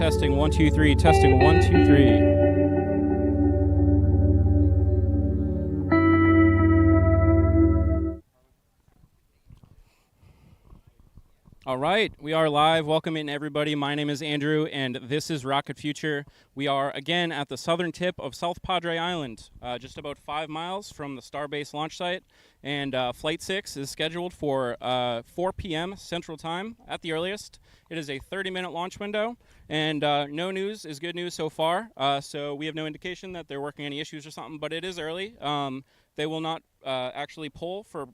Testing 1 2 3. Testing 1 2 3. All right, we are live. Welcome in, everybody. My name is Andrew, and this is Rocket Future. We are, again, at the southern tip of South Padre Island, just about 5 miles from the Starbase launch site. And Flight 6 is scheduled for 4 p.m. Central Time at the earliest. It is a 30-minute launch window, and no news is good news so far. So we have no indication that they're working any issues or something, but it is early. They will not actually pull for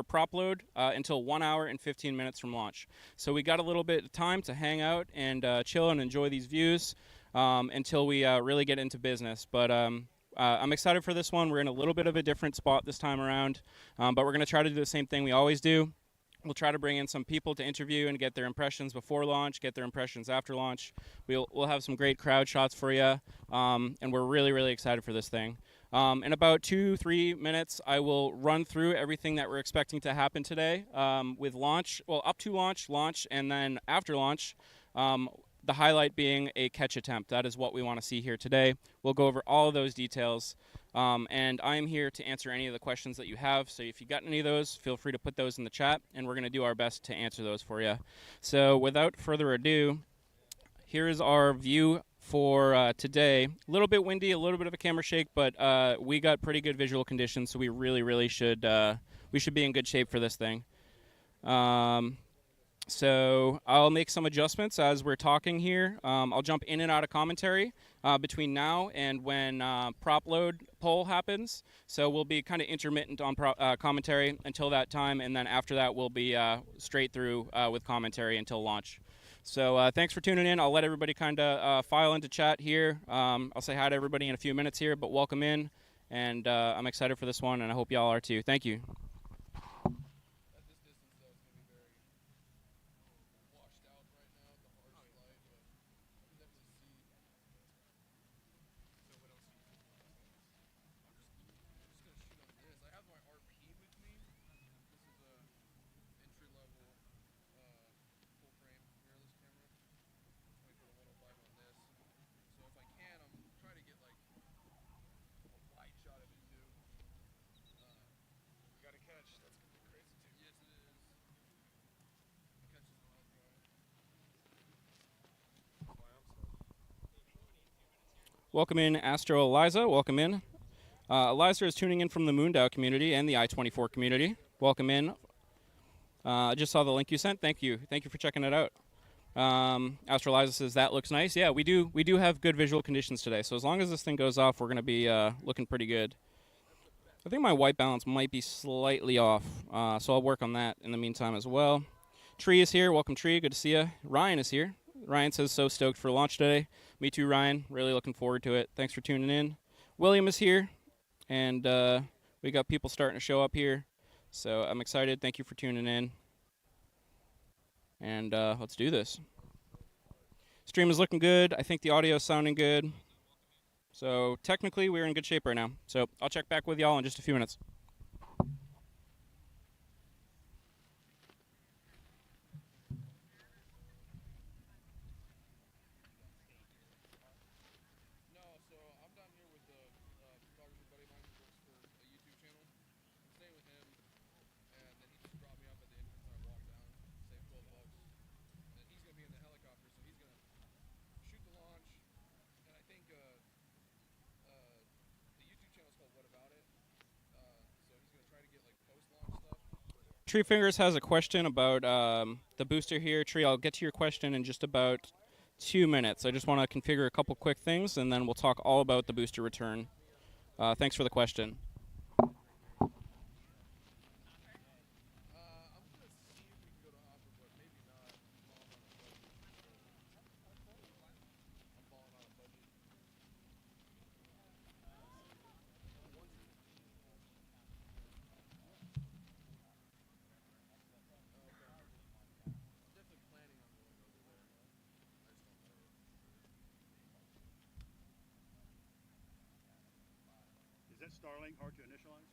prop load until 1 hour and 15 minutes from launch. So we got a little bit of time to hang out and chill and enjoy these views until we really get into business. But I'm excited for this one. We're in a little bit of a different spot this time around, but we're going to try to do the same thing we always do. We'll try to bring in some people to interview and get their impressions before launch, get their impressions after launch. We'll have some great crowd shots for you, and we're really, really excited for this thing. In about 2-3 minutes, I will run through everything that we're expecting to happen today with launch, well, up to launch, and then after launch, the highlight being a catch attempt. That is what we want to see here today. We'll go over all of those details, and I'm here to answer any of the questions that you have. So if you got any of those, feel free to put those in the chat, and we're going to do our best to answer those for you. So without further ado, here is our view for today. A little bit windy, a little bit of a camera shake, but we got pretty good visual conditions, so we really should be in good shape for this thing. So I'll make some adjustments as we're talking here. I'll jump in and out of commentary between now and when prop load poll happens. So we'll be kind of intermittent on commentary until that time, and then after that we'll be straight through with commentary until launch. So thanks for tuning in. I'll let everybody kind of file into chat here. I'll say hi to everybody in a few minutes here, but welcome in. And I'm excited for this one, and I hope y'all are too. Thank you. Welcome in, Astro Eliza. Welcome in. Eliza is tuning in from the Moondow community and the I-24 community. Welcome in. I just saw the link you sent. Thank you. Thank you for checking it out. Astro Eliza says, that looks nice. Yeah, we do have good visual conditions today. So as long as this thing goes off, we're going to be looking pretty good. I think my white balance might be slightly off, so I'll work on that in the meantime as well. Tree is here. Welcome, Tree. Good to see you. Ryan is here. Ryan says, so stoked for launch today. Me too, Ryan. Really looking forward to it. Thanks for tuning in. William is here, and we got people starting to show up here. So I'm excited. Thank you for tuning in. And let's do this. Stream is looking good. I think the audio is sounding good. So technically, we're in good shape right now. So I'll check back with y'all in just a few minutes. Tree Fingers has a question about the booster here. Tree, I'll get to your question in just about 2 minutes. I just want to configure a couple quick things, and then we'll talk all about the booster return. Thanks for the question. Starlink hard to initialize?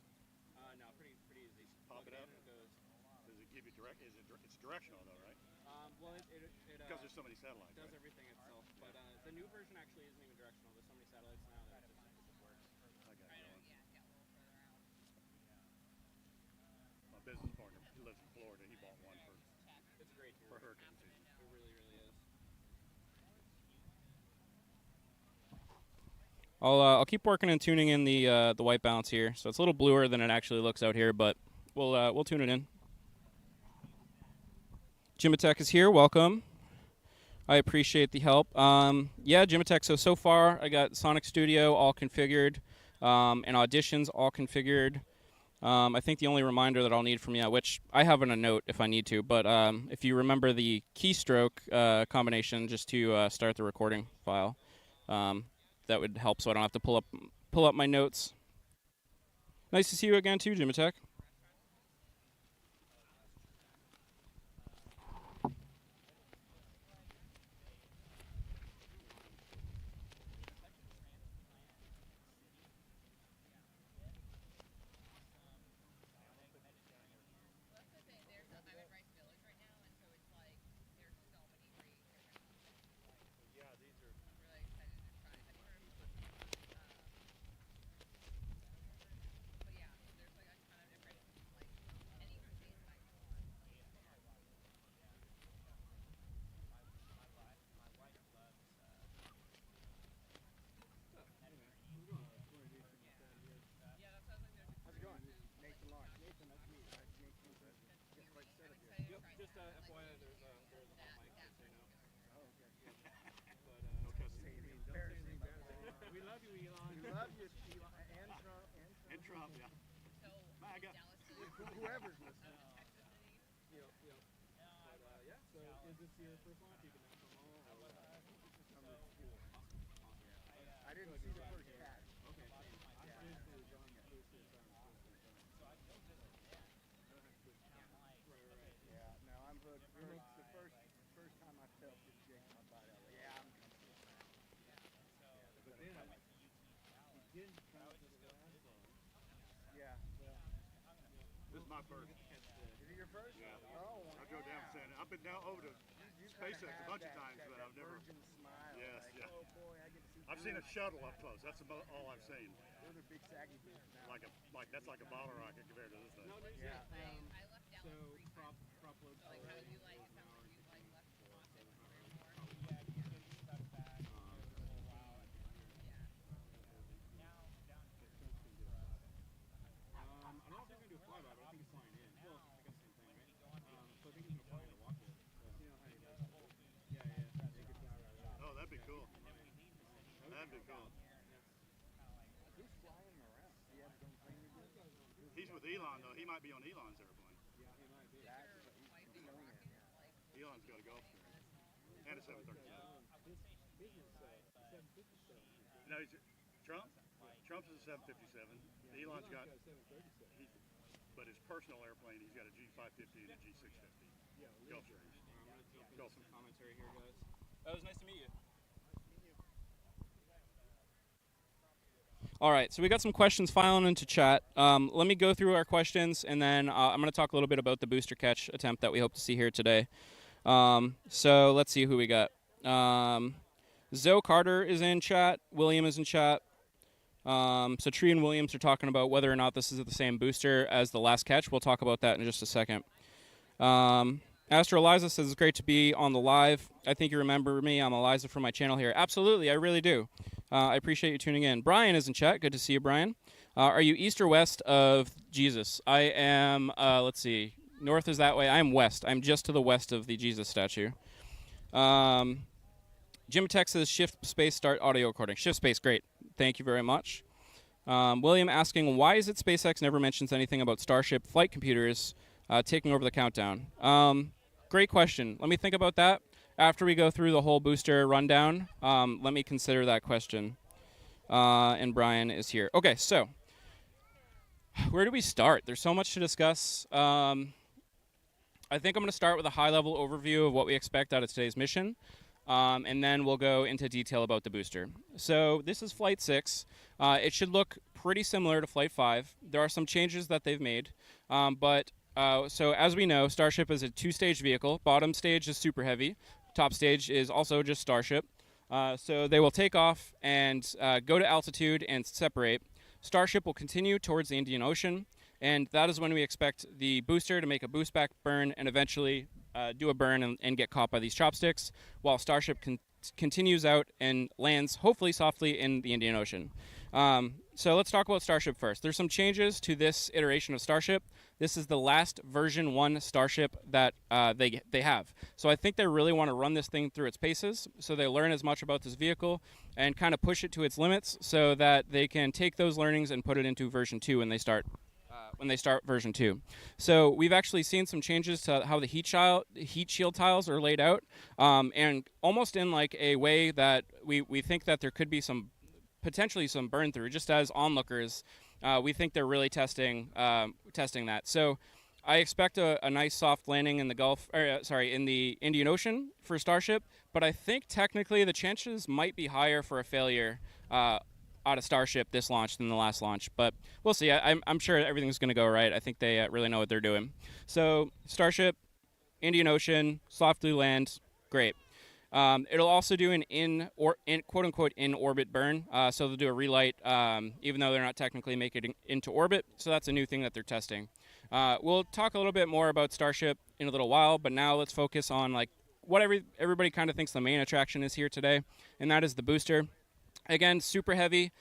No, pretty easy. Pop it out. Does it give you direct? It's directional though, right? Well, Because there's so many satellites. does Right? everything itself. But the new version actually isn't even directional. There's so many satellites now that it just works. I got going. My business partner, he lives in Florida. He bought one It's great here. for hurricane season. It really, really is. I'll keep working and tuning in the white balance here. So it's a little bluer than it actually looks out here, but we'll tune it in. Jimatech is here. Welcome. I appreciate the help. Yeah, Jimatech. So far, I got Sonic Studio all configured, and auditions all configured. I think the only reminder that I'll need from you, which I have in a note if I need to, but if you remember the keystroke combination just to start the recording file, that would help so I don't have to pull up my notes. Nice to see you again too, Jimatech. Just FYI, there's a hot mic, just so you know. Oh, okay. But No cussing. we love you, Elon. We love you, Elon, and Trump, yeah. MAGA. whoever's listening. Yep. But yeah, so is this your first launch? You can now come on. Number 4. Awesome. I didn't see the first catch. Okay, same. Yeah, no, I'm hooked. The first time I felt it shake my body, I was like, yeah, I'm coming to this match. But then he didn't come to the last one. Yeah. This is my first. Is it your first? Yeah. Oh, I drove down from San. I've been down over to SpaceX a bunch of times, but I've never. Virgin smile. Yes, like, yeah. Oh boy, I get to see. I've seen a shuttle up close. That's about all I've seen. Those are big saggy boots now. That's like a bottle rocket compared to this thing. No, there's Yeah. so prop load. Like how you like I don't know if they're gonna do a flyby, but I think it's flying in. Well, I guess same thing, right? So I think he's gonna fly in to watch it. So. Yeah. Oh, that'd be cool. That'd be cool. Who's flying him around? He has his own plane to do? He's with Elon though. He might be on Elon's airplane. Yeah, he might be. He's showing it. Yeah. Elon's got a Gulfstream and a 737. His is 757. No, Trump. Trump's is a 757. Elon's got. 737. But his personal airplane, he's got a G550 and a G650. Yeah, Gulfstreams. I'm gonna do some commentary here, guys. That was nice to meet you. All right, so we got some questions filing into chat. Let me go through our questions, and then I'm going to talk a little bit about the booster catch attempt that we hope to see here today. So let's see who we got. Zoe Carter is in chat. William is in chat. So Tree and Williams are talking about whether or not this is the same booster as the last catch. We'll talk about that in just a second. Astro Eliza says it's great to be on the live. I think you remember me. I'm Eliza from my channel here. Absolutely, I really do. I appreciate you tuning in. Brian is in chat. Good to see you, Brian. Are you east or west of Jesus? I am, let's see, north is that way. I am west. I'm just to the west of the Jesus statue. Jim Tech says shift space start audio recording. Shift space, great. Thank you very much. William asking, why is it SpaceX never mentions anything about Starship flight computers taking over the countdown? Great question. Let me think about that. After we go through the whole booster rundown, let me consider that question. And Brian is here. Okay, so where do we start? There's so much to discuss. I think I'm going to start with a high-level overview of what we expect out of today's mission, and then we'll go into detail about the booster. So this is Flight 6. It should look pretty similar to Flight 5. There are some changes that they've made, but So as we know, Starship is a two-stage vehicle. Bottom stage is super heavy. Top stage is also just Starship. So they will take off and go to altitude and separate. Starship will continue towards the Indian Ocean, and that is when we expect the booster to make a boost back burn and eventually do a burn and get caught by these chopsticks, while Starship continues out and lands hopefully softly in the Indian Ocean. So let's talk about Starship first. There's some changes to this iteration of Starship. This is the last version 1 Starship that they have. So I think they really want to run this thing through its paces, so they learn as much about this vehicle and kind of push it to its limits so that they can take those learnings and put it into version 2 when they start version 2. So we've actually seen some changes to how the heat shield tiles are laid out, and almost in like a way that we think that there could be potentially some burn through. Just as onlookers, we think they're really testing that. So I expect a nice soft landing in the in the Indian Ocean for Starship, but I think technically the chances might be higher for a failure out of Starship this launch than the last launch, but we'll see. I'm sure everything's going to go right. I think they really know what they're doing. So Starship, Indian Ocean, softly land, great. It'll also do an quote unquote in orbit burn. So they'll do a relight, even though they're not technically making it into orbit. So that's a new thing that they're testing. We'll talk a little bit more about Starship in a little while, but now let's focus on like what everybody kind of thinks the main attraction is here today, and that is the booster. Again, super heavy.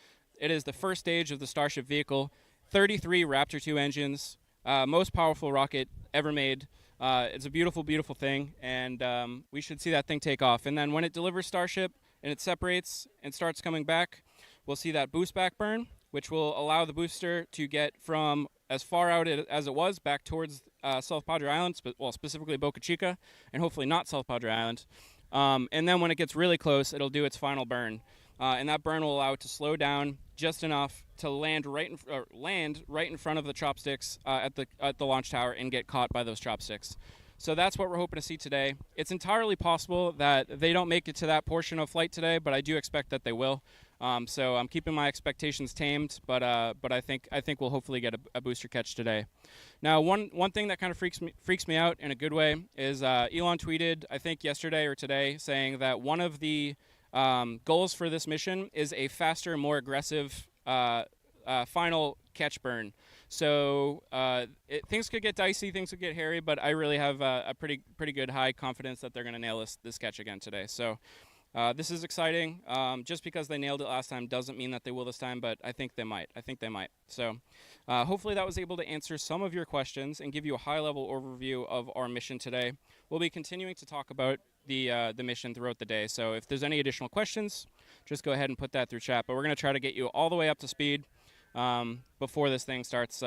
It is the first stage of the Starship vehicle. 33 Raptor 2 engines, most powerful rocket ever made. It's a beautiful, beautiful thing, and we should see that thing take off. And then when it delivers Starship and it separates and starts coming back, we'll see that boost back burn, which will allow the booster to get from as far out as it was back towards South Padre Island, specifically Boca Chica, and hopefully not South Padre Island. And then when it gets really close, it'll do its final burn. And that burn will allow it to slow down just enough to land right in front of the chopsticks at the launch tower and get caught by those chopsticks. So that's what we're hoping to see today. It's entirely possible that they don't make it to that portion of flight today, but I do expect that they will. So I'm keeping my expectations tamed, but I think we'll hopefully get a booster catch today. Now, one thing that kind of freaks me out in a good way is Elon tweeted, I think yesterday or today, saying that one of the goals for this mission is a faster, more aggressive final catch burn. So things could get dicey, things could get hairy, but I really have a pretty good high confidence that they're going to nail this catch again today. So this is exciting. Just because they nailed it last time doesn't mean that they will this time, but I think they might. So hopefully that was able to answer some of your questions and give you a high-level overview of our mission today. We'll be continuing to talk about the mission throughout the day. So if there's any additional questions, just go ahead and put that through chat. But we're going to try to get you all the way up to speed before this thing starts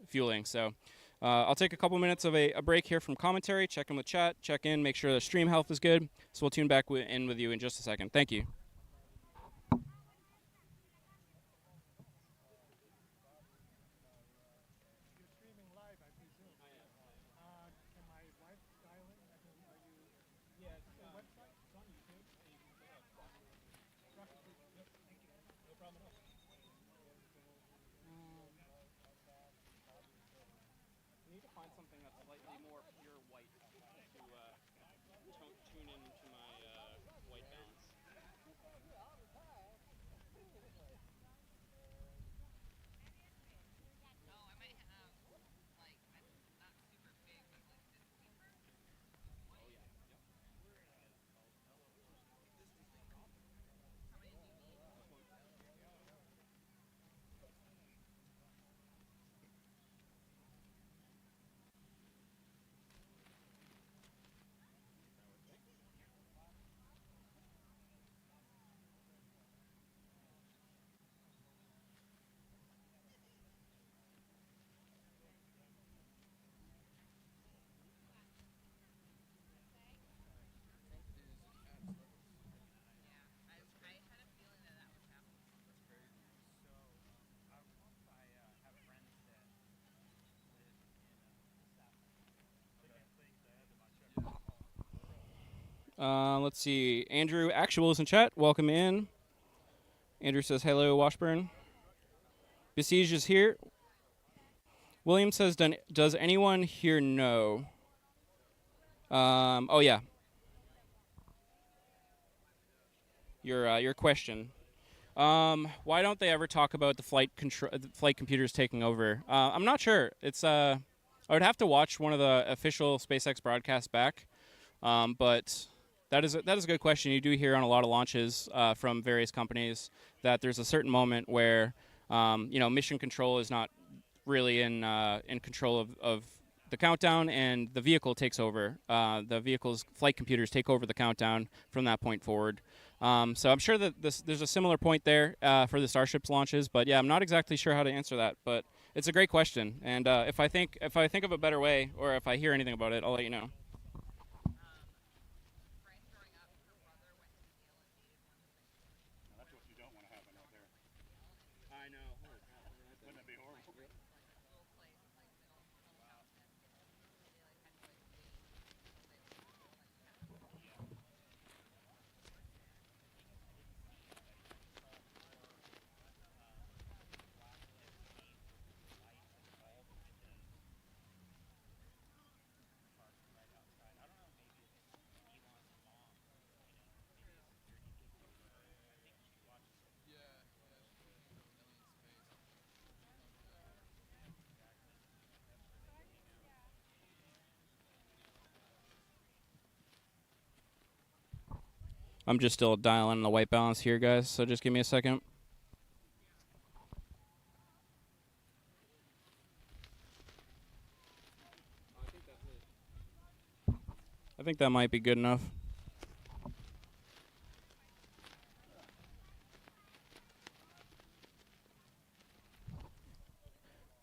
fueling. So I'll take a couple minutes of a break here from commentary, check in with chat, check in, make sure the stream health is good. So we'll tune back in with you in just a second. Thank you. You're streaming live, I presume. Can my wife dial in? Are you? Yeah, it's the website. It's on YouTube. Rocket League. Yep. Thank you. No problem at all. I need to find something that's slightly more pure white to tune into my white balance. Let's see. Andrew Actual is in chat. Welcome in. Andrew says hello, Washburn. Besiege is here. William says, does anyone here know? Oh yeah, your question. Why don't they ever talk about the flight computers taking over? I'm not sure. I would have to watch one of the official SpaceX broadcasts back. But that is a good question. You do hear on a lot of launches from various companies that there's a certain moment where mission control is not really in control of the countdown, and the vehicle takes over. The vehicle's flight computers take over the countdown from that point forward. So I'm sure that there's a similar point there for the Starship's launches, but yeah, I'm not exactly sure how to answer that. But it's a great question, and if I think of a better way, or if I hear anything about it, I'll let you know. That's what you don't want to happen right there. I know. Wouldn't that be horrible? I'm just still dialing the white balance here, guys, so just give me a second. I think that might be good enough.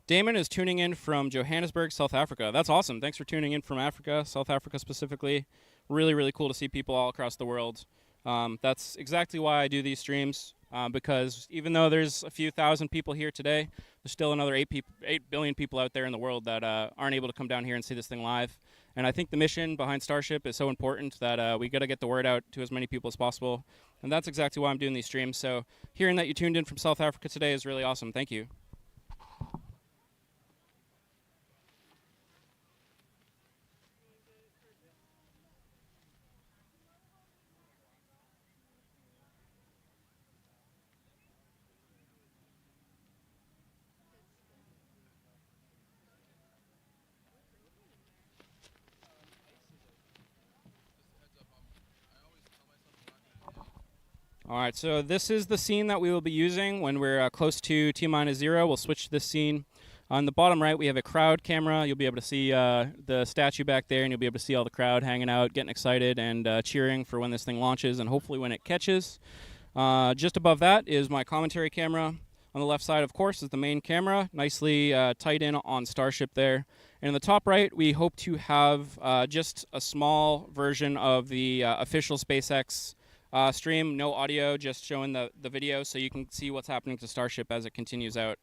Damon is tuning in from Johannesburg, South Africa. That's awesome. Thanks for tuning in from Africa, South Africa specifically. Really, really cool to see people all across the world. That's exactly why I do these streams, because even though there's a few thousand people here today, there's still another 8 billion people out there in the world that aren't able to come down here and see this thing live. And I think the mission behind Starship is so important that we got to get the word out to as many people as possible. And that's exactly why I'm doing these streams. So hearing that you tuned in from South Africa today is really awesome. Thank you. All right, so this is the scene that we will be using when we're close to T-minus 0. We'll switch to this scene. On the bottom right, we have a crowd camera. You'll be able to see the statue back there, and you'll be able to see all the crowd hanging out, getting excited, and cheering for when this thing launches, and hopefully when it catches. Just above that is my commentary camera. On the left side, of course, is the main camera, nicely tight in on Starship there. And in the top right, we hope to have just a small version of the official SpaceX stream, no audio, just showing the video so you can see what's happening to Starship as it continues out.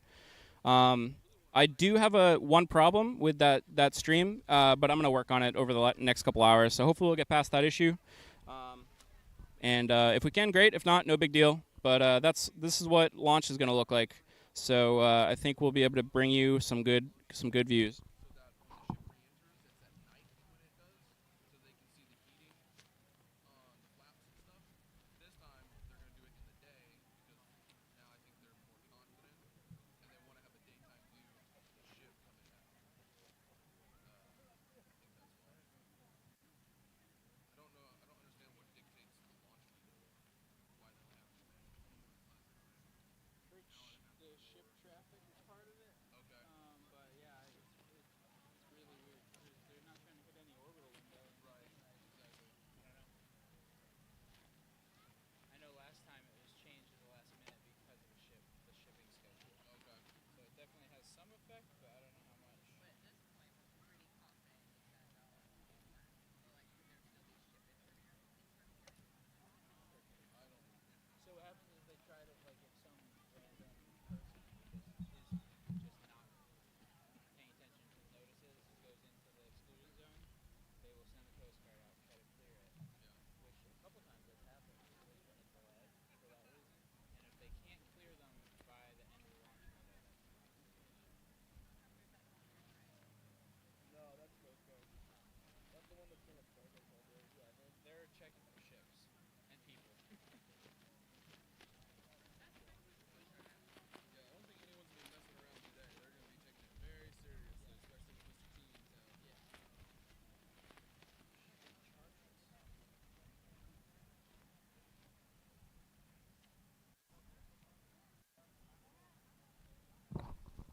I do have one problem with that stream, but I'm going to work on it over the next couple hours, so hopefully we'll get past that issue. And if we can, great. If not, no big deal. But this is what launch is going to look like. So I think we'll be able to bring you some good views.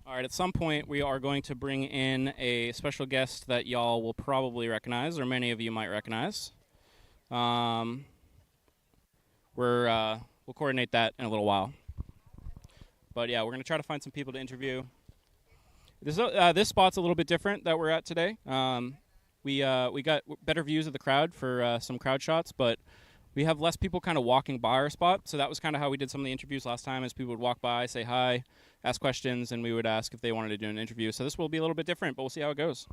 All right, at some point we are going to bring in a special guest that y'all will probably recognize, or many of you might recognize. We'll coordinate that in a little while. But yeah, we're gonna try to find some people to interview. This spot's a little bit different that we're at today. We got better views of the crowd for some crowd shots, but we have less people kind of walking by our spot. So that was kind of how we did some of the interviews last time, as people would walk by, say hi, ask questions, and we would ask if they wanted to do an interview. So this will be a little bit different, but we'll see how it goes.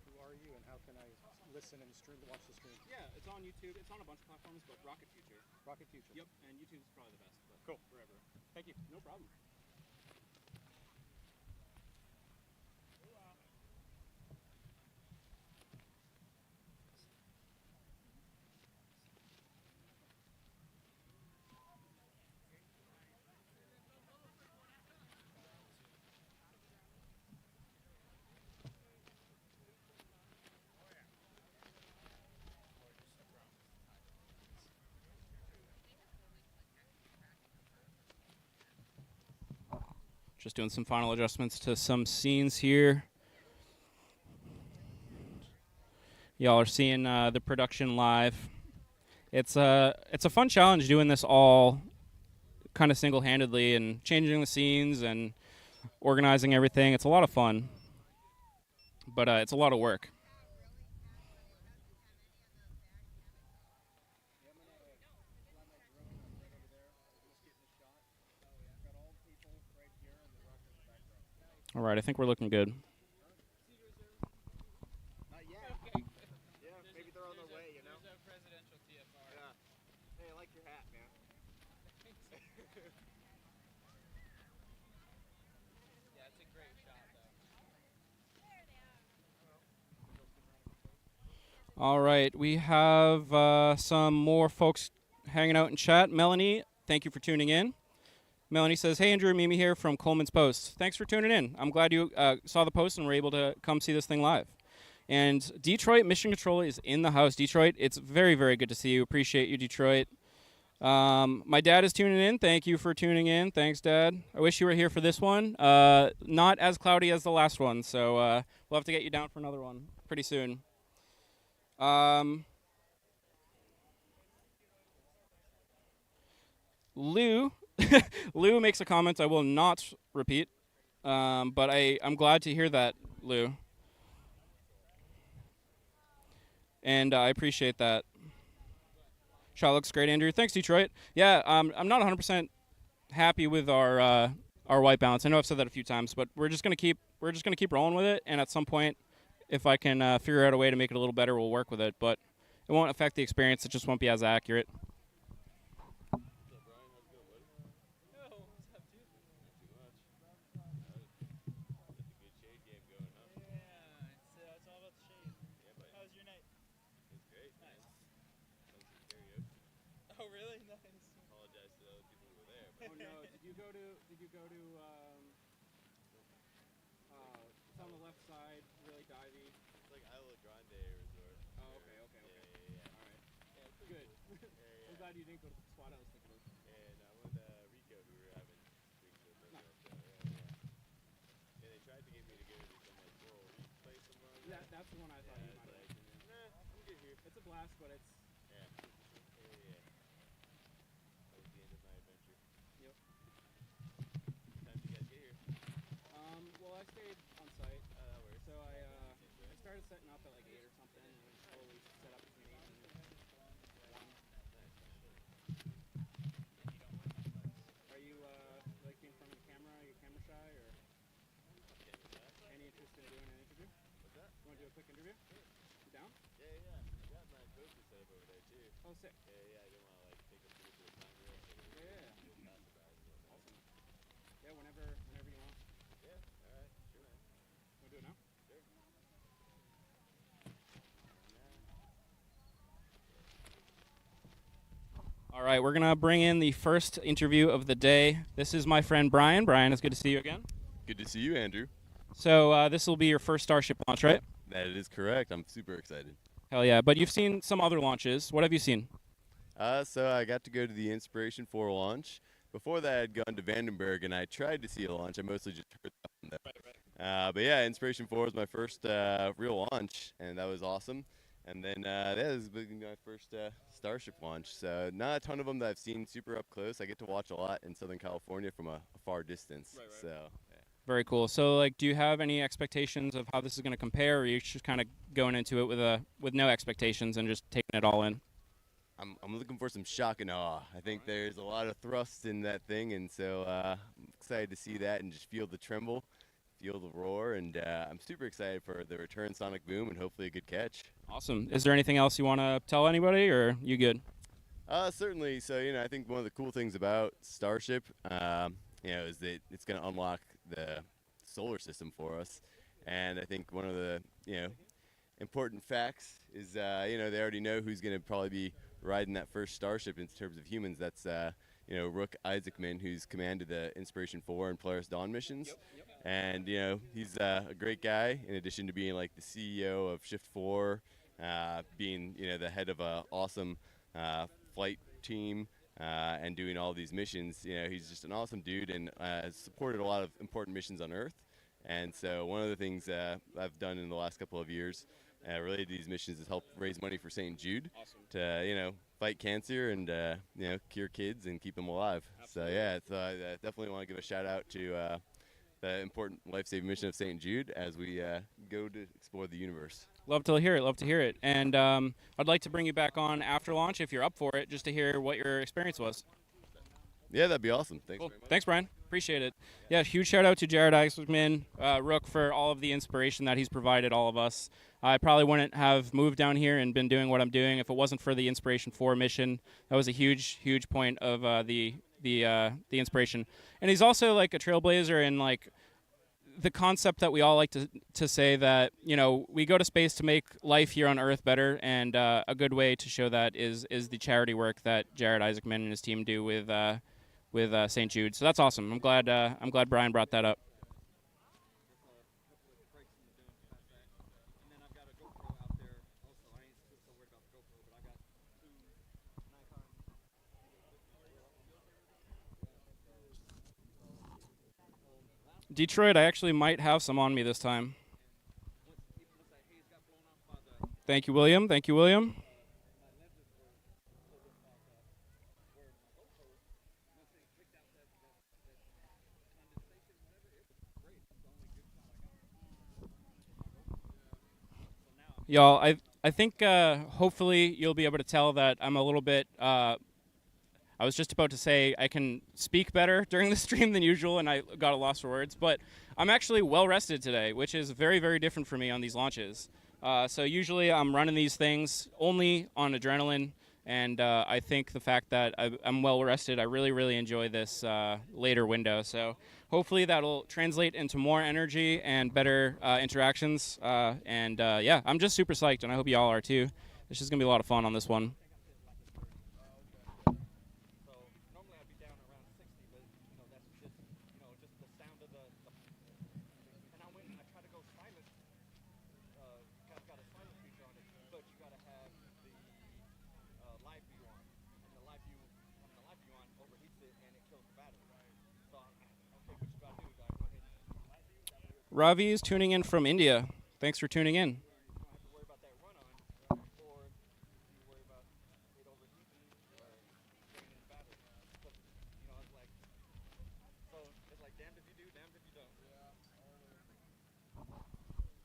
Who are you, and how can I listen and watch the stream? Yeah, it's on YouTube. It's on a bunch of platforms, but Rocket Future. Rocket Future. Yep, and YouTube's probably the best. But Cool. Wherever. Thank you. No problem. Just doing some final adjustments to some scenes here. Y'all are seeing the production live. It's a fun challenge doing this all kind of single-handedly and changing the scenes and organizing everything. It's a lot of fun, but it's a lot of work. All right, I think we're looking good. Not yet. Yeah, maybe they're on their way, you know? There's a presidential TFR. Yeah. Hey, I like your hat, man. Yeah, it's a great shot, though. All right, we have some more folks hanging out in chat. Melanie, thank you for tuning in. Melanie says, "Hey, Andrew, Mimi here from Coleman's Post. Thanks for tuning in. I'm glad you saw the post and were able to come see this thing live." And Detroit Mission Control is in the house. Detroit, it's very, very good to see you. Appreciate you, Detroit. My dad is tuning in. Thank you for tuning in. Thanks, Dad. I wish you were here for this one. Not as cloudy as the last one, so we'll have to get you down for another one pretty soon. Lou Lou makes a comment I will not repeat, but I'm glad to hear that, Lou. And I appreciate that. Shot looks great, Andrew. Thanks, Detroit. Yeah, I'm not 100% happy with our white balance. I know I've said that a few times, but we're just gonna keep rolling with it. And at some point, if I can figure out a way to make it a little better, we'll work with it. But it won't affect the experience. It just won't be as accurate. It's on the left side, really divey. It's like Isla Grande Resort. Oh, okay. All right. Good. I'm glad you didn't go to the spot I was thinking of. And I went Rico, who were having drinks with us. Nice. Yeah, they tried to get me to go to some like coral reef place somewhere. That's the one I thought you might like, like. nah, I'm good here. It's a blast, but it's Yeah. That was the end of my adventure. Yep. What time did you guys get here? Well, I stayed on site. That works. So I started setting up at like 8 or something, and then slowly set up between 8 and 1. Are you like being in front of the camera? Are you camera shy, or any interest in doing an interview? What's that? You want to do a quick interview? Sure. You down? Yeah. I got my poster set up over there too. Oh, sick. Yeah. I didn't want to like take up too much of the time. Yeah. Awesome. Yeah, whenever you want. right, we're going to bring in the first interview of the day. This is my friend Brian. Brian, it's good to see you again. Good to see you, Andrew. So this will be your first Starship launch, right? That is correct. I'm super excited. Hell yeah. But you've seen some other launches. What have you seen? So I got to go to the Inspiration 4 launch. Before that, I had gone to Vandenberg, and I tried to see a launch. I mostly just heard about them. But yeah, Inspiration 4 was my first real launch, and that was awesome. And then that has been my first Starship launch. So not a ton of them that I've seen super up close. I get to watch a lot in Southern California from a far distance. Right. So yeah. Very cool. So, like, do you have any expectations of how this is going to compare, or are you just kind of going into it with no expectations and just taking it all in? I'm looking for some shock and awe. I think there's a lot of thrust in that thing, and so I'm excited to see that and just feel the tremble, feel the roar, and I'm super excited for the return sonic boom and hopefully a good catch. Awesome. Is there anything else you want to tell anybody, or you good? Certainly. So, I think one of the cool things about Starship, is that it's going to unlock the solar system for us. And I think one of the, important facts is, they already know who's going to probably be riding that first Starship in terms of humans. That's, Rook Isaacman, who's commanded the Inspiration 4 and Polaris Dawn missions. Yep. And, he's a great guy, in addition to being, like, the CEO of Shift 4, being, the head of a awesome flight team, and doing all these missions. He's just an awesome dude and has supported a lot of important missions on Earth. And so one of the things I've done in the last couple of years related to these missions is help raise money for St. Jude. Awesome. To, fight cancer and, cure kids and keep them alive. Absolutely. So, yeah, I definitely want to give a shout out to the important life-saving mission of St. Jude as we go to explore the universe. Love to hear it. And I'd like to bring you back on after launch if you're up for it, just to hear what your experience was. Yeah, that'd be awesome. Thanks Cool. very much. Thanks, Brian. Appreciate it. Yeah, huge shout out to Jared Isaacman, Rook, for all of the inspiration that he's provided all of us. I probably wouldn't have moved down here and been doing what I'm doing if it wasn't for the Inspiration 4 mission. That was a huge point of the inspiration. And he's also like a trailblazer in like the concept that we all like to say that, we go to space to make life here on Earth better, and a good way to show that is the charity work that Jared Isaacman and his team do with St. Jude. So that's awesome. I'm glad Brian brought that up. Detroit, I actually might have some on me this time. Thank you, William. Y'all, I think hopefully you'll be able to tell that I'm a little bit I was just about to say I can speak better during the stream than usual, and I got a loss for words. But I'm actually well rested today, which is very, very different for me on these launches. So usually I'm running these things only on adrenaline, and I think the fact that I'm well rested, I really, really enjoy this later window. So hopefully that'll translate into more energy and better interactions. Yeah, I'm just super psyched, and I hope you all are too. It's just going to be a lot of fun on this one. Ravi is tuning in from India. Thanks for tuning in.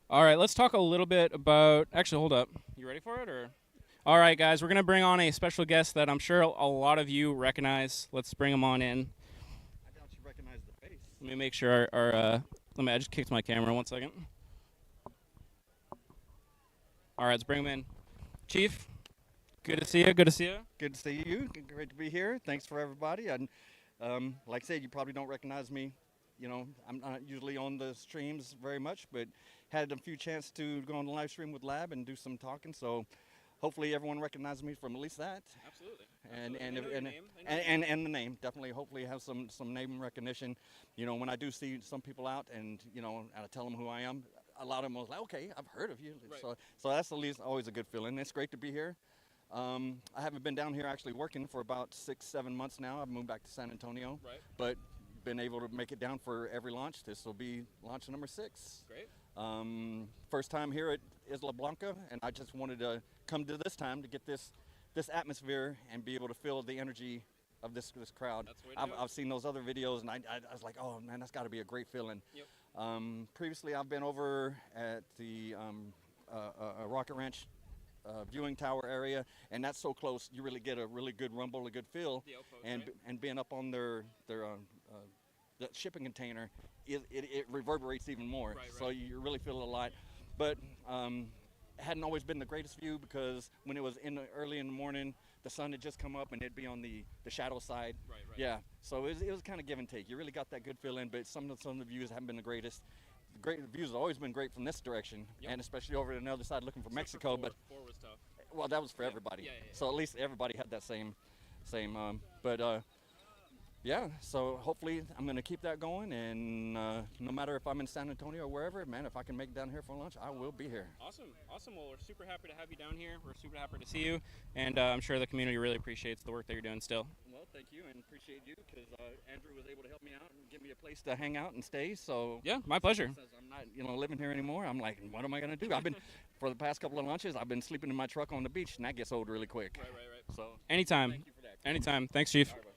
All right, let's talk a little bit about... Actually, hold up. You ready for it? Or? All right, guys, we're going to bring on a special guest that I'm sure a lot of you recognize. Let's bring him on in. I doubt you recognize the face. Let me make sure I just kicked my camera. 1 second. All right, let's bring him in. Chief, good to see you. Good to see you. Great to be here. Thanks for everybody. And like I said, you probably don't recognize me. I'm not usually on the streams very much, but had a few chance to go on the live stream with Lab and do some talking. So hopefully everyone recognizes me from at least that. Absolutely. And Absolutely. and They know if- your and, name. They know your name. and the name definitely hopefully have some name recognition. You know, when I do see some people out and I tell them who I am, a lot of them was like, okay, I've heard of you. Right. So that's at least always a good feeling. It's great to be here. I haven't been down here actually working for about 6-7 months now. I've moved back to San Antonio, Right. but been able to make it down for every launch. This will be launch number 6. Great. First time here at Isla Blanca, and I just wanted to come to this time to get this atmosphere and be able to feel the energy of this crowd. That's the way to do it. I've seen those other videos, and I was like, oh man, that's got to be a great feeling. Yep. Previously, I've been over at the Rocket Ranch viewing tower area, and that's so close, you really get a really good rumble, a good feel. The outpost, and right? and being up on their the shipping container, it reverberates even more. Right, So right. you really feel it a lot. But it hadn't always been the greatest view because when it was early in the morning, the sun had just come up and it'd be on the shadow side. Right, right. Yeah. So it was kind of give and take. You really got that good feeling, but some of the views haven't been the greatest. The views have always been great from this direction, Yep. and especially over on the other side looking for Except Mexico. for But four was tough. well, that was for Yeah. everybody. Yeah. So at least everybody had that same. Yeah. So hopefully I'm going to keep that going, and no matter if I'm in San Antonio or wherever, man, if I can make it down here for lunch, I will be here. Awesome. Well, we're super happy to have you down here. We're super happy to see you, and I'm sure the community really appreciates the work that you're doing still. Well, thank you, and appreciate you because Andrew was able to help me out and give me a place to hang out and stay. So Yeah, my pleasure. since I'm not living here anymore, I'm like, what am I going to do? I've been for the past couple of lunches, I've been sleeping in my truck on the beach, and that gets old really quick. Right. So Anytime. thank you for that. Anytime. Thanks, Chief. All right, bud.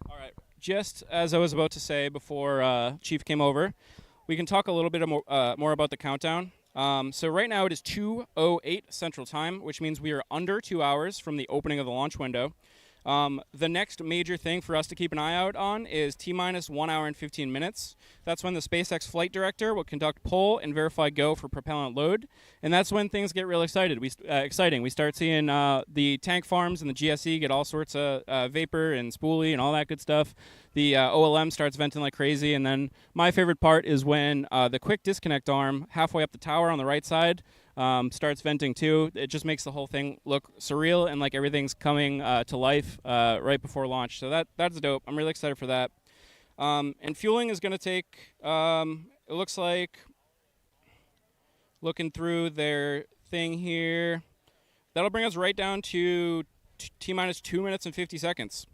All right. Just as I was about to say before Chief came over, we can talk a little bit more about the countdown. So right now it is 2:08 Central Time, which means we are under 2 hours from the opening of the launch window. The next major thing for us to keep an eye out on is T-minus 1 hour and 15 minutes. That's when the SpaceX flight director will conduct pull and verify go for propellant load, and that's when things get real exciting. We start seeing the tank farms and the GSE get all sorts of vapor and spoolie and all that good stuff. The OLM starts venting like crazy, and then my favorite part is when the quick disconnect arm halfway up the tower on the right side starts venting too. It just makes the whole thing look surreal and like everything's coming to life right before launch. So that's dope. I'm really excited for that. And fueling is going to take, it looks like, looking through their thing here, that'll bring us right down to T-minus 2 minutes and 50 seconds.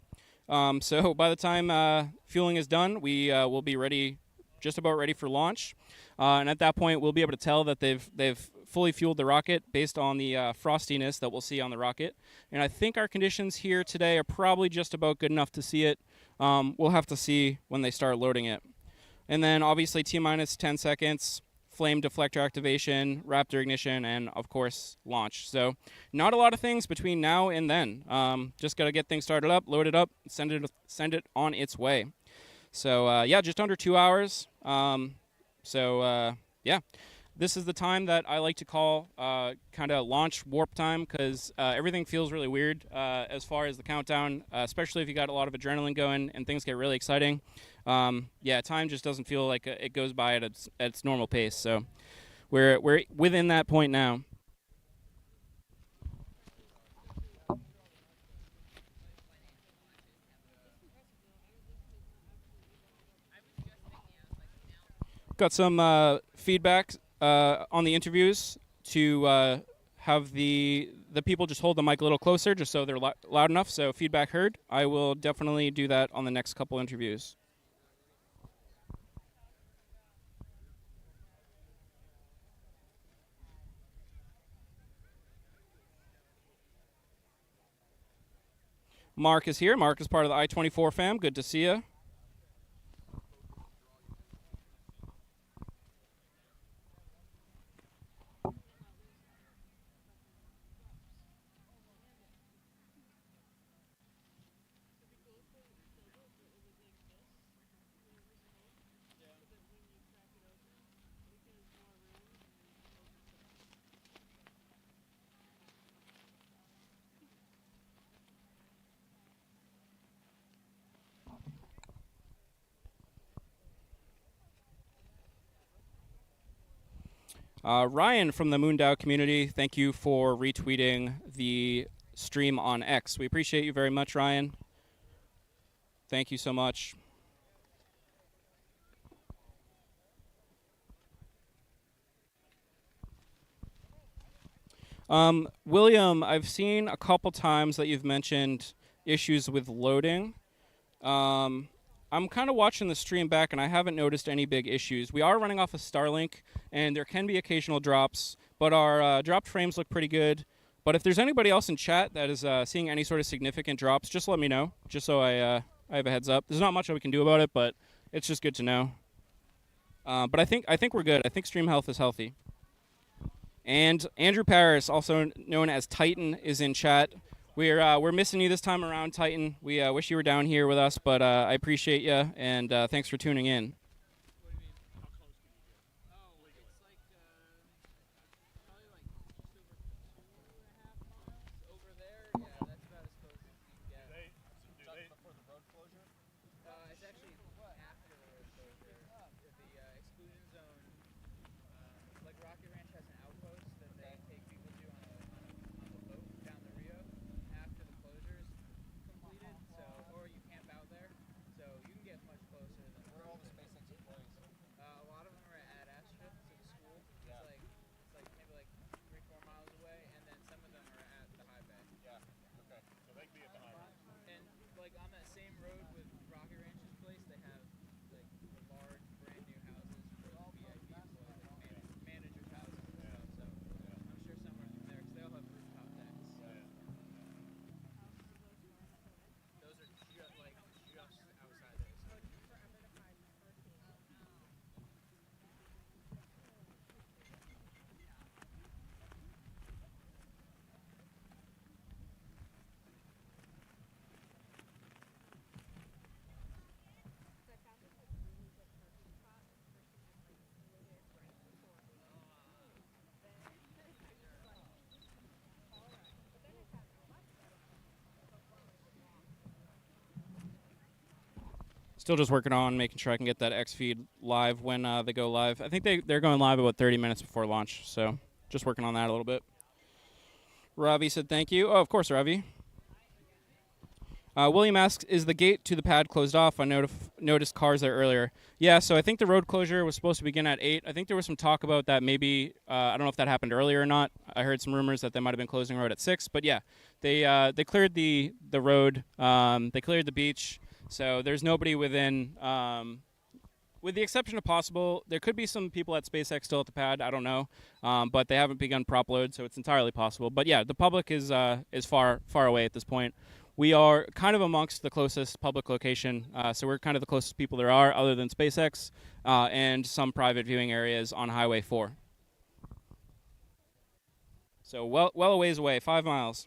So by the time fueling is done, we will be ready, just about ready for launch. And at that point, we'll be able to tell that they've fully fueled the rocket based on the frostiness that we'll see on the rocket. And I think our conditions here today are probably just about good enough to see it. We'll have to see when they start loading it. And then obviously T-minus 10 seconds, flame deflector activation, Raptor ignition, and of course launch. So not a lot of things between now and then. Just got to get things started up, load it up, send it on its way. So yeah, just under 2 hours. Yeah, this is the time that I like to call kind of launch warp time because everything feels really weird as far as the countdown, especially if you got a lot of adrenaline going and things get really exciting. Yeah, time just doesn't feel like it goes by at its normal pace. So we're within that point now. Got some feedback on the interviews to have the people just hold the mic a little closer just so they're loud enough. So feedback heard. I will definitely do that on the next couple interviews. Mark is here. Mark is part of the I-24 fam. Good to see you. Ryan from the Moondow community, thank you for retweeting the stream on X. We appreciate you very much, Ryan. Thank you so much. William, I've seen a couple times that you've mentioned issues with loading. I'm kind of watching the stream back, and I haven't noticed any big issues. We are running off of Starlink, and there can be occasional drops, but our dropped frames look pretty good. But if there's anybody else in chat that is seeing any sort of significant drops, just let me know, just so I have a heads up. There's not much that we can do about it, but it's just good to know. But I think we're good. I think stream health is healthy. And Andrew Paris, also known as Titan, is in chat. We're missing you this time around, Titan. We wish you were down here with us, but I appreciate you, and thanks for tuning in. What do you mean? How close can you get? Oh, it's like probably like just over 2.5 miles over there. Yeah, that's about as close as you can get. Do they before the road closure? It's actually after the road closure. The exclusion zone, like Rocket Ranch has an outpost that they take people to on the boat down the Rio after the closure's completed. So, or you camp out there, so you can get much closer than. Where are all the SpaceX employees? A lot of them are at Astra, so the school. Yeah. It's like maybe like 3-4 miles away, and then some of them are at the high bay. Yeah. Okay. So they can be at the high. And like on that same road with Rocket Ranch's place, they have like the large brand new houses for the VIP employees, like managers' houses and stuff. So I'm sure somewhere from there, because they all have rooftop decks. Those are just outside there. So. Still just working on making sure I can get that X feed live when they go live. I think they're going live about 30 minutes before launch, so just working on that a little bit. Ravi said thank you. Oh, of course, Ravi. William asks, is the gate to the pad closed off? I noticed cars there earlier. Yeah, so I think the road closure was supposed to begin at 8. I think there was some talk about that maybe, I don't know if that happened earlier or not. I heard some rumors that they might have been closing the road at 6. But yeah, they cleared the road. They cleared the beach. So there's nobody within, with the exception of possible, there could be some people at SpaceX still at the pad. I don't know, but they haven't begun prop load, so it's entirely possible. But yeah, the public is far away at this point. We are kind of amongst the closest public location, so we're kind of the closest people there are, other than SpaceX, and some private viewing areas on Highway 4. So well a ways away, 5 miles.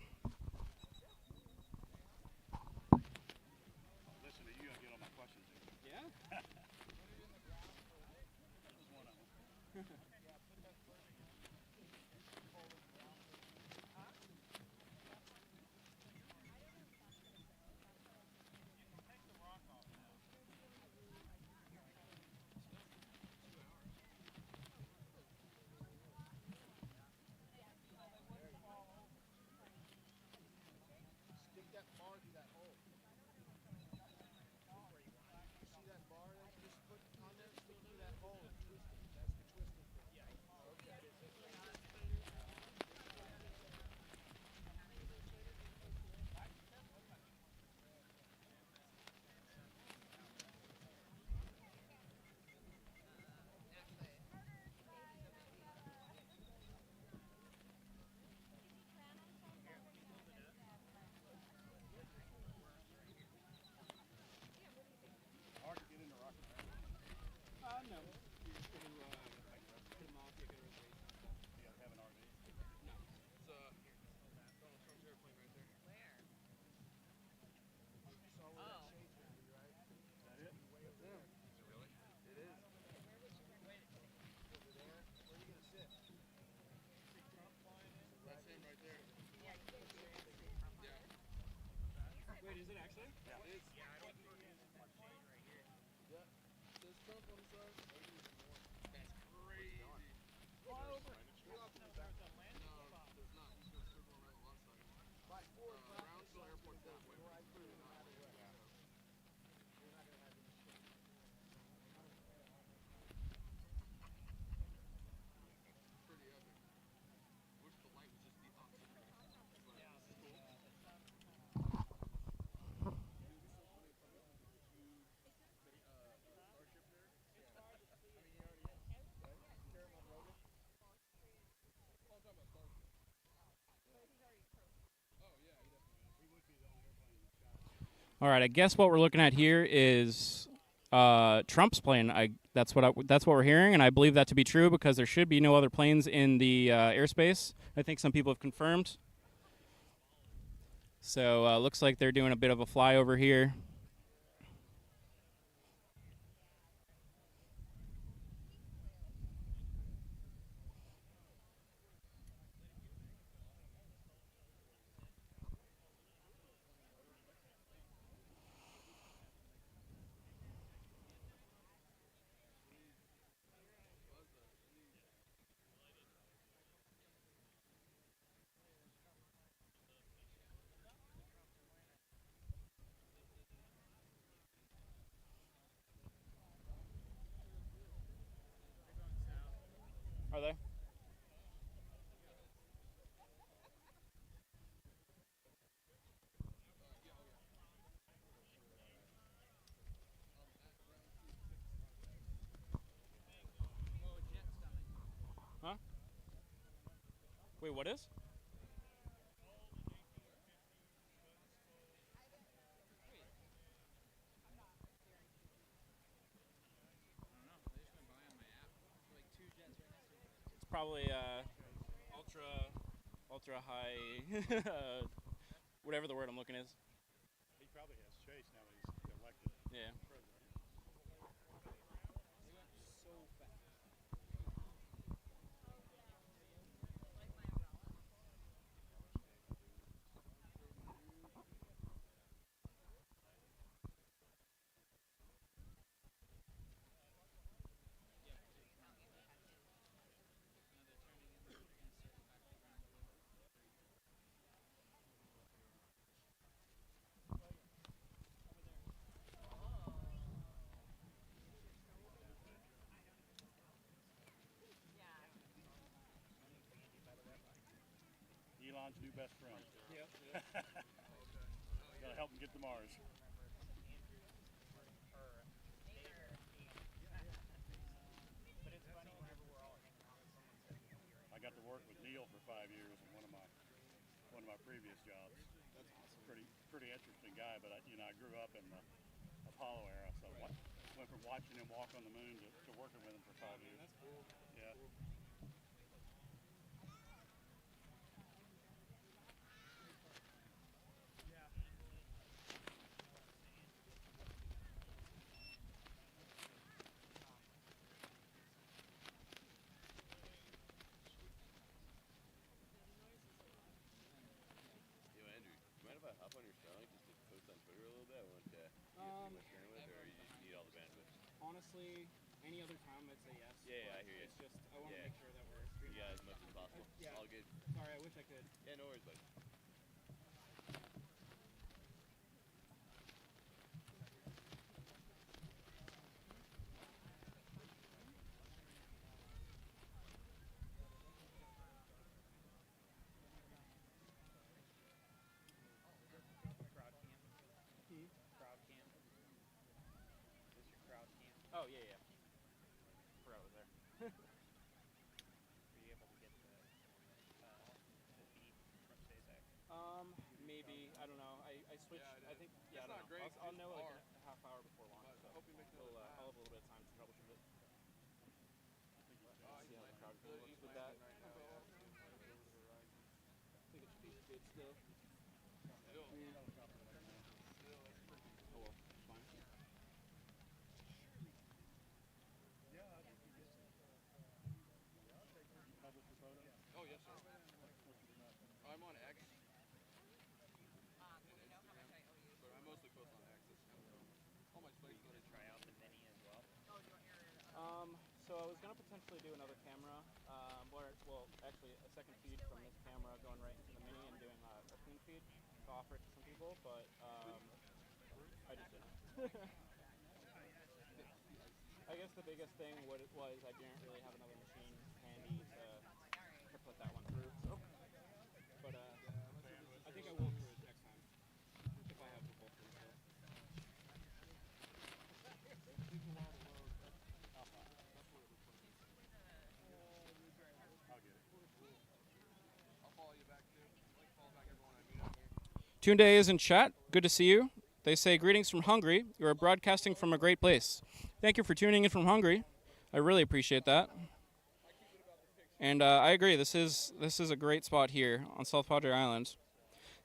Wait, is it actually? Yeah. It is. Yeah, I don't think it is much shade right here. Yeah. There's Trump on the side. That's crazy. Fly over All right, I guess what we're looking at here is Trump's plane. That's what we're hearing, and I believe that to be true because there should be no other planes in the airspace. I think some people have confirmed. So looks like they're doing a bit of a flyover here. Are they? Huh? Wait, what is? It's probably ultra high, whatever the word I'm looking is. He probably has Chase now that he's elected Yeah. president. Elon's new best friend. Yep. Gotta help him get to Mars. I got to work with Neil for 5 years in one of my previous jobs. That's awesome. Pretty interesting guy, but I grew up in the Apollo era, so went from watching him walk on the moon to working with him for 5 years. That's cool. Yeah. Yo, Andrew, do you mind if I hop on your Starlink just to post on Twitter a little bit? I want to get my bandwidth, or you just need all the bandwidth? Honestly, any other time I'd say yes. Yeah, I hear you. It's just I want to Yeah. make sure that we're streaming. Yeah, as much as possible. Yeah. All good. Sorry, I wish I could. Yeah, no worries, bud. Crowd cam. Crowd cam. This your crowd cam. Oh yeah, yeah. Forgot it was there. Were you able to get the feed from SpaceX? Maybe I don't know. I switched. I think yeah. I don't know. I'll know like a half hour before launch. So I'll have a little bit of time to troubleshoot it. See how the crowd looks with that. I think it should be good still. Oh well, it's fine. Publish your photo? Oh, yes, sir. I'm on X. But I mostly post on X. That's kind of all my space footage. Try out the mini as well. So I was gonna potentially do another camera, actually a second feed from this camera going right into the mini and doing a clean feed to offer it to some people, but I just didn't. I guess the biggest thing what it was I didn't really have another machine handy to put that one through. So, but I think I will for next time if I have the full through. So. I'll follow you back too. Like follow back everyone I meet out here. Tunde is in chat. Good to see you. They say, greetings from Hungary. You are broadcasting from a great place. Thank you for tuning in from Hungary. I really appreciate that. And I agree. This is a great spot here on South Padre Island.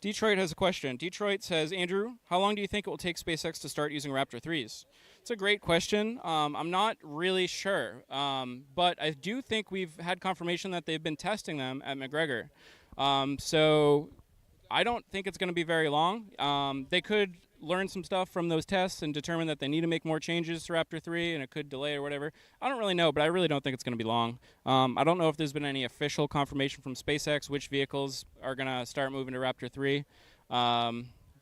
Detroit has a question. Detroit says, Andrew, how long do you think it will take SpaceX to start using Raptor 3s? It's a great question. I'm not really sure. But I do think we've had confirmation that they've been testing them at McGregor. So I don't think it's going to be very long. They could learn some stuff from those tests and determine that they need to make more changes to Raptor 3 and it could delay or whatever. I don't really know, but I really don't think it's going to be long. I don't know if there's been any official confirmation from SpaceX which vehicles are going to start moving to Raptor 3.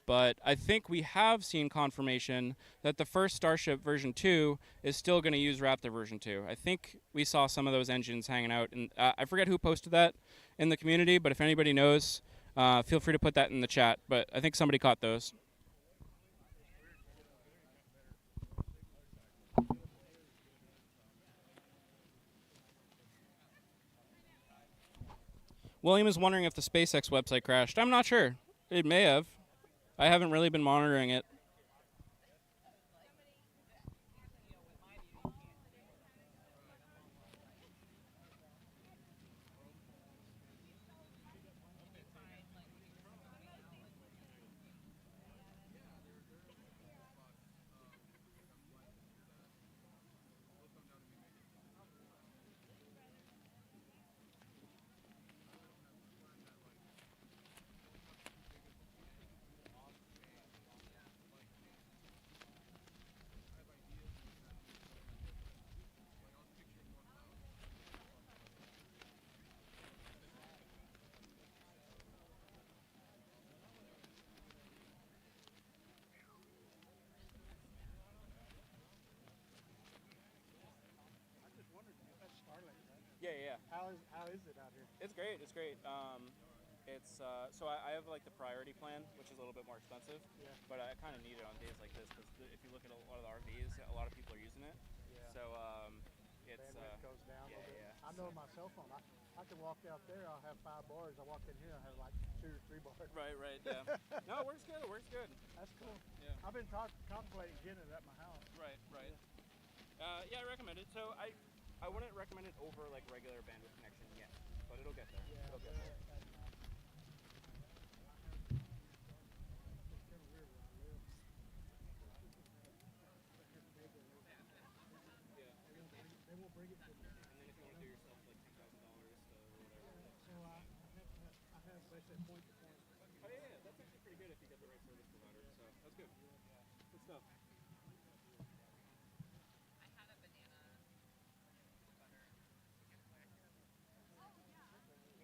But I think we have seen confirmation that the first Starship version 2 is still going to use Raptor version 2. I think we saw some of those engines hanging out. And I forget who posted that in the community, but if anybody knows, feel free to put that in the chat. But I think somebody caught those. William is wondering if the SpaceX website crashed. I'm not sure. It may have. I haven't really been monitoring it. Yeah. How is it out here? It's great. It's great. So I have like the priority plan, which is a little bit more expensive. Yeah. But I kind of need it on days like this because if you look at a lot of the RVs, a lot of people are using it. Yeah. So it's Bandwidth goes down a little bit. yeah. I know my cell phone. I can walk out there. I'll have 5 bars. I walk in here. I have like 2 or 3 bars. Right. Yeah. No, it works good. It works good. That's cool. Yeah. I've been contemplating getting it at my house. Right. Yeah, I recommend it. So I wouldn't recommend it over like regular bandwidth connection yet, but it'll get there. Yeah. It'll get there. It's kind of weird where I live. They won't bring it to me. And then if you want to do yourself like $10,000 to whatever. So I have they said point to point. Oh yeah, that's actually pretty good if you get the right service provider. So that's good. Good stuff.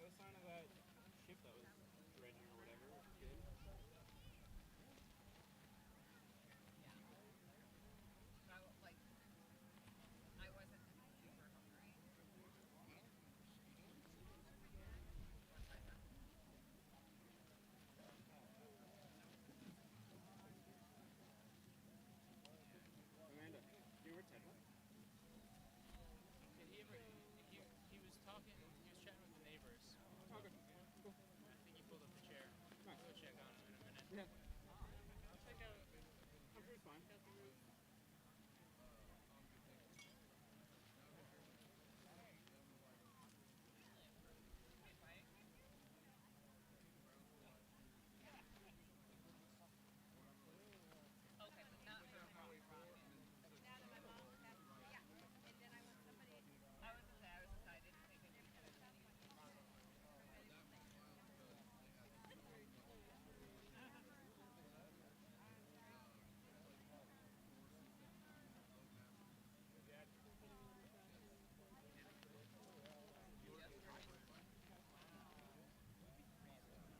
No sign of that ship that was dredging or whatever, which is good. Amanda, do you ever Ted one? He was talking, he was chatting with the neighbors. Okay, cool. I think he pulled up the chair. Nice. Go check on him in a minute. Yeah. Check out, I'm sure it's fine. check out the roof.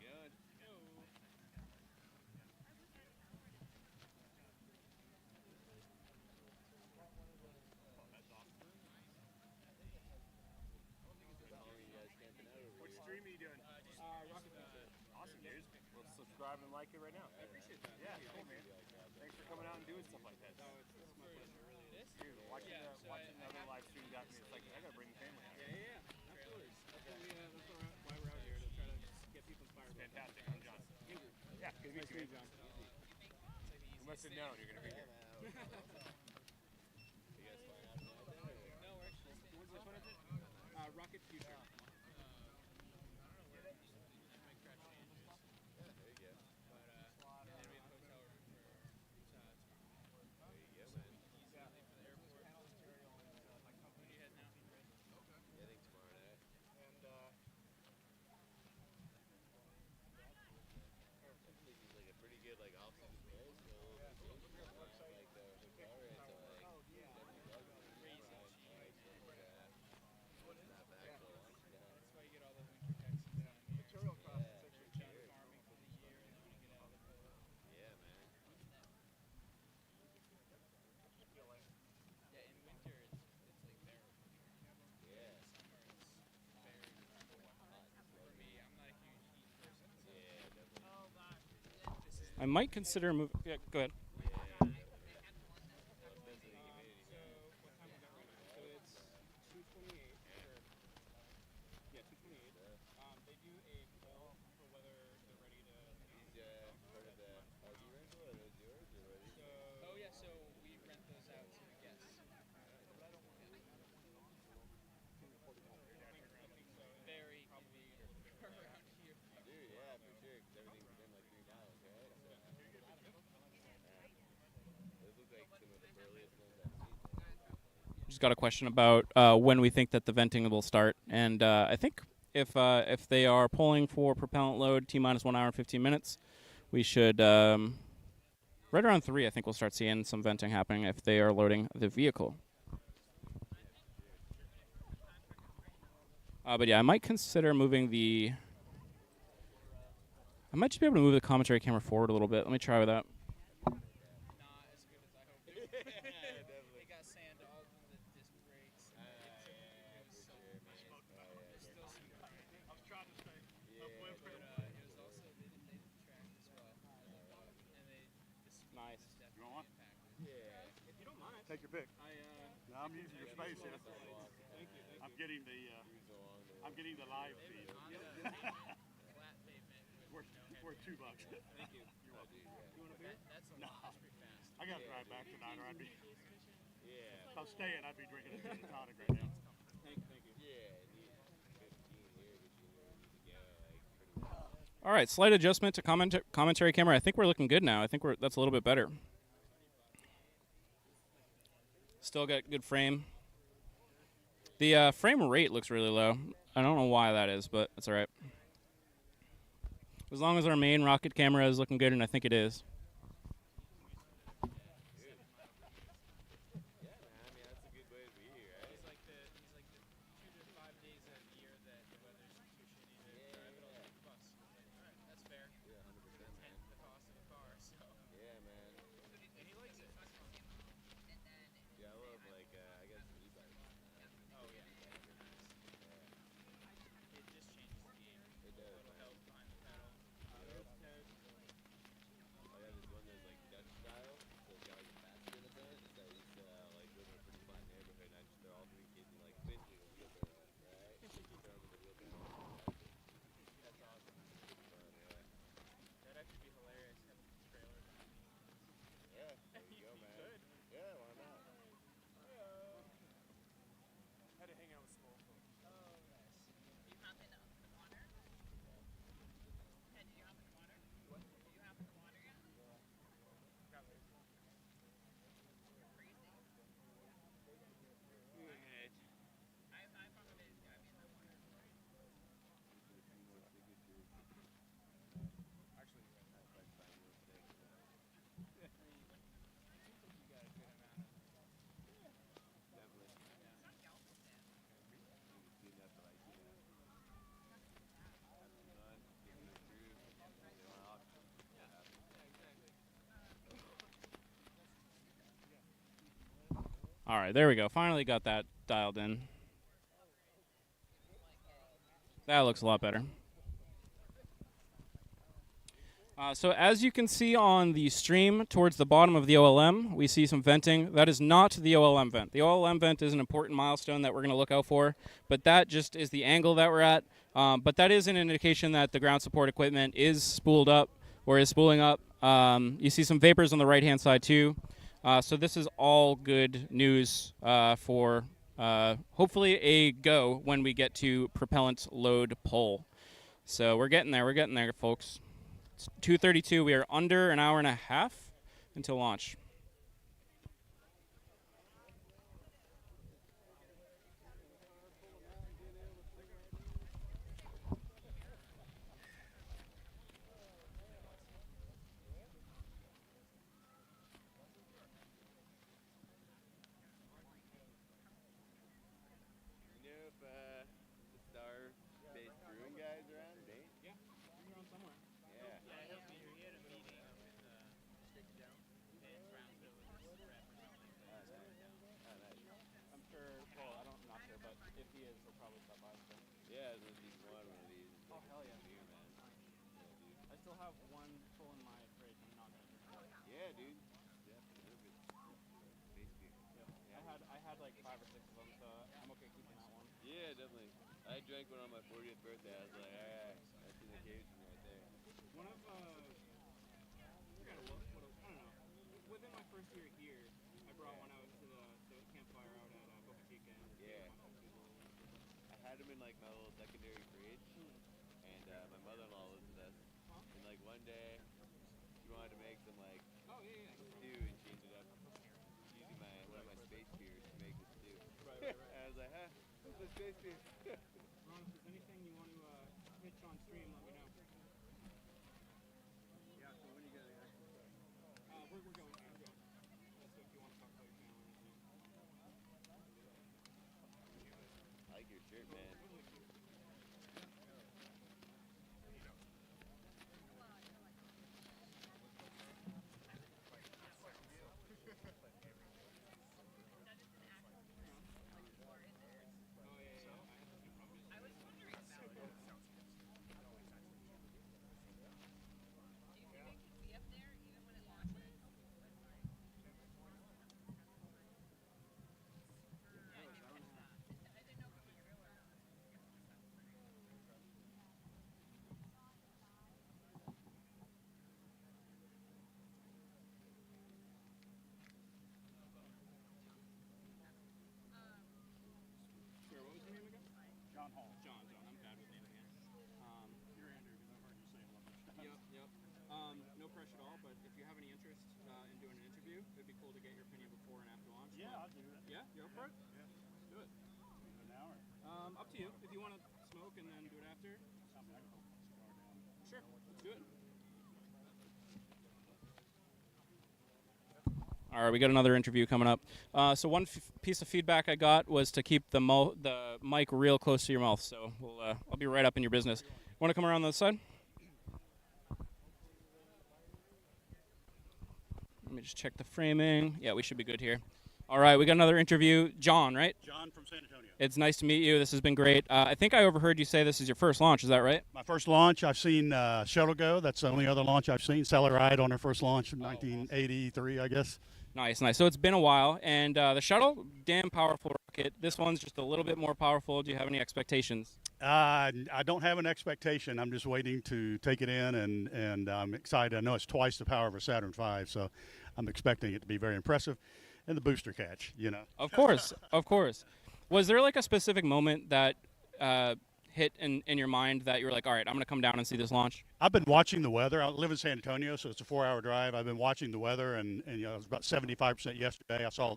Good. Which stream are you doing? Rocket Future. Awesome, dude. Well, subscribe and like it right now. I appreciate that. Yeah, cool, man. Thanks for coming out and doing stuff like that. No, it's my pleasure, really. It is. Dude, watching Yeah, the, so watching the I other have live stream got me. It's like, I gotta bring the family out. Yeah. Absolutely. That's why we're out here, to try to get people inspired. Fantastic. I'm John. Andrew. Yeah, good to meet you, man. John. We must have known you're gonna be here. No, we're actually which one is it? Rocket Future. I might consider moving. Yeah, go ahead. Oh yeah, so we rent those out to the guests. Very convenient around here. Dude, yeah, for sure, because everything's within like 3 miles, right? So, those look like some of the earliest ones I've seen. Just got a question about when we think that the venting will start, and I think if they are pulling for propellant load T-minus 1 hour and 15 minutes, we should right around 3. I think we'll start seeing some venting happening if they are loading the vehicle. But yeah, I might consider moving the. I might just be able to move the commentary camera forward a little bit. Let me try with that. Not as good as I hoped it would. It got sand all in the disc brakes. It was so much. Still some grinding. I was trying to stay upwind. But it was also they did track as well. And they the speed Nice. was definitely You want one? impacted. If you don't mind. Take your pick. No, I'm using your space here. Thank you. I'm getting the live feed. Flat pavement with Worth $2. Thank you. You're welcome. You want a beer? that's a No. lot. That's pretty fast. I got to drive back tonight, or I'd be. Yeah, If I was staying, I'd be drinking a gin and tonic right now. Thank you. yeah, I need 15 here, but you know, we need to go like pretty well. All right, slight adjustment to commentary camera. I think we're looking good now. I think that's a little bit better. Still got good frame. The frame rate looks really low. I don't know why that is, but that's all right. As long as our main rocket camera is looking good, and I think it is. Yeah, man, I mean, that's a good way to be here, right? He's like the 2 to 5 days of the year that the weather's too shitty to drive it. I'll take the bus. All right, that's fair. Yeah, 100%, man. The cost of a car, so. Yeah, man. And he likes it. Yeah, I love like I got some e-bikes. Oh yeah. It just changes the game. It does, It'll man. help behind the pedal. I got this one that's like Dutch style, so it's got like a basket in the front. So I used to like live in a pretty flat neighborhood, and I just throw all 3 kids in like basically a wheelbarrow, right? Throw them in the wheelbarrow. That's awesome. It's fun, yeah. That'd actually be hilarious having a trailer behind me. Yeah, there you go, man. Yeah, why not? Had to hang out with small folks. Oh, nice. You hop in the water? Ted, did you hop in the water? What? Did you hop in the water yet? Got lazy. You're freezing. I probably didn't dive in that water. Actually, you went. You got a good amount of. It's not Galveston. All right, there we go. Finally got that dialed in. That looks a lot better. So as you can see on the stream towards the bottom of the OLM, we see some venting. That is not the OLM vent. The OLM vent is an important milestone that we're going to look out for, but that just is the angle that we're at. But that is an indication that the ground support equipment is spooled up or is spooling up. You see some vapors on the right-hand side too. So this is all good news for hopefully a go when we get to propellant load pull. So we're getting there, folks. It's 2:32. We are under an hour and a half until launch. You know if the Star Space Brewing guys around, Nate? Yeah, we're on somewhere. Yeah. Yeah, he'll be here. He had a meeting with Sticky Down in Brownsville with his rep or something. So he's coming down. Oh, nice. I'm sure. Well, I'm not sure, but if he is, he'll probably stop by. So. Yeah, there's just one of these. Oh hell yeah! Beer, man. Yeah, dude. I still have one full in my fridge. I'm not gonna drink it. Yeah, dude. Definitely. Space beer. I had like 5 or 6 of them, so I'm okay keeping that one. Yeah, definitely. I drank one on my 40th birthday. I was like, all right, that's an occasion right there. One of I forgot what it was. I don't know. Within my first year here, I brought one out to the campfire out at Boca Chica. And Yeah. gave one to people. I had them in like my little secondary fridge, and my mother-in-law lives with us. And like one day, she wanted to make some like Oh yeah, yeah. stew, and she ended up using one of my space beers to make the stew. Right. And I was like, huh, what's the space beer? Ron, if there's anything you want to pitch on stream, let me know. Yeah, so when you got it? We're going here. So if you want to talk about your channel or anything. I like your shirt, man. Be up there even when it launches? Yeah, I didn't catch that. I didn't know if it was real or not. Sorry, what was your name again? John Hall. John. I'm bad with names again. You're Andrew because I've heard you say it a lot of times. Yep. No pressure at all, but if you have any interest in doing an interview, it'd be cool to get your opinion before and after launch. Yeah, I'll do that. Yeah, you're up for it? Yeah. Let's do it. An hour. Up to you. If you want to smoke and then do it after. I mean, I can hold my cigar down. Sure. Let's do it. All right, we got another interview coming up. So one piece of feedback I got was to keep the mic real close to your mouth. So I'll be right up in your business. Want to come around the other side? Let me just check the framing. Yeah, we should be good here. All right, we got another interview. John, right? John from San Antonio. It's nice to meet you. This has been great. I think I overheard you say this is your first launch. Is that right? My first launch, I've seen Shuttle go. That's the only other launch I've seen. Celluride on their first launch in 1983, I guess. Nice. So it's been a while, and the shuttle, damn powerful rocket. This one's just a little bit more powerful. Do you have any expectations? I don't have an expectation. I'm just waiting to take it in, and I'm excited. I know it's twice the power of a Saturn V, so I'm expecting it to be very impressive. And the booster catch, you know. Of course. Was there like a specific moment that hit in your mind that you were like, all right, I'm going to come down and see this launch? I've been watching the weather. I live in San Antonio, so it's a 4-hour drive. I've been watching the weather, and you know, it was about 75% yesterday. I saw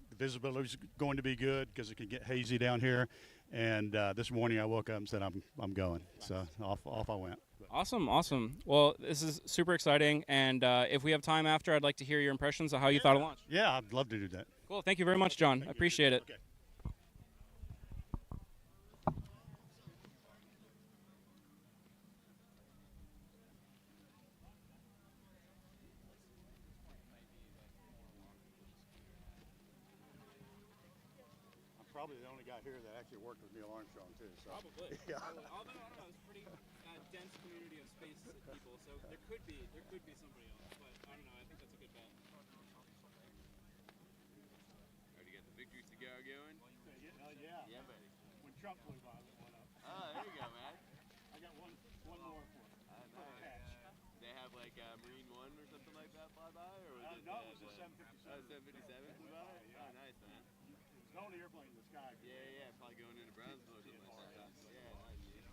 the visibility was going to be good because it can get hazy down here. And this morning I woke up and said, I'm going. So off I went. Awesome. Well, this is super exciting, and if we have time after, I'd like to hear your impressions of how you thought of launch. Yeah, I'd love to do that. Cool. Thank you very much, John. I appreciate it. Okay. I'm probably the only guy here that actually worked with Neil Armstrong too. So. Probably. Yeah. Although I don't know, it's a pretty dense community of space people, so there could be somebody else, but I don't know. I think that's a good bet. Already got the victory cigar going? Yeah. Yeah, buddy. When Trump blew by, I lit one up. Oh, there you go, man. I got one more for you. Nice. They have like Marine that fly by, or was it? No, it was the 757. 757 flew by? Yeah. Oh, nice, man. It's the only airplane in the sky. Yeah, probably going into Brownsville or something like that. Yeah, nice, dude.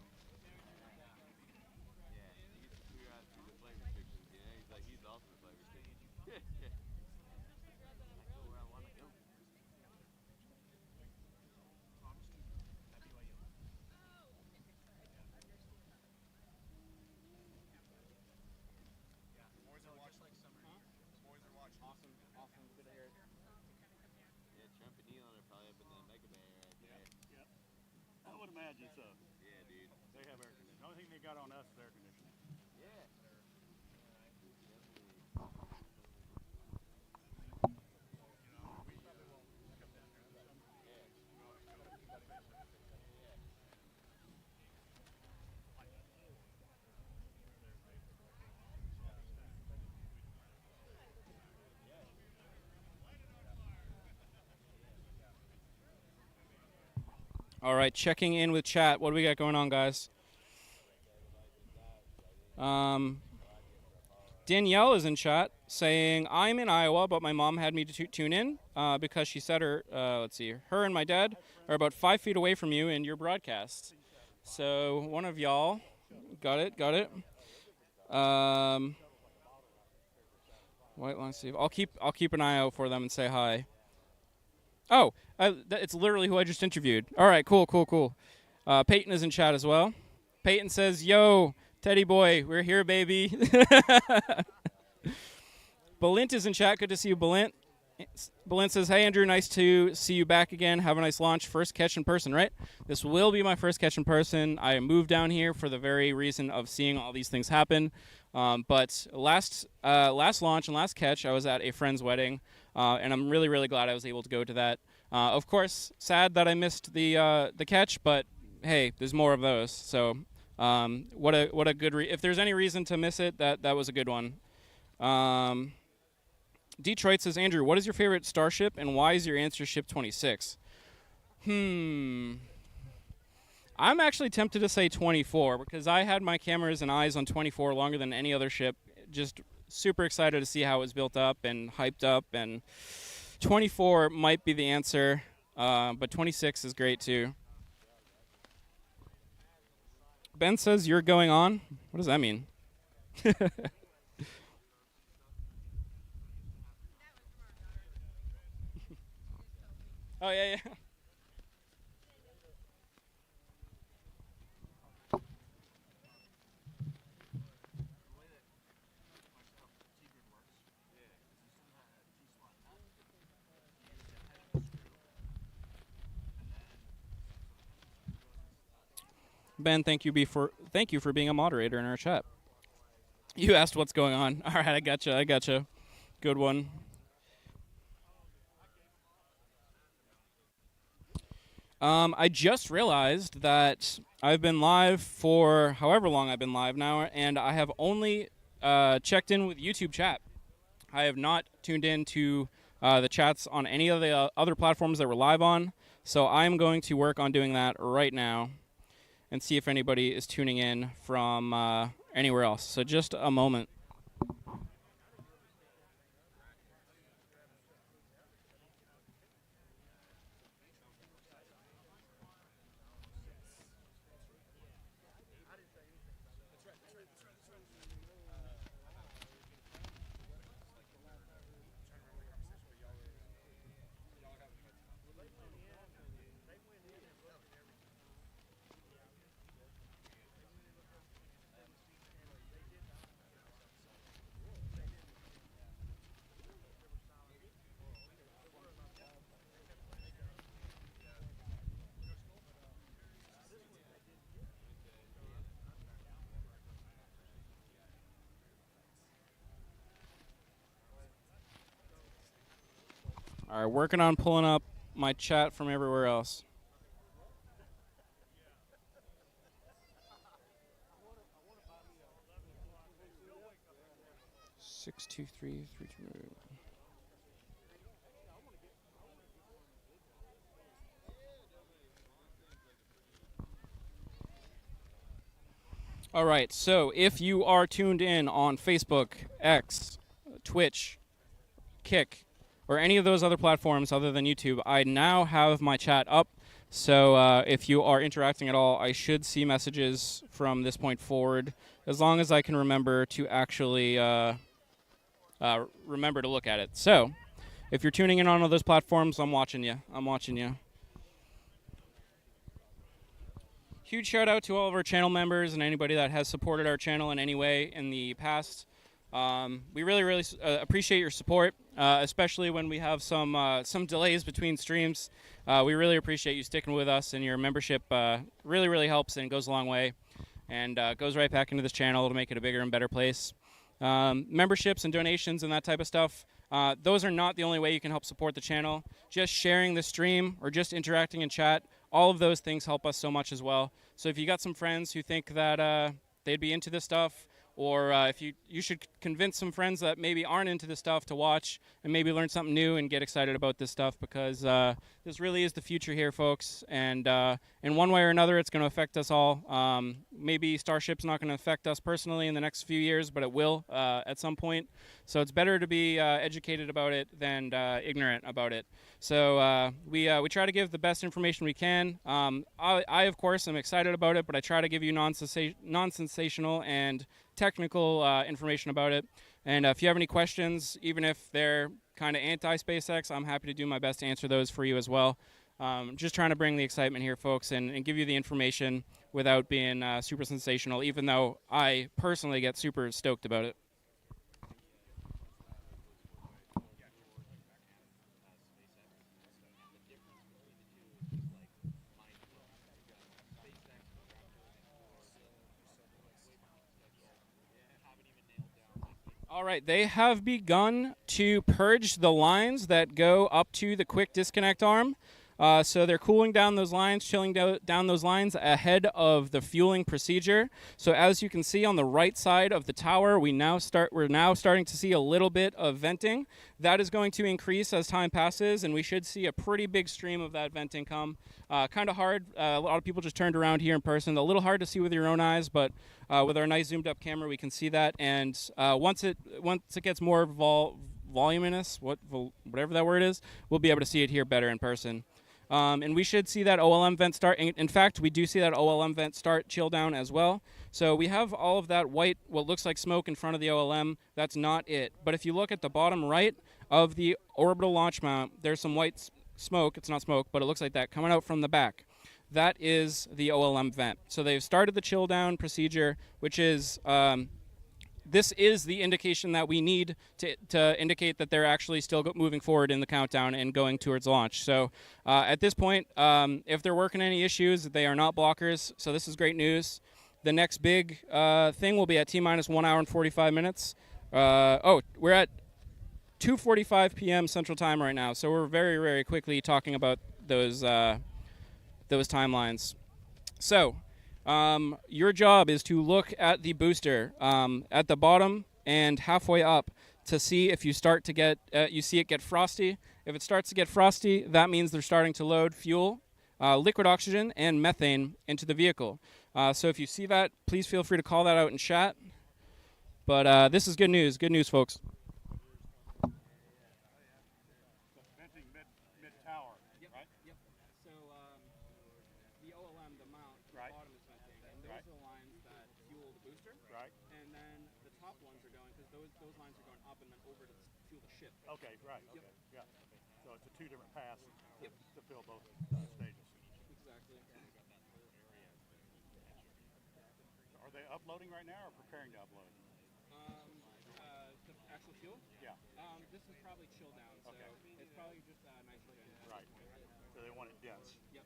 Yeah, he gets to clear out through the flight restrictions, you know? He's like, he's also the flight restrictions. I go where I want to go. Awesome. Good to hear it. Yeah, Trump and Elon are probably up in the mega bay right there. Yep. I would imagine so. Yeah, dude. They have air conditioning. The only thing they got on us is air conditioning. Yeah. Definitely. All right, checking in with chat. What do we got going on, guys? Danielle is in chat saying, I'm in Iowa, but my mom had me to tune in because she said her and my dad are about 5 feet away from you in your broadcast. So one of y'all, got it. White line Steve. I'll keep an eye out for them and say hi. Oh, it's literally who I just interviewed. All right, cool. Peyton is in chat as well. Peyton says, yo, Teddy boy, we're here, baby. Balint is in chat. Good to see you, Balint. Balint says, hey, Andrew, nice to see you back again. Have a nice launch. First catch in person, right? This will be my first catch in person. I moved down here for the very reason of seeing all these things happen. But last launch and last catch, I was at a friend's wedding, and I'm really, really glad I was able to go to that. Of course, sad that I missed the catch, but hey, there's more of those. So what a good if there's any reason to miss it, that was a good one. Detroit says, Andrew, what is your favorite Starship, and why is your answer Ship 26? I'm actually tempted to say 24 because I had my cameras and eyes on 24 longer than any other ship. Just super excited to see how it was built up and hyped up, and 24 might be the answer, but 26 is great too. Ben says you're going on. What does that mean? Oh, yeah. Ben, thank you for being a moderator in our chat. You asked what's going on. All right, I gotcha. Good one. I just realized that I've been live for however long I've been live now, and I have only checked in with YouTube chat. I have not tuned in to the chats on any of the other platforms that we're live on, so I'm going to work on doing that right now and see if anybody is tuning in from anywhere else. So just a moment. All right, working on pulling up my chat from everywhere else. Six, 2, 3, 3, 2. All right, so if you are tuned in on Facebook, X, Twitch, Kick, or any of those other platforms other than YouTube, I now have my chat up. So if you are interacting at all, I should see messages from this point forward, as long as I can remember to actually remember to look at it. So if you're tuning in on all those platforms, I'm watching you. I'm watching you. Huge shout out to all of our channel members and anybody that has supported our channel in any way in the past. We really appreciate your support, especially when we have some delays between streams. We really appreciate you sticking with us, and your membership really helps and goes a long way, and goes right back into this channel to make it a bigger and better place. Memberships and donations and that type of stuff, those are not the only way you can help support the channel. Just sharing the stream or just interacting in chat, all of those things help us so much as well. So if you got some friends who think that they'd be into this stuff, or if you should convince some friends that maybe aren't into this stuff to watch and maybe learn something new and get excited about this stuff, because this really is the future here, folks. And in one way or another, it's going to affect us all. Maybe Starship's not going to affect us personally in the next few years, but it will at some point. So it's better to be educated about it than ignorant about it. So we try to give the best information we can. I of course, am excited about it, but I try to give you non-sensational and technical information about it. And if you have any questions, even if they're kind of anti-SpaceX, I'm happy to do my best to answer those for you as well. Just trying to bring the excitement here, folks, and give you the information without being super sensational, even though I personally get super stoked about it. All right, they have begun to purge the lines that go up to the quick disconnect arm. So they're cooling down those lines, chilling down those lines ahead of the fueling procedure. So as you can see on the right side of the tower, we're now starting to see a little bit of venting. That is going to increase as time passes, and we should see a pretty big stream of that venting come. Kind of hard. A lot of people just turned around here in person. A little hard to see with your own eyes, but with our nice zoomed up camera, we can see that. And once it gets more voluminous, whatever that word is, we'll be able to see it here better in person. And we should see that OLM vent start. In fact, we do see that OLM vent start chill down as well. So we have all of that white, what looks like smoke in front of the OLM. That's not it. But if you look at the bottom right of the orbital launch mount, there's some white smoke. It's not smoke, but it looks like that coming out from the back. That is the OLM vent. So they've started the chill down procedure, which is this is the indication that we need to indicate that they're actually still moving forward in the countdown and going towards launch. So at this point, if they're working any issues, they are not blockers. So this is great news. The next big thing will be at T-minus 1 hour and 45 minutes. We're at 2:45 p.m. Central Time right now. So we're very quickly talking about those timelines. So your job is to look at the booster at the bottom and halfway up to see if you start to get you see it get frosty. If it starts to get frosty, that means they're starting to load fuel, liquid oxygen, and methane into the vehicle. So if you see that, please feel free to call that out in chat. But this is good news. Good news, folks. Venting mid-tower, right? Yep. So the OLM, the mount, Right. the bottom is venting, and those Right. are the lines that fuel the booster. Right. And then the top ones are going, because those lines are going up and then over to fuel the ship. Okay, right. Yep. Okay, yeah. Okay. So it's a two different paths Yep. to fill both stages. Exactly. So are they uploading right now or preparing to upload? The actual fuel? Yeah. This is probably chill down, so Okay. it's probably just nitrogen. Right. So they want it dense. Yep.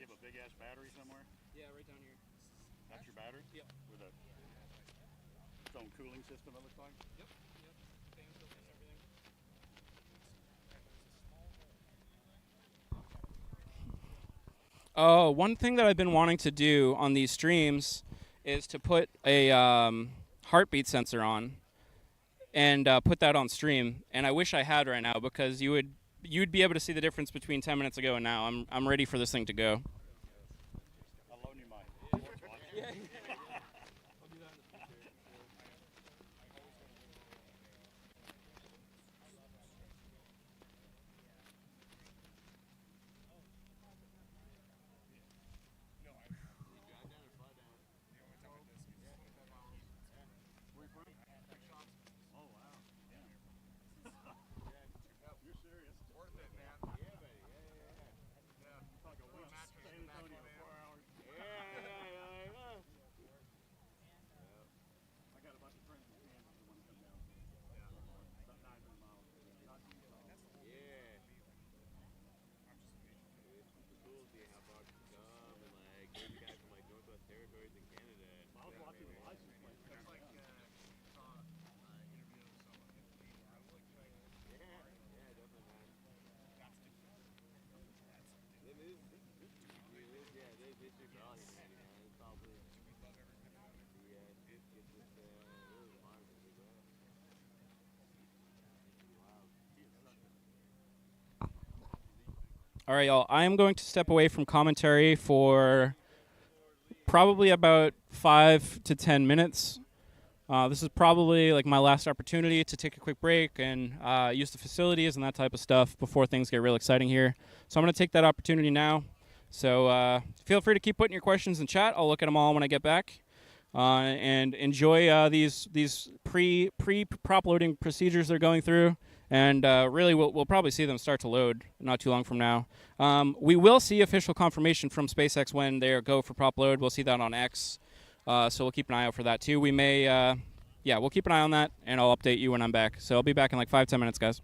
You have a big ass battery somewhere? Yeah, right down here. That's your battery? Yep. With its own cooling system, it looks like. Yep. Fan filters, everything. One thing that I've been wanting to do on these streams is to put a heartbeat sensor on and put that on stream. And I wish I had right now because you'd be able to see the difference between 10 minutes ago and now. I'm ready for this thing to go. I'll loan you mine. Oh, wow. Yeah. You're serious? Worth it, man. Yeah, buddy. Yeah. Talk a week. San Antonio, 4 hours. I got a bunch of friends in Kansas who want to come down. About 900 miles. I was watching the license plate. That's like, saw interview of someone in the Navy. I was like, All right, y'all. I am going to step away from commentary for probably about 5 to 10 minutes. This is probably like my last opportunity to take a quick break and use the facilities and that type of stuff before things get real exciting here. So I'm going to take that opportunity now. So feel free to keep putting your questions in chat. I'll look at them all when I get back. And enjoy these pre-prop loading procedures they're going through. And really, we'll probably see them start to load not too long from now. We will see official confirmation from SpaceX when they go for prop load. We'll see that on X. So we'll keep an eye out for that too. We may, we'll keep an eye on that, and I'll update you when I'm back. So I'll be back in like 5-10 minutes, guys.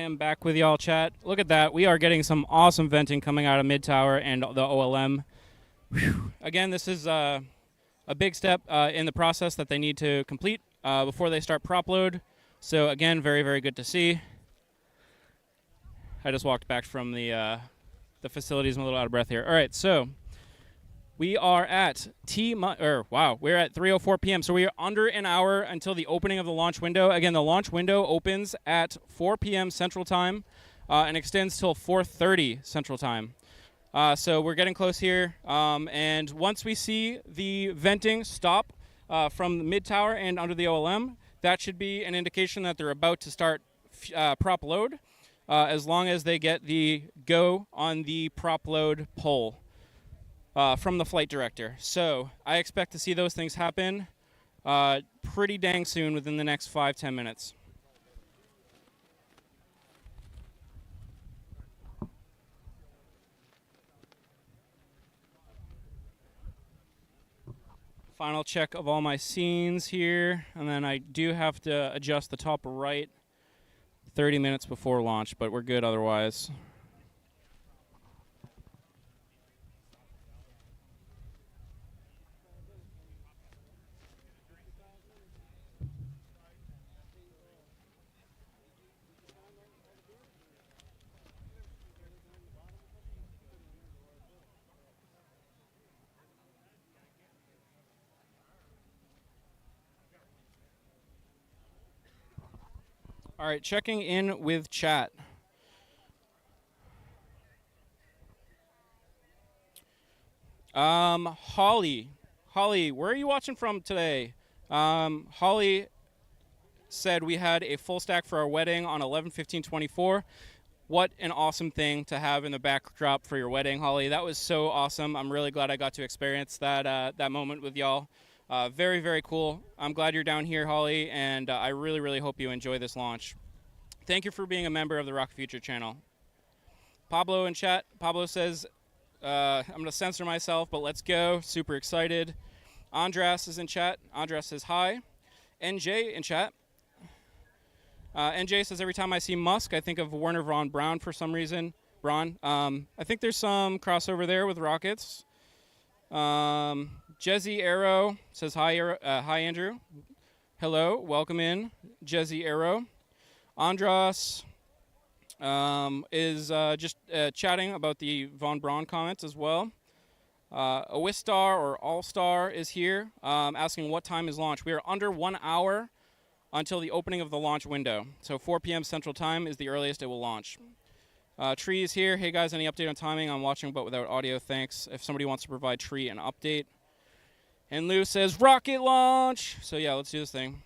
am back with y'all, chat. Look at that. We are getting some awesome venting coming out of mid tower and the OLM. Whew. Again, this is a big step in the process that they need to complete before they start prop load. So again, very, very good to see. I just walked back from the facilities. I'm a little out of breath here. All right, so we are at we're at 3:04 p.m. So we are under an hour until the opening of the launch window. Again, the launch window opens at 4 p.m. Central Time and extends till 4:30 Central Time. So we're getting close here. And once we see the venting stop from the mid tower and under the OLM, that should be an indication that they're about to start prop load, as long as they get the go on the prop load pole from the flight director. So I expect to see those things happen pretty dang soon, within the next 5-10 minutes. Final check of all my scenes here, and then I do have to adjust the top right 30 minutes before launch, but we're good otherwise. All right, checking in with chat. Holly, where are you watching from today? Holly said we had a full stack for our wedding on 11/15/24. What an awesome thing to have in the backdrop for your wedding, Holly. That was so awesome. I'm really glad I got to experience that moment with y'all. Very, very cool. I'm glad you're down here, Holly, and I really, really hope you enjoy this launch. Thank you for being a member of the Rock Future channel. Pablo in chat. Pablo says, I'm going to censor myself, but let's go. Super excited. Andras is in chat. Andras says hi. NJ in chat. NJ says, every time I see Musk, I think of Werner von Braun for some reason. Braun. I think there's some crossover there with rockets. Jezzy Arrow says, hi, Andrew. Hello, welcome in, Jezzy Arrow. Andras is just chatting about the von Braun comments as well. Awistar or All-Star is here, asking what time is launch. We are under 1 hour until the opening of the launch window. So 4 p.m. Central Time is the earliest it will launch. Tree is here. Hey guys, any update on timing? I'm watching but without audio, thanks. If somebody wants to provide Tree an update. And Lou says, rocket launch! So yeah, let's do this thing.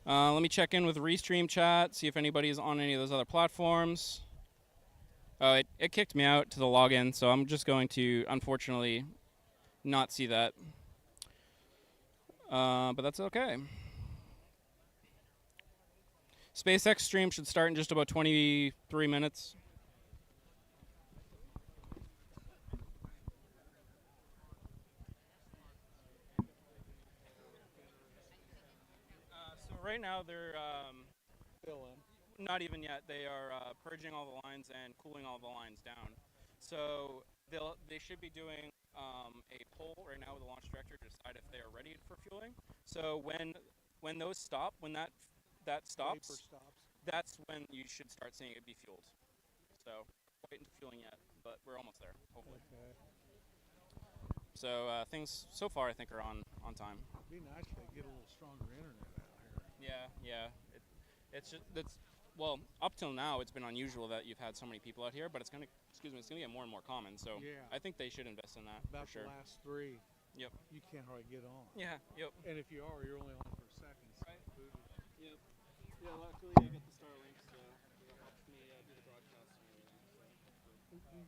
Let me check in with Restream chat, see if anybody is on any of those other platforms. Oh, it kicked me out to the login, so I'm just going to, unfortunately, not see that. But that's okay. SpaceX stream should start in just about 23 minutes. So right now they're not even yet. They are purging all the lines and cooling all the lines down. So they should be doing a poll right now with the launch director to decide if they are ready for fueling. So when those stop, when that stops, that's when you should start seeing it be fueled. So waiting for fueling yet, but we're almost there, hopefully. Okay. So things so far I think are on time. It'd be nice if they get a little stronger internet out here. Yeah. Well, up till now it's been unusual that you've had so many people out here, but it's gonna get more and more common. So yeah. I think they should invest in that. About for sure. The last three. Yep. You can't hardly get on. Yeah. Yep. And if you are, you're only on for seconds. Right. Yep. Yeah. Luckily I got the Starlink, so it helps me do the broadcast and everything. Rocket Future.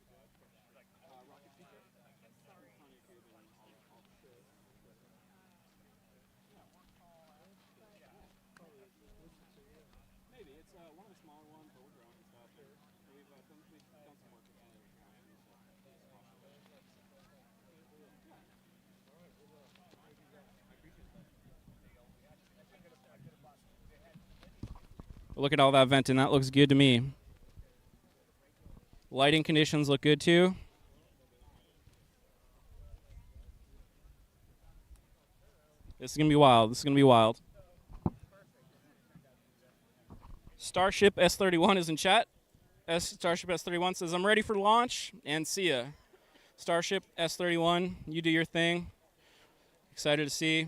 Maybe it's one of the smaller ones, but we're growing and stuff. We've done some work with some of the Look at all that venting. That looks good to me. Lighting conditions look good too. This is going to be wild. This is going to be wild. Starship S31 is in chat. Starship S31 says, I'm ready for launch, and see ya. Starship S31, you do your thing. Excited to see.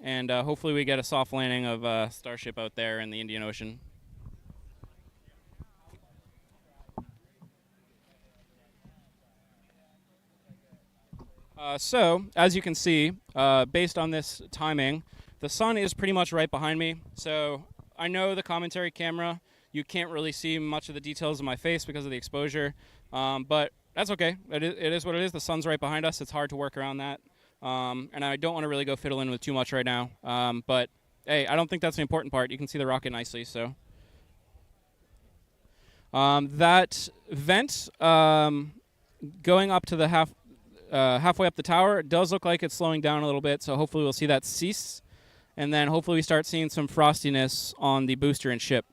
And hopefully we get a soft landing of Starship out there in the Indian Ocean. So, as you can see, based on this timing, the sun is pretty much right behind me. So I know the commentary camera, you can't really see much of the details of my face because of the exposure, but that's okay. It is what it is. The sun's right behind us. It's hard to work around that. And I don't want to really go fiddle in with too much right now. But, hey, I don't think that's the important part. You can see the rocket nicely, so. That vent going up to the halfway up the tower does look like it's slowing down a little bit, so hopefully we'll see that cease. And then hopefully we start seeing some frostiness on the booster and ship.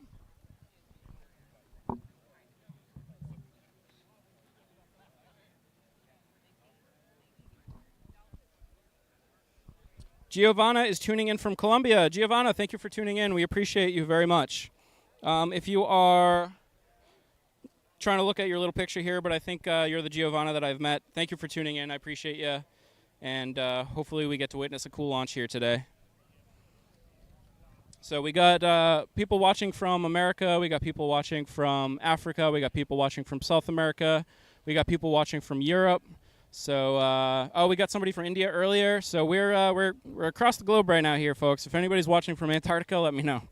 Giovanna is tuning in from Colombia. Giovanna, thank you for tuning in. We appreciate you very much. If you are trying to look at your little picture here, but I think you're the Giovanna that I've met. Thank you for tuning in. I appreciate you. And hopefully we get to witness a cool launch here today. So we got people watching from America. We got people watching from Africa. We got people watching from South America. We got people watching from Europe. So, oh, we got somebody from India earlier. So we're across the globe right now here, folks. If anybody's watching from Antarctica, let me know.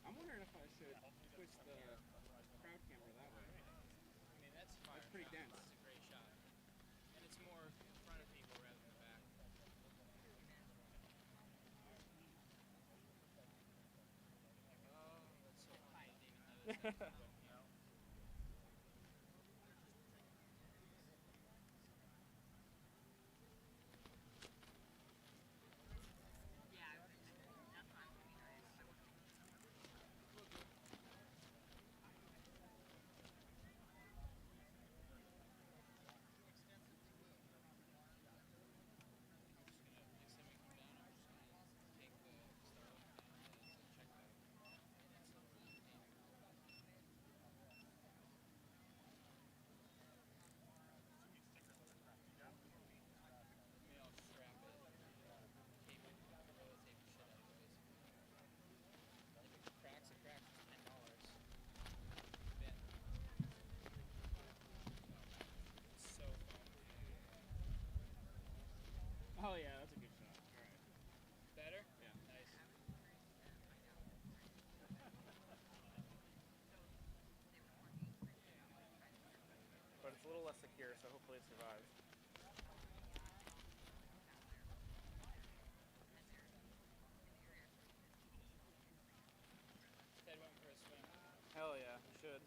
I'm wondering if I should twist the crowd camera that way. I mean, that's fine. That's pretty dense. It's a great shot. And it's more in front of people rather than the back. Oh, that's so funny. I didn't even notice. Oh, yeah, that's a good shot. All right. Better? Yeah. Nice. But it's a little less secure, so hopefully it survives. Ted went for a swim. Hell yeah, you should.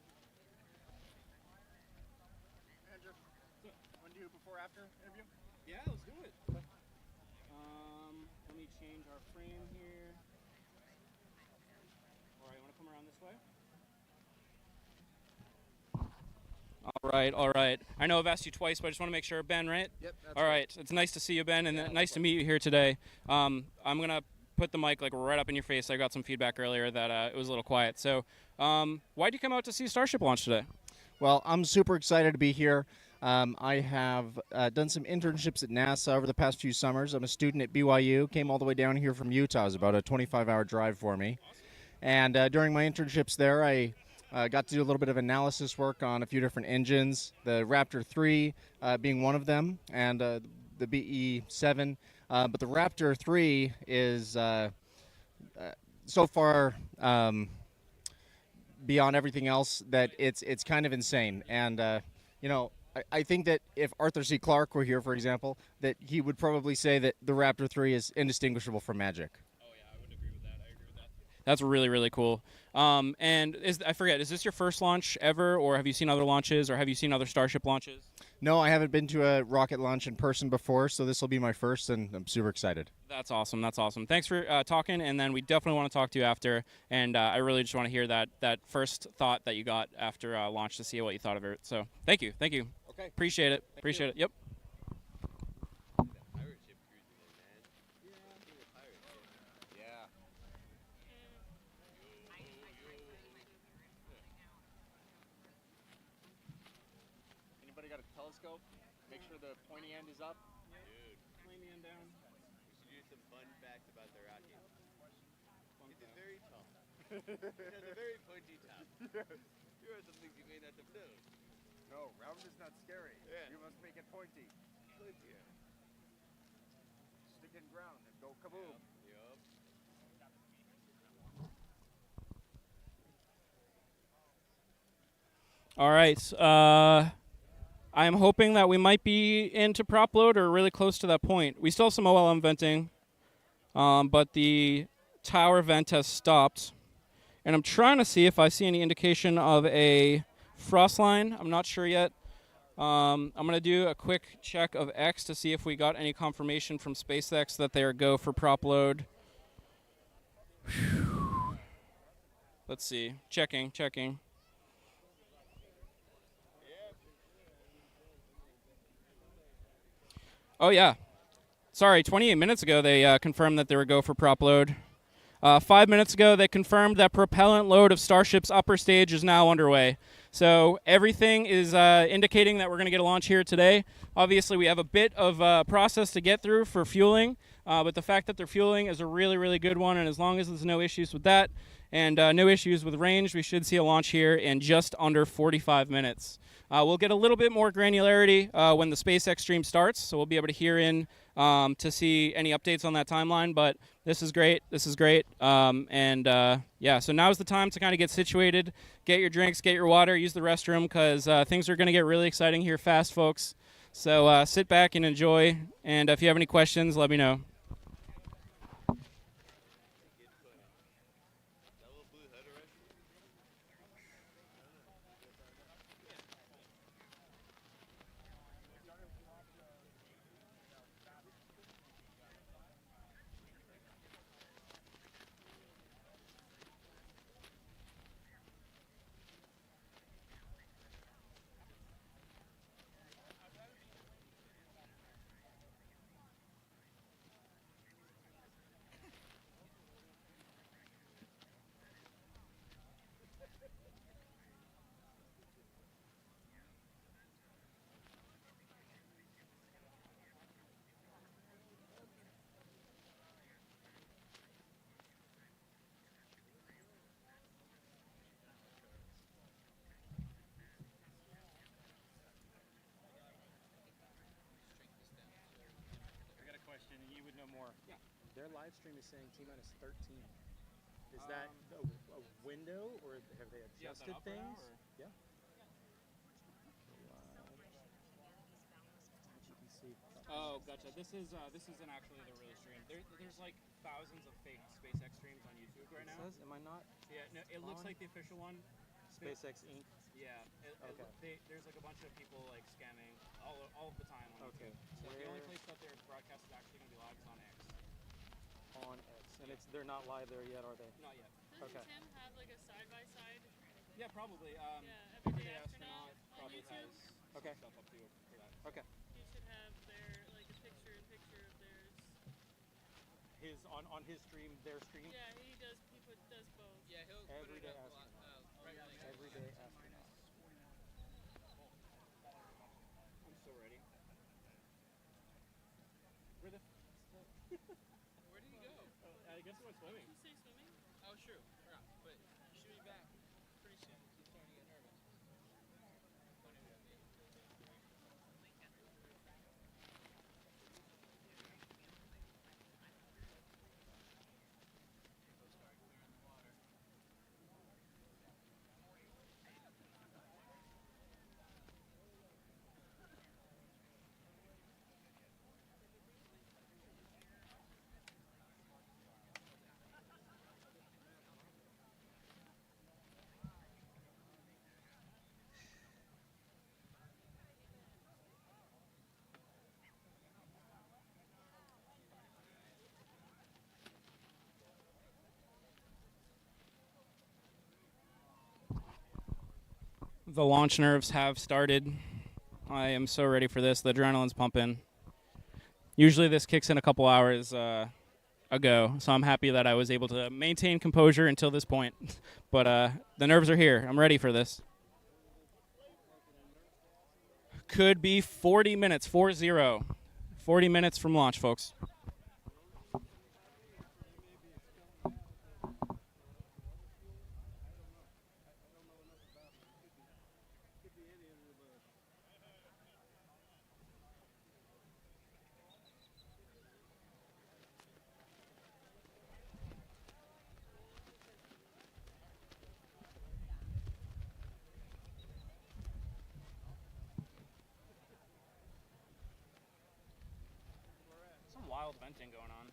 Andrew, want to do before after interview? Yeah, let's do it. Let me change our frame here. All right, want to come around this way? All right. I know I've asked you twice, but I just want to make sure. Ben, right? Yep. All right. It's nice to see you, Ben, and nice to meet you here today. I'm going to put the mic like right up in your face. I got some feedback earlier that it was a little quiet. So why'd you come out to see Starship launch today? Well, I'm super excited to be here. I have done some internships at NASA over the past few summers. I'm a student at BYU, came all the way down here from Utah. It was about a 25-hour drive for me. And during my internships there, I got to do a little bit of analysis work on a few different engines, the Raptor 3 being one of them. And the BE-7, but the Raptor 3 is so far beyond everything else that it's kind of insane. And I think that if Arthur C. Clarke were here, for example, that he would probably say that the Raptor 3 is indistinguishable from Magic. That's really, really cool. And I forget, is this your first launch ever, or have you seen other launches, or have you seen other Starship launches? No, I haven't been to a rocket launch in person before, so this will be my first, and I'm super excited. That's awesome. That's awesome. Thanks for talking, and then we definitely want to talk to you after. And I really just want to hear that first thought that you got after launch to see what you thought of it. So thank you. Thank you. Okay. Appreciate it. Appreciate it. Yep. Anybody got a telescope? Make sure the pointy end is up. Dude, Pointy end down. we should do some fun facts about the rocket. It's a very tall. It has a very pointy top. Here are some things you may not have known. No, round is not scary. Yeah. You must make it pointy. Pointier. Stick in ground and go kaboom. Yup. All right. I'm hoping that we might be into prop load or really close to that point. We still have some OLM venting, but the tower vent has stopped. And I'm trying to see if I see any indication of a frost line. I'm not sure yet. I'm going to do a quick check of X to see if we got any confirmation from SpaceX that they are go for prop load. Let's see. Checking. Oh, yeah. Sorry, 28 minutes ago they confirmed that they would go for prop load. 5 minutes ago they confirmed that propellant load of Starship's upper stage is now underway. So everything is indicating that we're going to get a launch here today. Obviously, we have a bit of process to get through for fueling, but the fact that they're fueling is a really, really good one, and as long as there's no issues with that and no issues with range, we should see a launch here in just under 45 minutes. We'll get a little bit more granularity when the SpaceX stream starts, so we'll be able to hear in to see any updates on that timeline, but this is great. Yeah, so now's the time to kind of get situated, get your drinks, get your water, use the restroom, because things are going to get really exciting here fast, folks. So sit back and enjoy, and if you have any questions, let me know. Their live stream is saying T-minus 13. Is that a window, or have they adjusted things? Yeah. Oh, gotcha. This isn't actually the real stream. There's like thousands of fake SpaceX streams on YouTube right now. Am I not? Yeah, no, it looks like the official one. SpaceX Inc. Yeah. There's like a bunch of people like scamming all of the time on YouTube. So the only place that their broadcast is actually going to be live is on X. On X, and they're not live there yet, are they? Not yet. Doesn't Tim have like a side-by-side? Yeah, probably. Everyday Astronaut on probably YouTube? has Okay. stuff up to for that. Okay. He should have like a picture-in-picture of theirs. His on his stream, their stream. Yeah, he does both. Yeah, he'll Everyday put it up Astronaut. regularly. Everyday Astronaut. I'm so ready. Where the? Where did he go? I guess he went swimming. Did you say swimming? Oh, it's true. Forgot. But he should be back pretty soon. He's starting to get nervous. The launch nerves have started. I am so ready for this. The adrenaline's pumping. Usually this kicks in a couple hours ago, so I'm happy that I was able to maintain composure until this point. But the nerves are here. I'm ready for this. Could be 40 minutes, 4-0. 40 minutes from launch, folks. Some wild venting going on.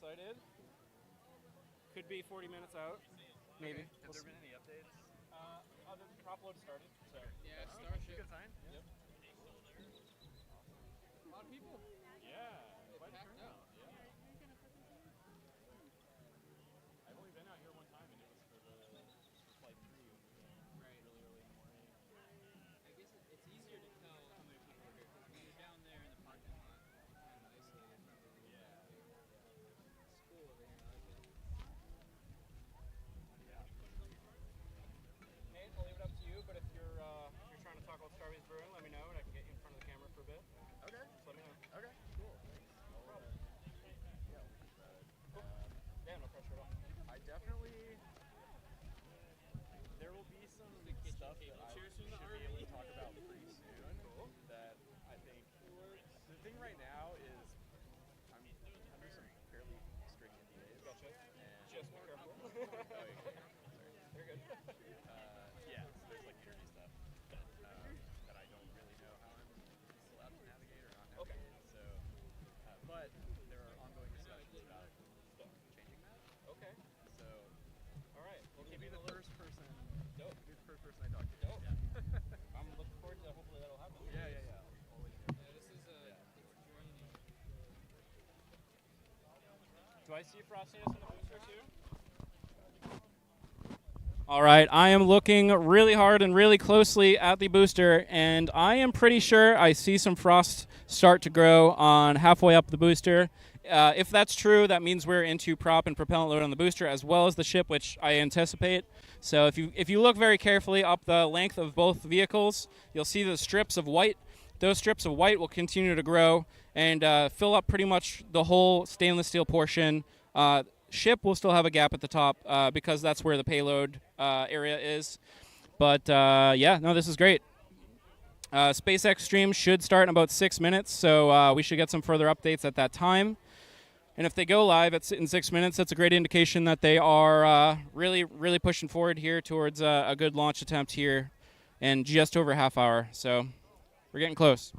Excited. Could be 40 minutes out, maybe. Have there been any updates? The prop load started, so. Yeah, Starship. Good sign. Yep. A lot of people. Yeah. It packed out. Yeah. I've only been out here one time, and it was for flight 3. Right. Really early in the morning. I guess it's easier to tell how many people are here because when you're down there in the parking lot, kind of isolated from everyone. It's cool over here. I like it. Nate, I'll leave it up to you, but if you're trying to talk about Starbucks Brewing, let me know, and I can get you in front of the camera for a bit. Okay. Just let me know. Okay. Cool. Yeah, no pressure at all. I definitely. There will be some stuff that I should be able to talk about pretty soon. Cool. That I think the thing right now is I'm under some fairly strict NDAs. Gotcha. And Just be careful. oh, yeah. Sorry. You're good. Yeah. So there's like interview stuff that I don't really know how I'm allowed to navigate or not navigate. Okay. So, but there are ongoing discussions about changing that. Okay. So. All right. Well, you'll be the first person. Dope. You're the first person I talk to. Dope. Yeah. I'm looking forward to hopefully that'll happen. Yeah. Always. Yeah, this is it's draining. Do I see frostiness in the booster too? All right, I am looking really hard and really closely at the booster, and I am pretty sure I see some frost start to grow on halfway up the booster. If that's true, that means we're into prop and propellant load on the booster as well as the ship, which I anticipate. So if you look very carefully up the length of both vehicles, you'll see the strips of white. Those strips of white will continue to grow and fill up pretty much the whole stainless steel portion. Ship will still have a gap at the top because that's where the payload area is. But yeah, no, this is great. SpaceX stream should start in about 6 minutes, so we should get some further updates at that time. And if they go live in 6 minutes, that's a great indication that they are really, really pushing forward here towards a good launch attempt here in just over a half hour. So we're getting close.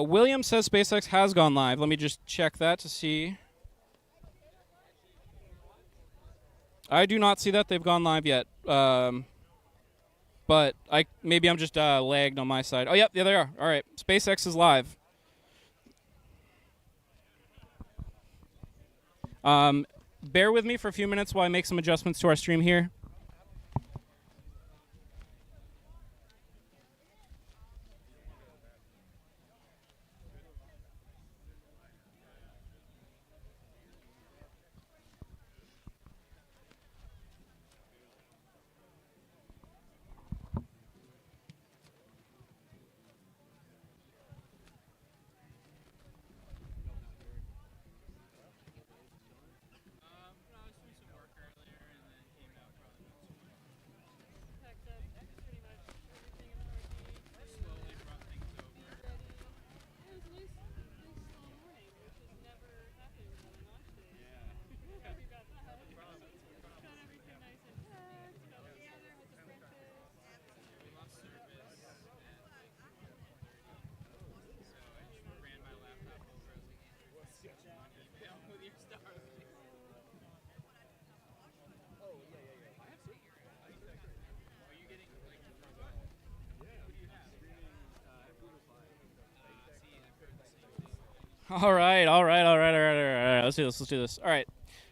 William says SpaceX has gone live. Let me just check that to see. I do not see that they've gone live yet. But maybe I'm just lagged on my side. Oh, yep, there they are. All right, SpaceX is live. Bear with me for a few minutes while I make some adjustments to our stream here. All right. Let's do this. All right.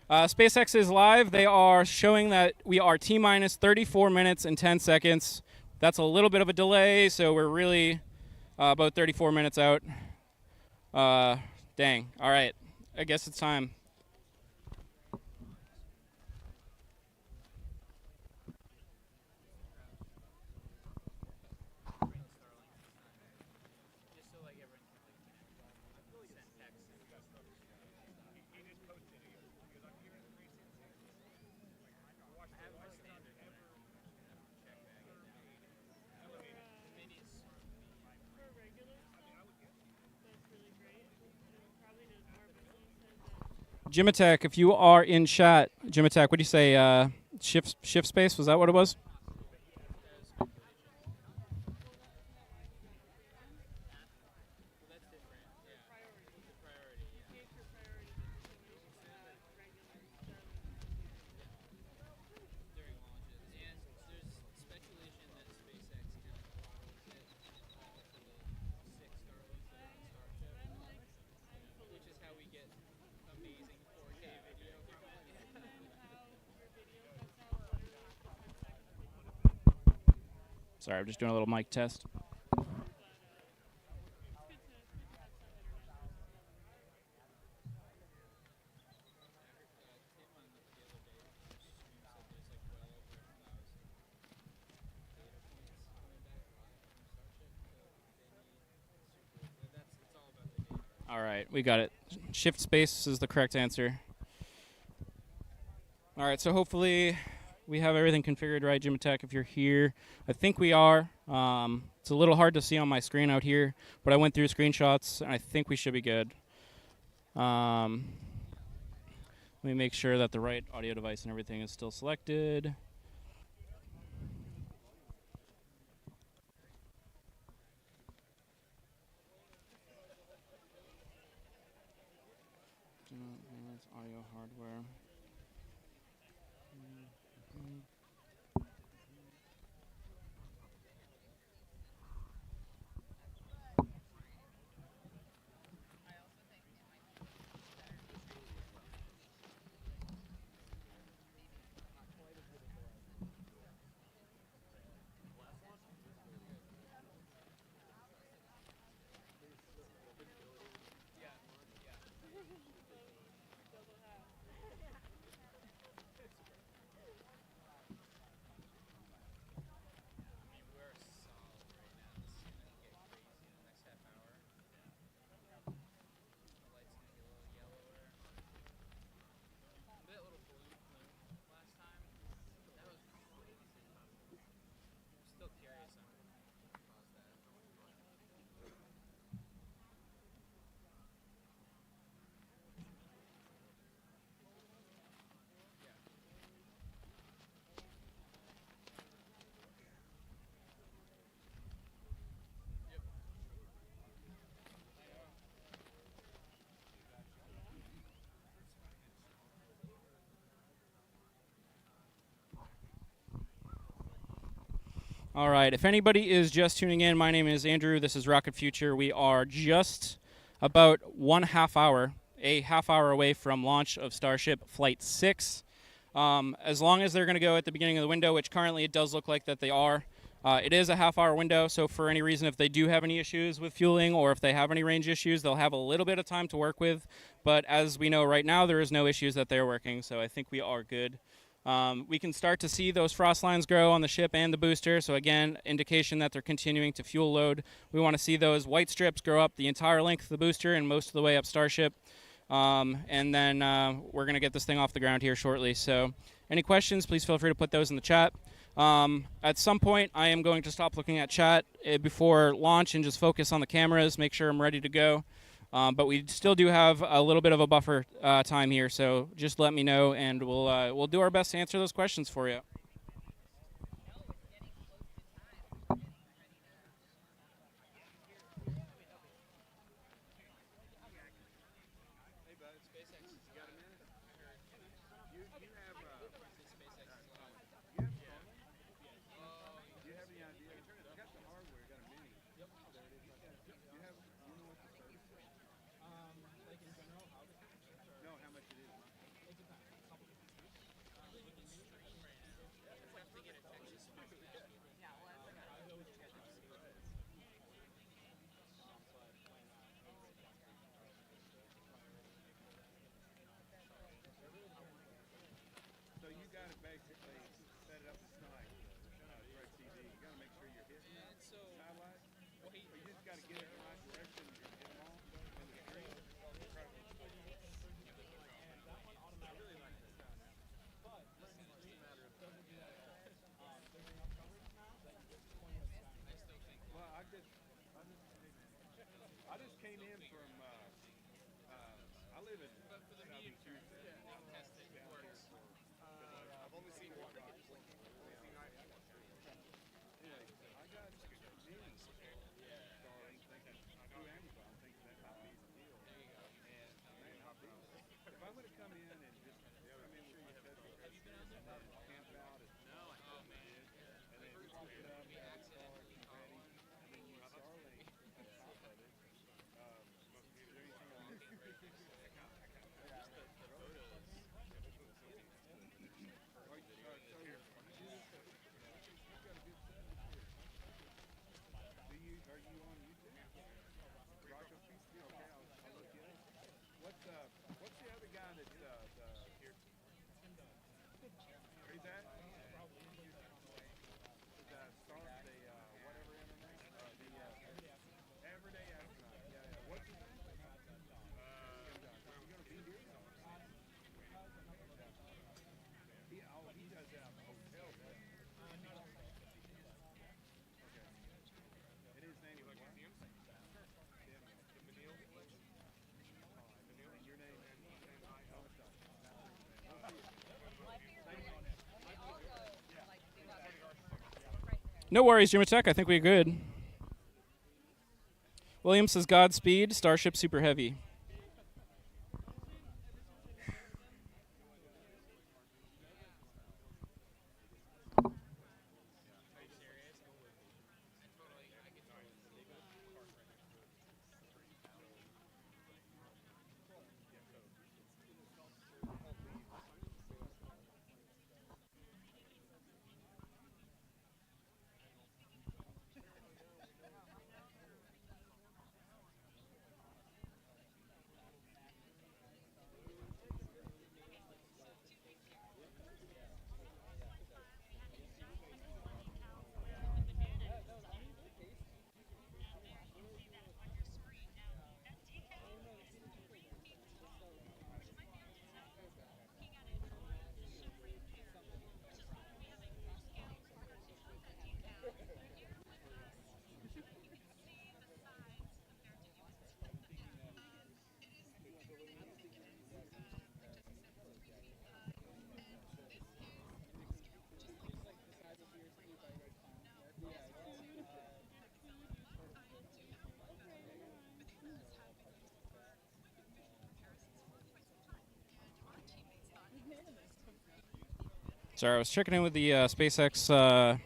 SpaceX is live. They are showing that we are T-minus 34 minutes and 10 seconds. That's a little bit of a delay, so we're really about 34 minutes out. Dang. All right. I guess it's time. Jim Attack, if you are in chat, Jim Attack, what do you say? Shift space? Was that what it was? Sorry, I'm just doing a little mic test. All right, we got it. Shift space is the correct answer. All right, so hopefully we have everything configured right, Jim Attack, if you're here. I think we are. It's a little hard to see on my screen out here, but I went through screenshots, and I think we should be good. Let me make sure that the right audio device and everything is still selected. Audio hardware. All right, if anybody is just tuning in, my name is Andrew. This is Rocket Future. We are just about 1/2 hour a half hour away from launch of Starship Flight 6. As long as they're going to go at the beginning of the window, which currently it does look like that they are, it is a half-hour window, so for any reason, if they do have any issues with fueling or if they have any range issues, they'll have a little bit of time to work with. But as we know right now, there is no issues that they're working, so I think we are good. We can start to see those frost lines grow on the ship and the booster, so again, indication that they're continuing to fuel load. We want to see those white strips grow up the entire length of the booster and most of the way up Starship. And then we're going to get this thing off the ground here shortly. So any questions, please feel free to put those in the chat. At some point, I am going to stop looking at chat before launch and just focus on the cameras, make sure I'm ready to go. But we still do have a little bit of a buffer time here, so just let me know, and we'll do our best to answer those questions for you. Hey, bud, SpaceX, you got a minute? You have SpaceX. You have Starlink? Do you have any idea? I got the hardware. Got a mini. Yep. There it is. You know what the service is? Like in general, how the No, how much it is. it depends. A couple different things. It's like to get a Texas. Yeah, well, that's like I always check it. So you got to basically set it up this night. Direct TV. You got to make sure you're hitting it. Satellite. Or you just got to get it in the right direction and get them on. And the screen. Well, I just came in from. I live in Southeast Houston. I've only seen one. Anyway, I got mini Starlink thinking through Amazon, thinking that might be the deal. And man, if I'm going to come in and just come in with my Tesla and camp out at and then hook it up, install it, be ready, and then use Starlink on top of it. Is there anything on this? Are you on YouTube? Rocket Future? Okay, I'll look you up. What's the other guy that's here? Who's that? The Star, whatever internet, the Everyday Astronaut. Yeah. What's his name? Is he gonna be here? He does that on the hotel, doesn't he? Okay. And his name is what? Tim. And your name is? No worries, Jimmy Tech. I think we're good. William says Godspeed, Starship Super Heavy. Sorry, I was checking in with the SpaceX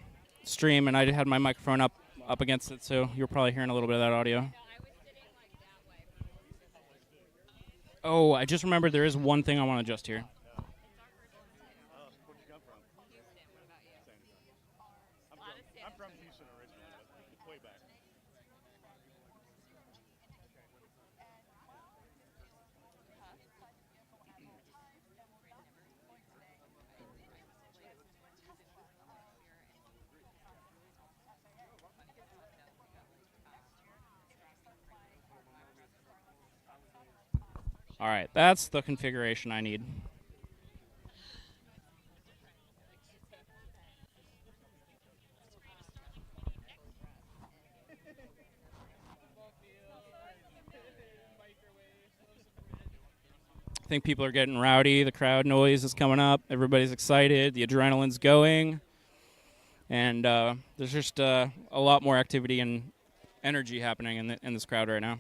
stream, and I had my microphone up against it, so you're probably hearing a little bit of that audio. Oh, I just remembered there is one thing I want to adjust here. Where'd you come from? Houston. What about you? I'm from Houston originally, but way back. All right, that's the configuration I need. I think people are getting rowdy. The crowd noise is coming up. Everybody's excited. The adrenaline's going. And there's just a lot more activity and energy happening in this crowd right now.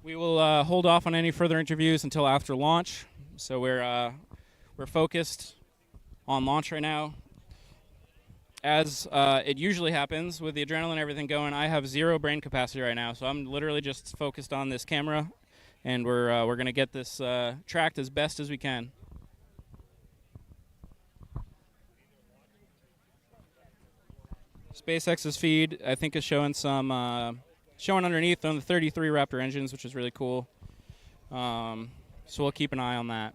We will hold off on any further interviews until after launch. So we're focused on launch right now. As it usually happens with the adrenaline and everything going, I have zero brain capacity right now. So I'm literally just focused on this camera, and we're going to get this tracked as best as we can. SpaceX's feed, I think, is showing some showing underneath on the 33 Raptor engines, which is really cool. So we'll keep an eye on that.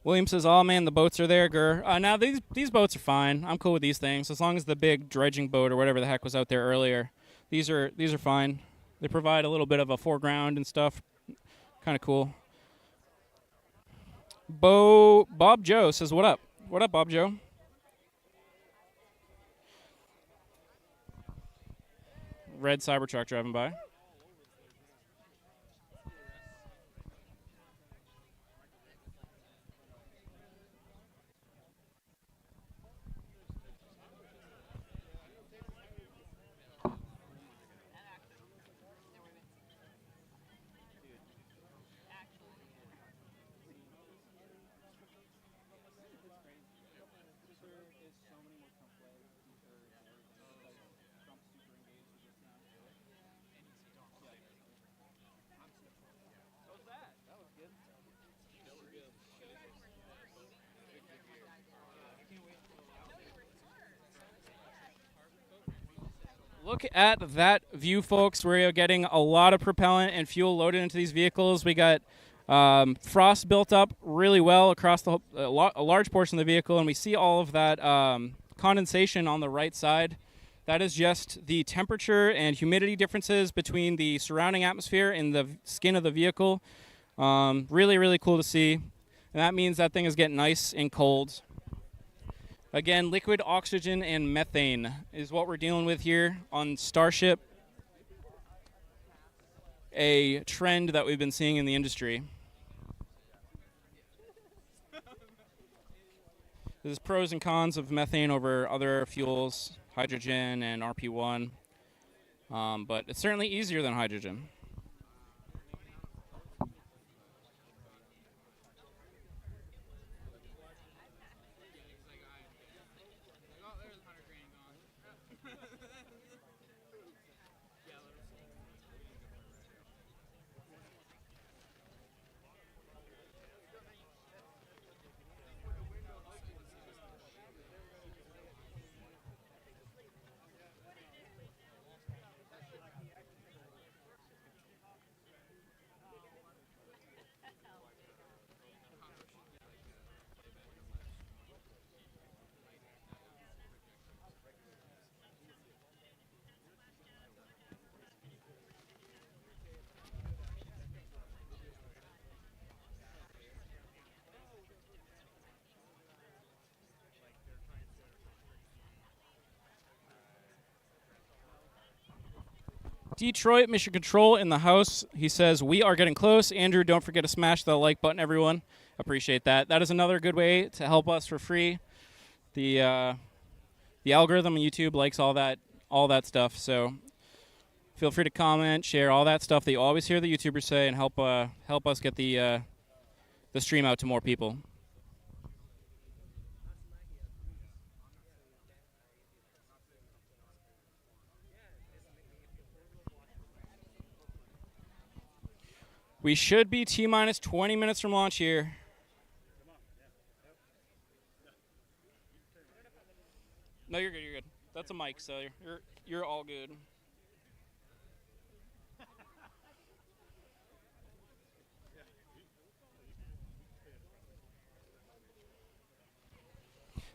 William says, "Oh man, the boats are there, Gur." Now these boats are fine. I'm cool with these things as long as the big dredging boat or whatever the heck was out there earlier. These are fine. They provide a little bit of a foreground and stuff. Kind of cool. Bob Joe says, "What up? What up, Bob Joe?" Red Cybertruck driving by. Look at that view, folks. We're getting a lot of propellant and fuel loaded into these vehicles. We got frost built up really well across a large portion of the vehicle, and we see all of that condensation on the right side. That is just the temperature and humidity differences between the surrounding atmosphere and the skin of the vehicle. Really, really cool to see. And that means that thing is getting nice and cold. Again, liquid oxygen and methane is what we're dealing with here on Starship, a trend that we've been seeing in the industry. There's pros and cons of methane over other fuels, hydrogen and RP1, but it's certainly easier than hydrogen. Detroit Mission Control in the house. He says, we are getting close. Andrew, don't forget to smash the like button, everyone. Appreciate that. That is another good way to help us for free. The algorithm on YouTube likes all that stuff. So feel free to comment, share all that stuff that you always hear the YouTubers say, and help us get the stream out to more people. We should be T-minus 20 minutes from launch here. No, you're good. You're good. That's a mic, so you're all good.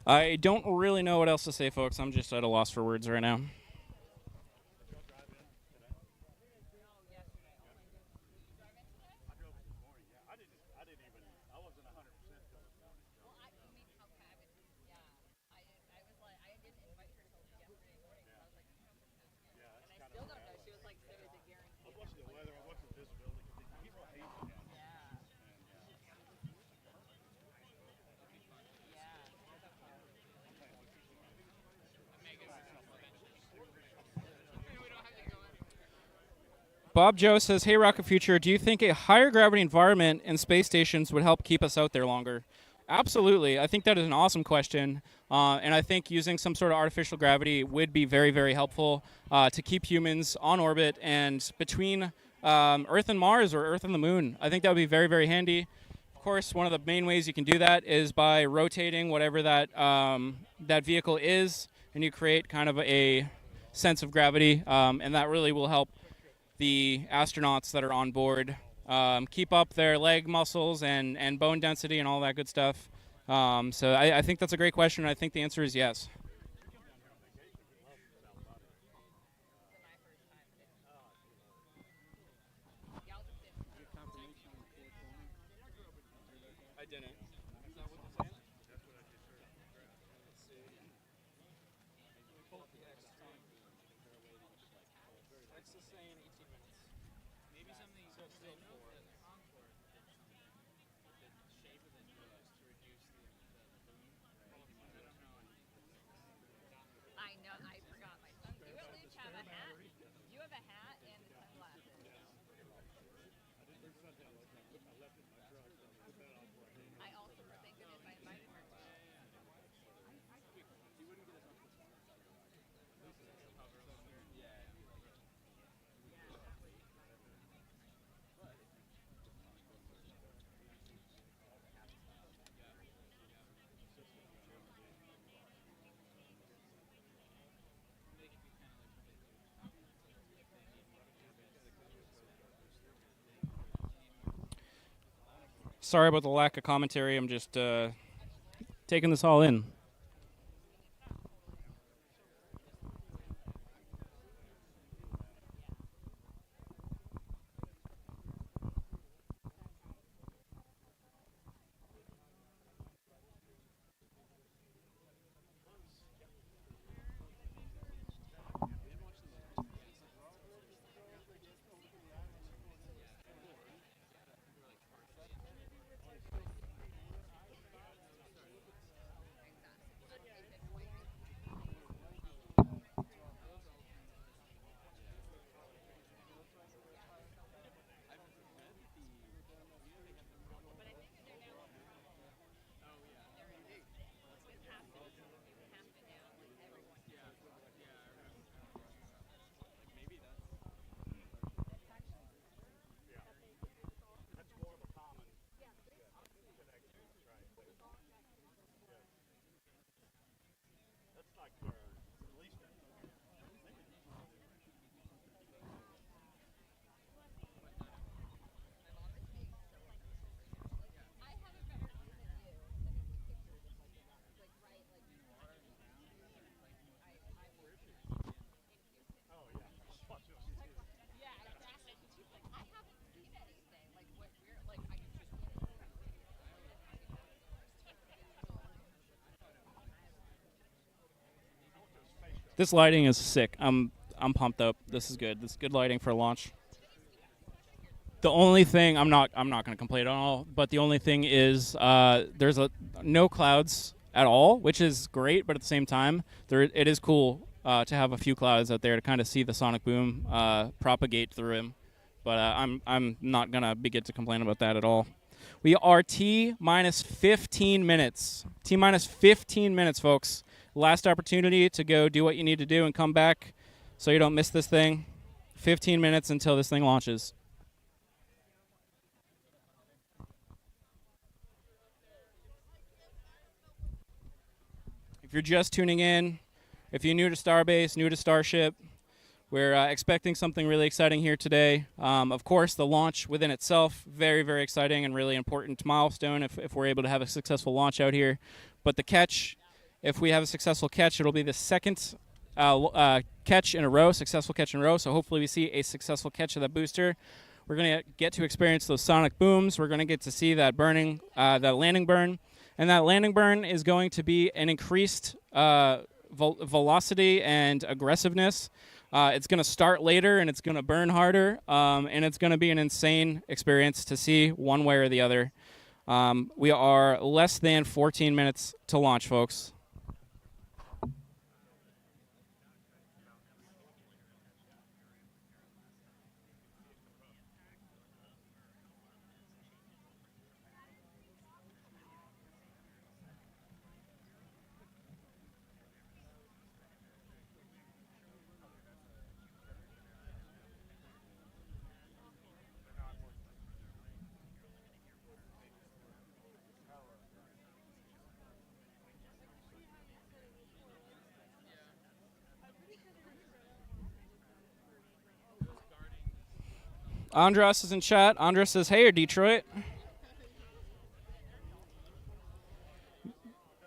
I don't really know what else to say, folks. I'm just at a loss for words right now. Bob Joe says, hey, Rocket Future, do you think a higher gravity environment in space stations would help keep us out there longer? Absolutely. I think that is an awesome question. And I think using some sort of artificial gravity would be very, very helpful to keep humans on orbit and between Earth and Mars or Earth and the Moon. I think that would be very, very handy. Of course, one of the main ways you can do that is by rotating whatever that vehicle is, and you create kind of a sense of gravity, and that really will help the astronauts that are on board keep up their leg muscles and bone density and all that good stuff. So I think that's a great question, and I think the answer is yes. I didn't. Is that what they're saying? That's what I just heard. Let's see. It's just saying 18 minutes. Maybe something so it's still 4. I know, I forgot my son. You at least have a hat. You have a hat and sunglasses. I also was thinking if I invited her to. Sorry about the lack of commentary. I'm just taking this all in. This lighting is sick. I'm I'm pumped up. This is good. This is good lighting for a launch. The only thing I'm not going to complain at all, but the only thing is there's no clouds at all, which is great. But at the same time, it is cool to have a few clouds out there to kind of see the sonic boom propagate through him. But I'm not gonna begin to complain about that at all. We are T minus 15 minutes. T minus 15 minutes, folks. Last opportunity to go do what you need to do and come back, so you don't miss this thing. 15 minutes until this thing launches. If you're just tuning in, if you're new to Starbase, new to Starship, we're expecting something really exciting here today. Of course, the launch within itself, very, very exciting and really important milestone if we're able to have a successful launch out here. But the catch, if we have a successful catch, it'll be the second catch in a row, successful catch in a row. So hopefully we see a successful catch of that booster. We're going to get to experience those sonic booms. We're going to get to see that burning, that landing burn. And that landing burn is going to be an increased velocity and aggressiveness. It's going to start later, and it's going to burn harder, and it's going to be an insane experience to see one way or the other. We are less than 14 minutes to launch, folks. Andras is in chat. Andras says, "Hey, Detroit."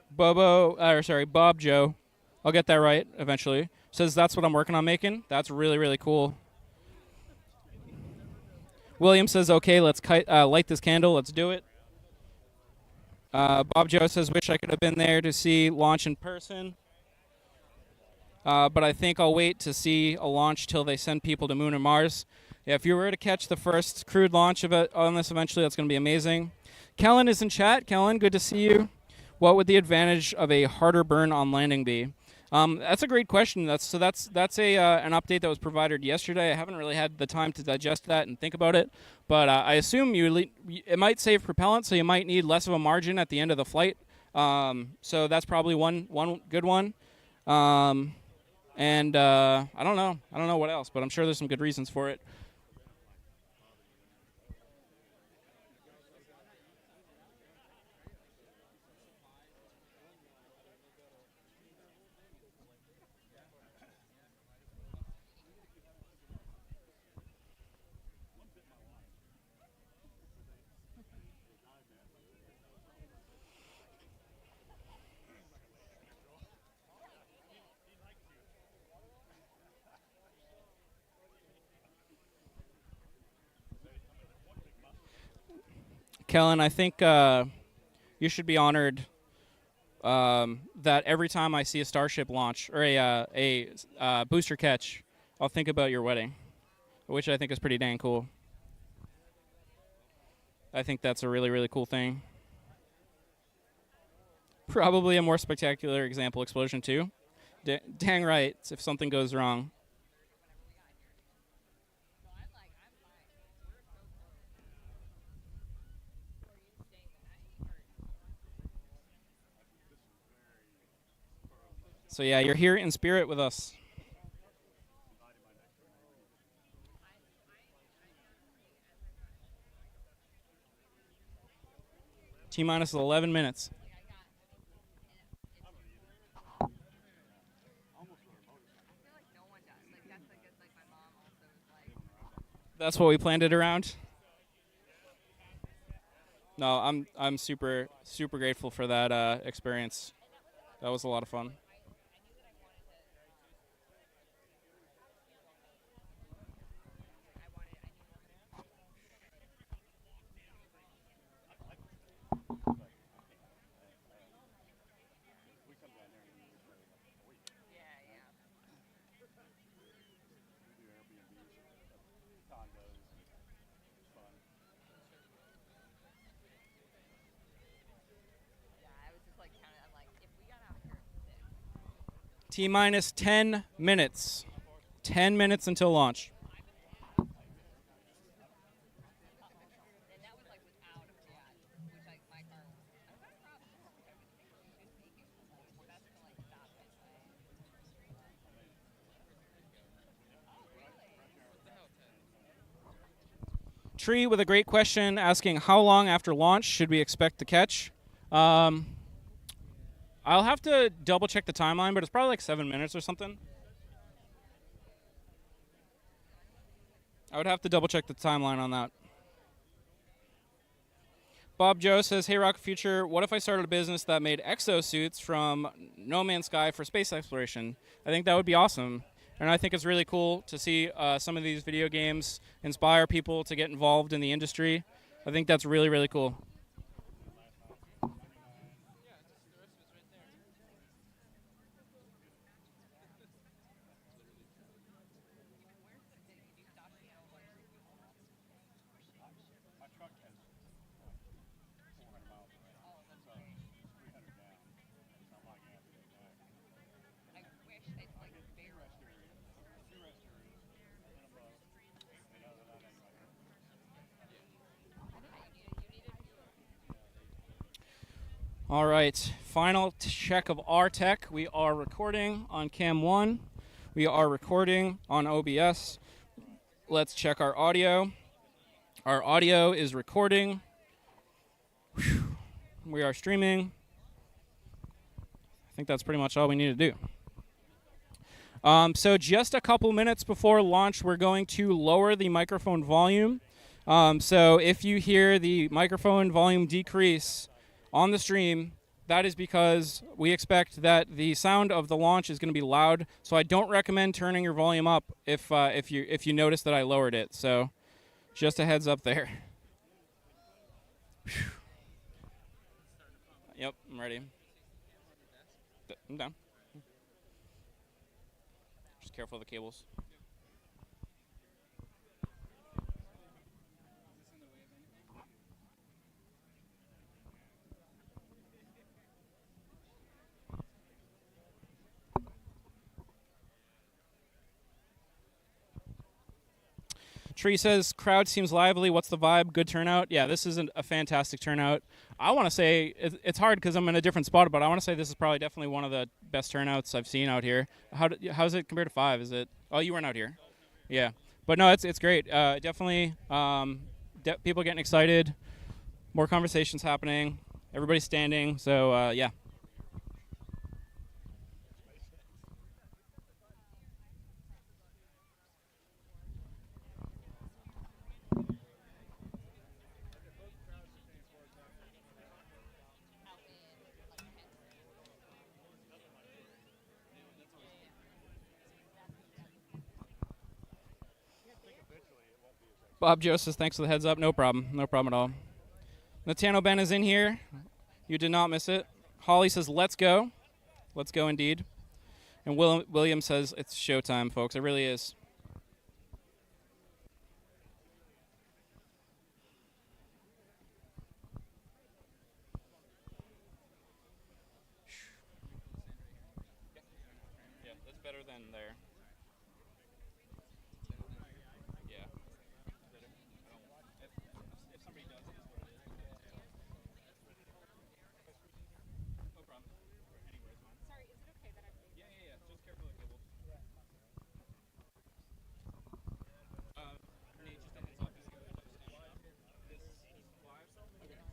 Bob Joe. I'll get that right eventually. Says that's what I'm working on making. That's really, really cool. William says, "Okay, let's light this candle. Let's do it." Bob Joe says, "Wish I could have been there to see launch in person. But I think I'll wait to see a launch till they send people to Moon and Mars." Yeah, if you were to catch the first crewed launch of it on this eventually, that's going to be amazing. Kellen is in chat. Kellen, good to see you. What would the advantage of a harder burn on landing be? That's a great question. That's an update that was provided yesterday. I haven't really had the time to digest that and think about it, but I assume it might save propellant, so you might need less of a margin at the end of the flight. So that's probably one good one. And I don't know what else, but I'm sure there's some good reasons for it. Kellen, I think you should be honored that every time I see a Starship launch or a booster catch, I'll think about your wedding, which I think is pretty dang cool. I think that's a really, really cool thing. Probably a more spectacular example explosion, too. Dang right, if something goes wrong. So yeah, you're here in spirit with us. T minus 11 minutes. That's what we planned it around. No, I'm super grateful for that experience. That was a lot of fun. T-minus 10 minutes. 10 minutes until launch. Tree with a great question asking how long after launch should we expect to catch? I'll have to double check the timeline, but it's probably like 7 minutes or something. I would have to double check the timeline on that. Bob Joe says, hey, Rocket Future, what if I started a business that made exosuits from No Man's Sky for space exploration? I think that would be awesome. And I think it's really cool to see some of these video games inspire people to get involved in the industry. I think that's really, really cool. All right, final check of our tech. We are recording on Cam 1. We are recording on OBS. Let's check our audio. Our audio is recording. Whew. We are streaming. I think that's pretty much all we need to do. So just a couple minutes before launch, we're going to lower the microphone volume. So if you hear the microphone volume decrease on the stream, that is because we expect that the sound of the launch is going to be loud. So I don't recommend turning your volume up if you notice that I lowered it. So just a heads up there. Whew. Yep, I'm ready. I'm down. Just careful of the cables. Tree says, crowd seems lively. What's the vibe? Good turnout? Yeah, this is a fantastic turnout. I want to say, it's hard because I'm in a different spot, but I want to say this is probably definitely one of the best turnouts I've seen out here. How's it compared to 5? Is it? Oh, you weren't out here. Yeah. But no, it's great. Definitely people getting excited, more conversations happening, everybody's standing. So, yeah. Bob Joe says, thanks for the heads up. No problem. No problem at all. Natano Ben is in here. You did not miss it. Holly says, let's go. Let's go indeed. And William says, it's showtime, folks. It really is. Yeah, that's better than there. Yeah. If somebody does it. No problem. Anywhere is fine. Sorry, is it okay that I'm Yeah. Just careful of the cables. Nate, just a heads up. This is live. Okay.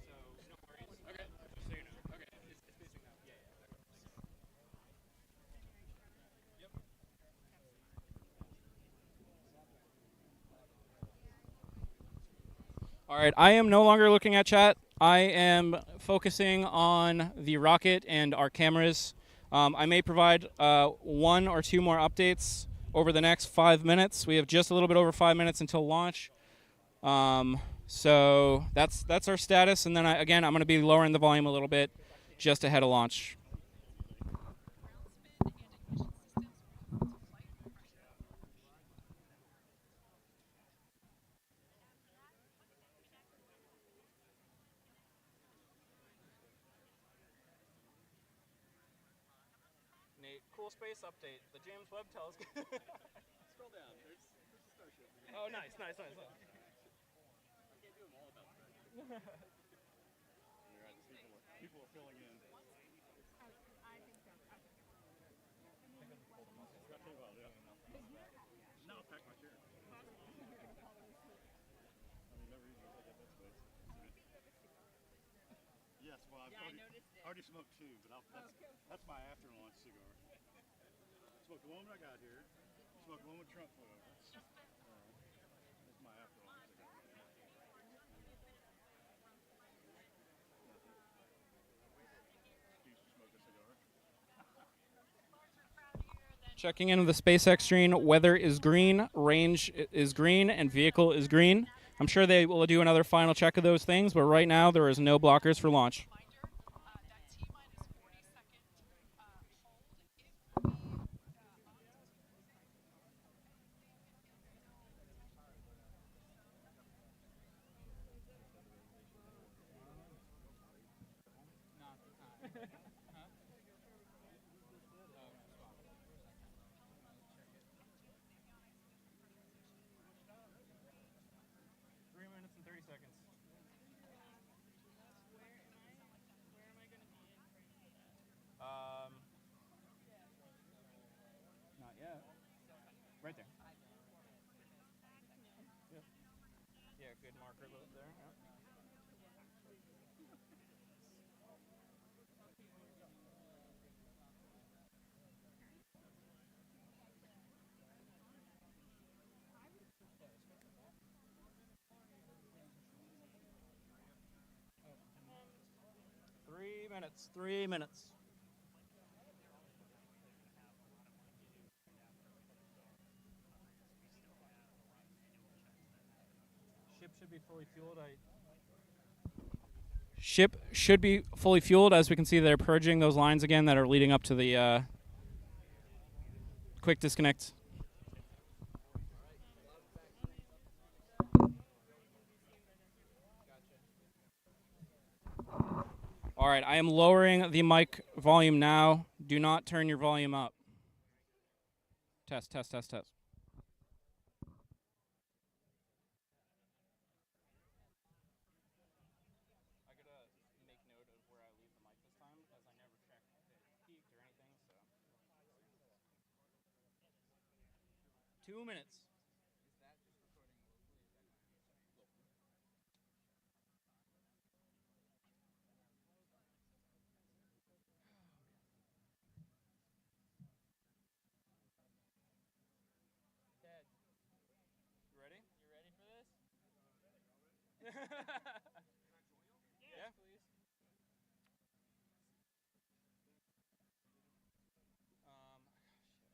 So, no worries. Okay. Just so you know. Okay. It's facing that. Yeah. Yep. All right. I am no longer looking at chat. I am focusing on the rocket and our cameras. I may provide 1 or 2 more updates over the next 5 minutes. We have just a little bit over 5 minutes until launch. So that's our status. And then, I'm going to be lowering the volume a little bit just ahead of launch. Nate, cool space update. The James Webb Telescope. Scroll down. There's the Starship. Oh, nice. I can't do them all about that. You're right. People are filling in. I think so. Okay. Got too well, yeah. No, I'll pack my chair. I mean, never easy to take up that space. Yes, well, I've already smoked two, but that's my after lunch cigar. Smoked the one when I got here. Smoked the one when Trump flew over. That's my after lunch cigar. Excuse to smoke a cigar. Checking in with the SpaceX screen, weather is green, range is green, and vehicle is green. I'm sure they will do another final check of those things, but right now there is no blockers for launch. Not yet. Right there. Yep. Yeah, good marker there. Yep. Three minutes. Ship should be fully fueled. Ship should be fully fueled. As we can see, they're purging those lines again that are leading up to the quick disconnect. All right, I am lowering the mic volume now. Do not turn your volume up. Test, test, test, test. I gotta make note of where I leave the mic this time because I never checked if it peaked or anything, so. 2 minutes. Is that just recording locally? Is that local? Ted, You ready? you ready for this? Yeah. Please.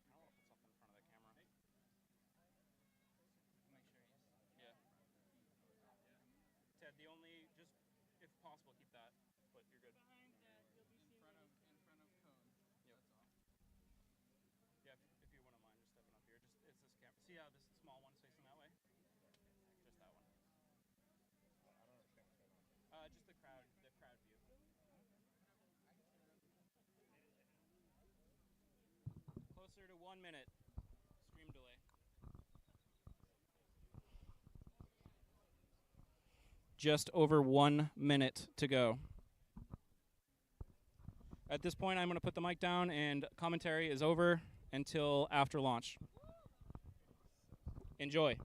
Shit, I don't want to put something in front of the camera. Make sure he's. Yeah. Ted, the only, just if possible, keep that, but you're good. Behind the In front of cone. Yep. That's all. Yeah, if you wouldn't mind just stepping up here. Just, it's this camera. See how this small one's facing that way? Just that one. Just the crowd view. Closer to 1 minute. Stream delay. Just over 1 minute to go. At this point, I'm going to put the mic down, and commentary is over until after launch. Enjoy.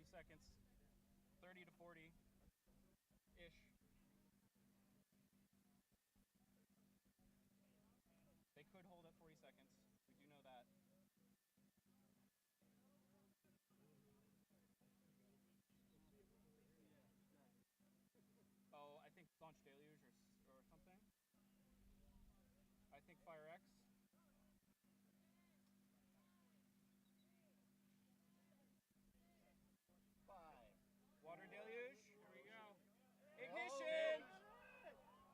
Seconds, 30 to 40-ish. They could hold at 40 seconds. We do know that. Oh, I think Launch Deluge or something. I think Fire X. Water Deluge. Here we go. Ignition! She's off.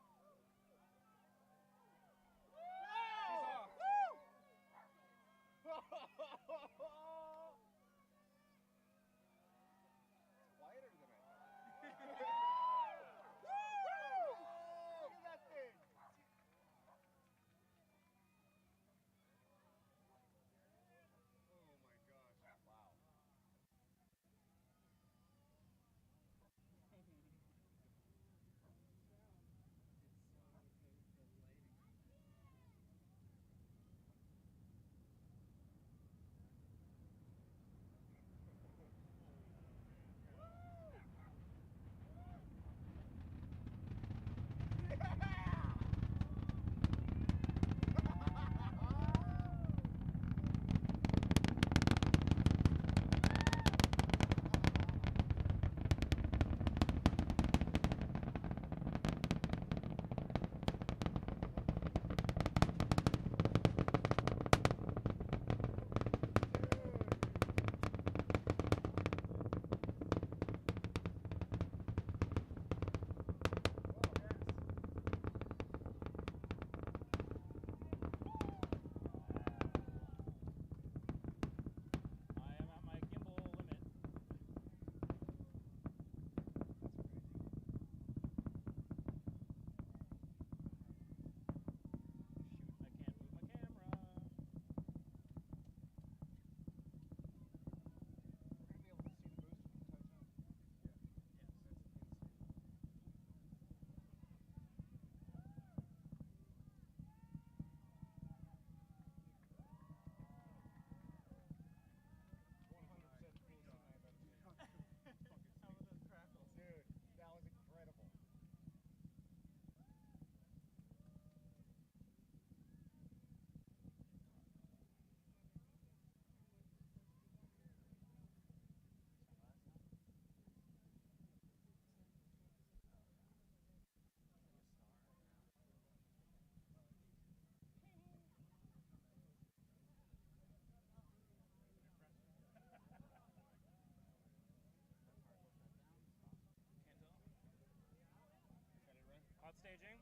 staging.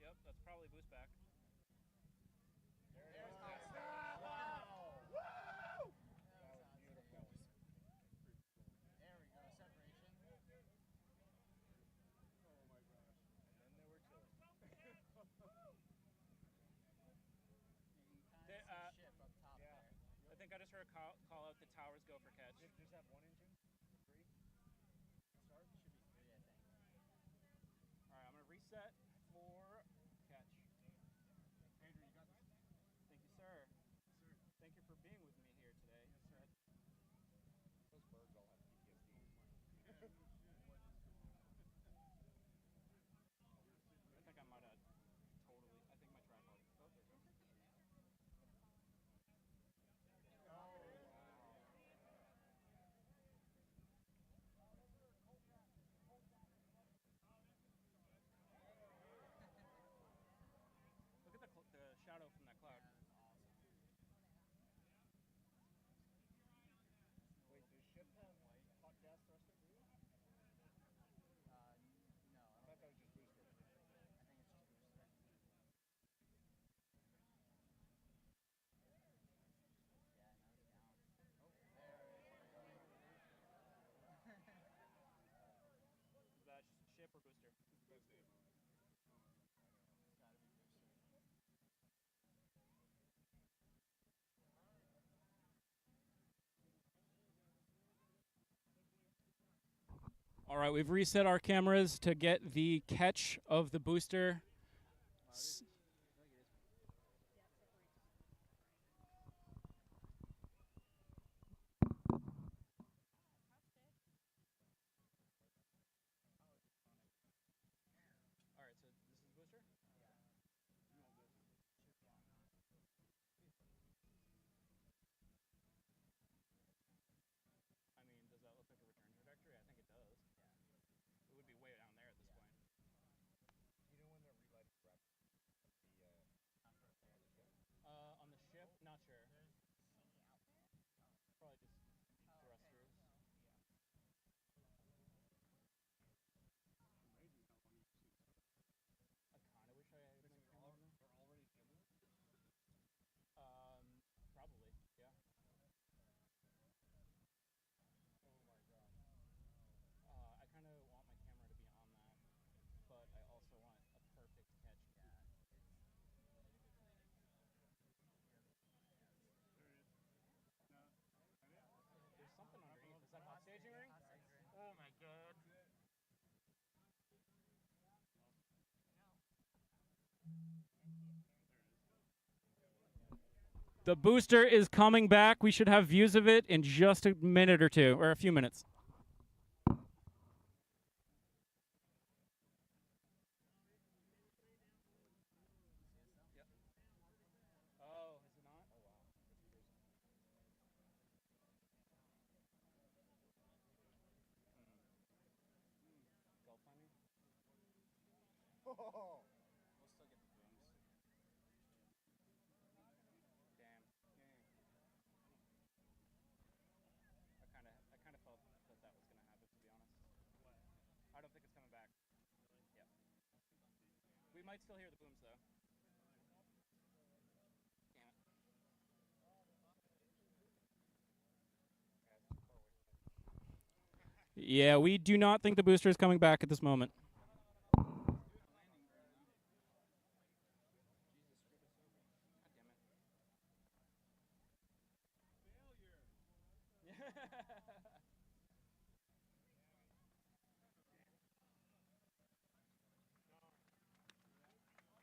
Yep, that's probably boost back. There we go, separation. Oh my gosh. And then there were two. You can kind The, of see ship up top Yeah. there. I think I just heard a call out the towers go for catch. Just have one engine? Three? Start? Should be three, I think. All right, I'm gonna reset for catch. Andrew, you got this. Thank you, sir. Sir. Thank you for being with me here today. Yes, sir. Those birds all have PTSD. I think I might have totally. I think my tripod. Oh, there it goes. Look at the shadow from that cloud. Yeah, that's awesome. Wait, does ship have hot gas thruster too? No, I thought that was just booster. I think it's just booster. Yeah, now it's down. Oh, there it is. Is that ship or booster? This is the best day of my life. It's gotta be booster. All right, we've reset our cameras to get the catch of the booster. All right, so this is booster? I mean, does that look like a return trajectory? I think it does. Yeah. It would be way down there at this point. Do you know when they're relighting rapid? On the ship, not sure. Probably just thrusters. Amazing how long you've seen stuff. I kind of wish I had my camera on there. They're already filming it? Probably, yeah. Oh my gosh. I kind of want my camera to be on that, but I also want a perfect catch. Yeah, There it is. No. That it? There's something underneath. Is that hot staging ring? hot staging ring. Oh my god. The booster is coming back. We should have views of it in just a minute or two, or a few minutes. Yep. Oh, is it not? Oh wow. That's crazy. Gulf finding? Oh! We'll still get the booms. Damn. I kind of felt that that was going to happen, to be honest. What? I don't think it's coming back. Yep. We might still hear the booms, though. Damn it. Yeah, we do not think the booster is coming back at this moment.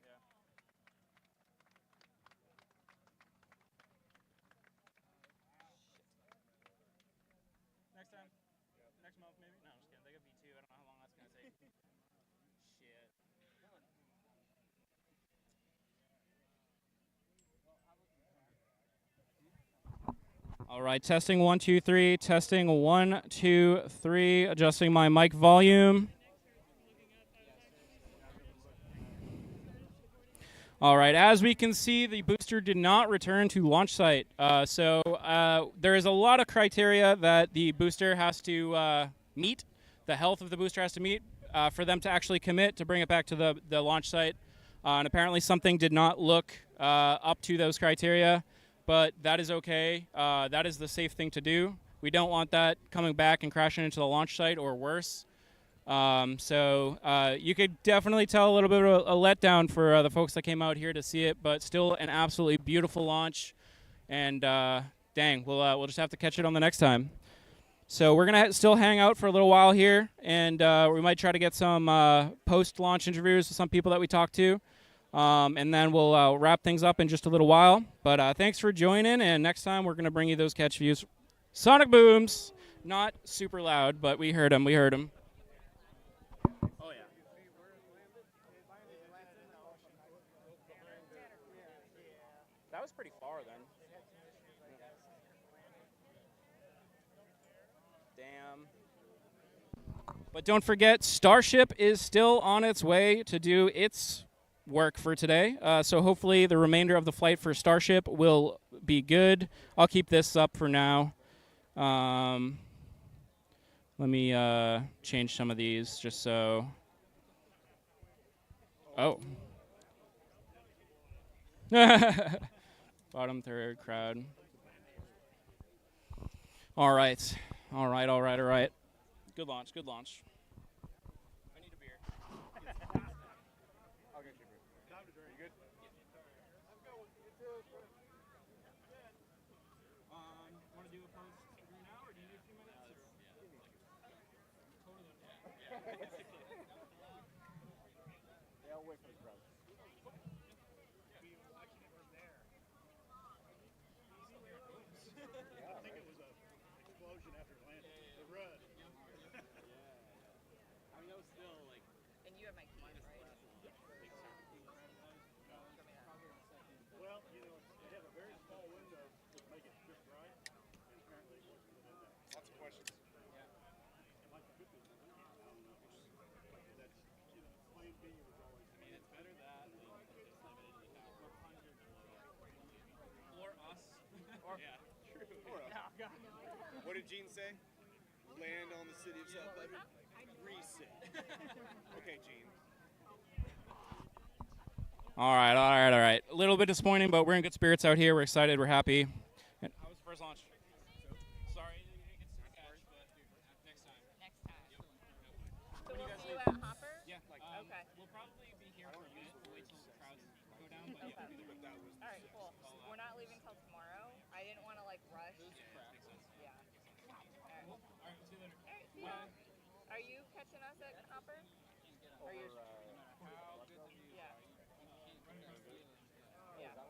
Yeah. Next time. Next month, maybe? No, I'm just kidding. They got V2. I don't know how long that's going to take. Shit. All right, testing 1, 2, 3. Testing 1, 2, 3. Adjusting my mic volume. All right, as we can see, the booster did not return to launch site. There is a lot of criteria that the booster has to meet, the health of the booster has to meet for them to actually commit to bring it back to the launch site. And apparently something did not look up to those criteria, but that is okay. That is the safe thing to do. We don't want that coming back and crashing into the launch site or worse. You could definitely tell a little bit of a letdown for the folks that came out here to see it, but still an absolutely beautiful launch. And dang, we'll just have to catch it on the next time. So we're gonna still hang out for a little while here, and we might try to get some post-launch interviews with some people that we talked to, and then we'll wrap things up in just a little while. But thanks for joining, and next time we're gonna bring you those catch views. Sonic booms, not super loud, but we heard them. We heard them. Oh yeah. That was pretty far then. Damn. But don't forget, Starship is still on its way to do its work for today. So hopefully the remainder of the flight for Starship will be good. I'll keep this up for now. Let me change some of these just so. Oh. Bottom third crowd. All right. All right. Good launch. I need a beer. I'll get you a beer. Time to drink. You good? Want to do a post now, or do you need a few minutes? Yeah, I'll wait for the crowd. I think it was a explosion after it landed. The rud. I mean, that was still like. And you have my keys, right? Well, you know, they have a very small window to make it just right, and apparently it wasn't within that. Lots of questions. Yeah. It might be 50. I don't know. That's, you know, plan B was always. I mean, it's better that than just limited to the tower. Or us. Yeah, true. What did Gene say? Land on the city of South Padre? Reset. Okay, Gene. All right. A little bit disappointing, but we're in good spirits out here. We're excited. We're happy. How was the first launch? Sorry, you didn't get to catch, but next time. Next time. So we'll see you at Hopper? Yeah. Okay. We'll probably be here for a minute. We'll wait till the crowds go down. But Okay. yeah. All right, cool. We're not leaving till tomorrow. I didn't want to like rush. Yeah. All right. All right. See you later. All right, see ya. Are you catching us at Hopper? Or you're? Yeah. Yeah. Yeah. They're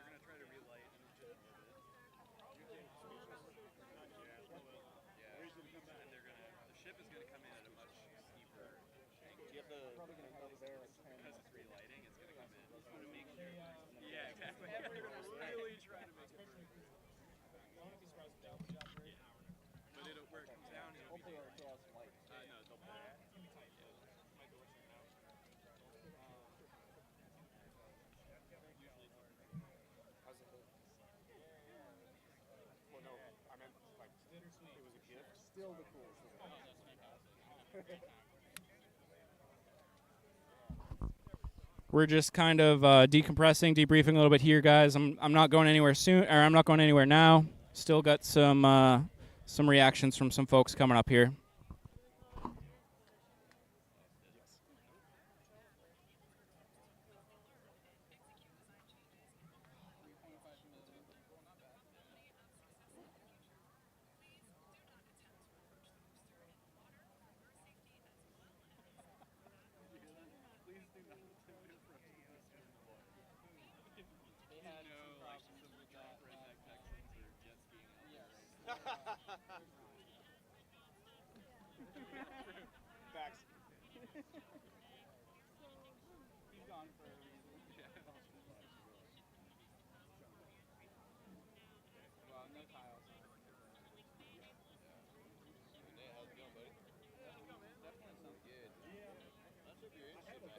going to try to relight just a little bit. And they're going to, the ship is going to come in at a much steeper angle. You have to probably gonna head over there and Because it's relighting, it's going to come in. So to make sure. Yeah, exactly. They're going to really try to make it work. But it'll, where it comes down, it'll be hopefully it'll us light. no, they'll pull it. How's it look? Well, no, I meant like it was a gift. Still the coolest. We're just kind of decompressing, debriefing a little bit here, guys. I'm not going anywhere soon, or I'm not going anywhere now. Still got some reactions from some folks coming up here. Facts. He's gone for a reason. Well, no tiles. How's it going, buddy? Definitely sounds good. Yeah. That's up your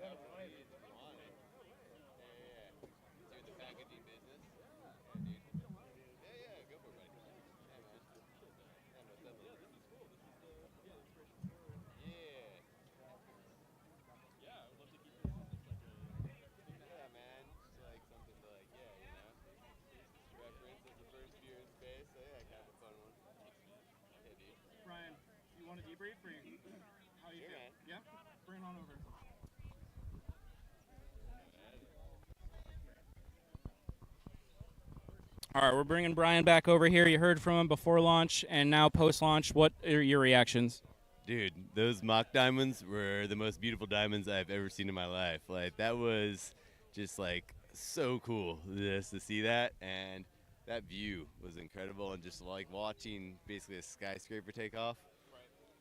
Doing the packaging business. Yeah, dude. Yeah, go for it, buddy. Yeah, man. Yeah, most definitely. Yeah. Yeah, man. Just like something to like, yeah, you know. Reference as the first beer in space. So yeah, kind of a fun one. Yeah, dude. Brian, you want to debrief or how you Sure, feel? man. Yeah? Bring it on over. All right, we're bringing Brian back over here. You heard from him before launch and now post-launch. What are your reactions? Dude, those mock diamonds were the most beautiful diamonds I've ever seen in my life. Like, that was just like so cool just to see that, and that view was incredible, and just like watching basically a skyscraper take off.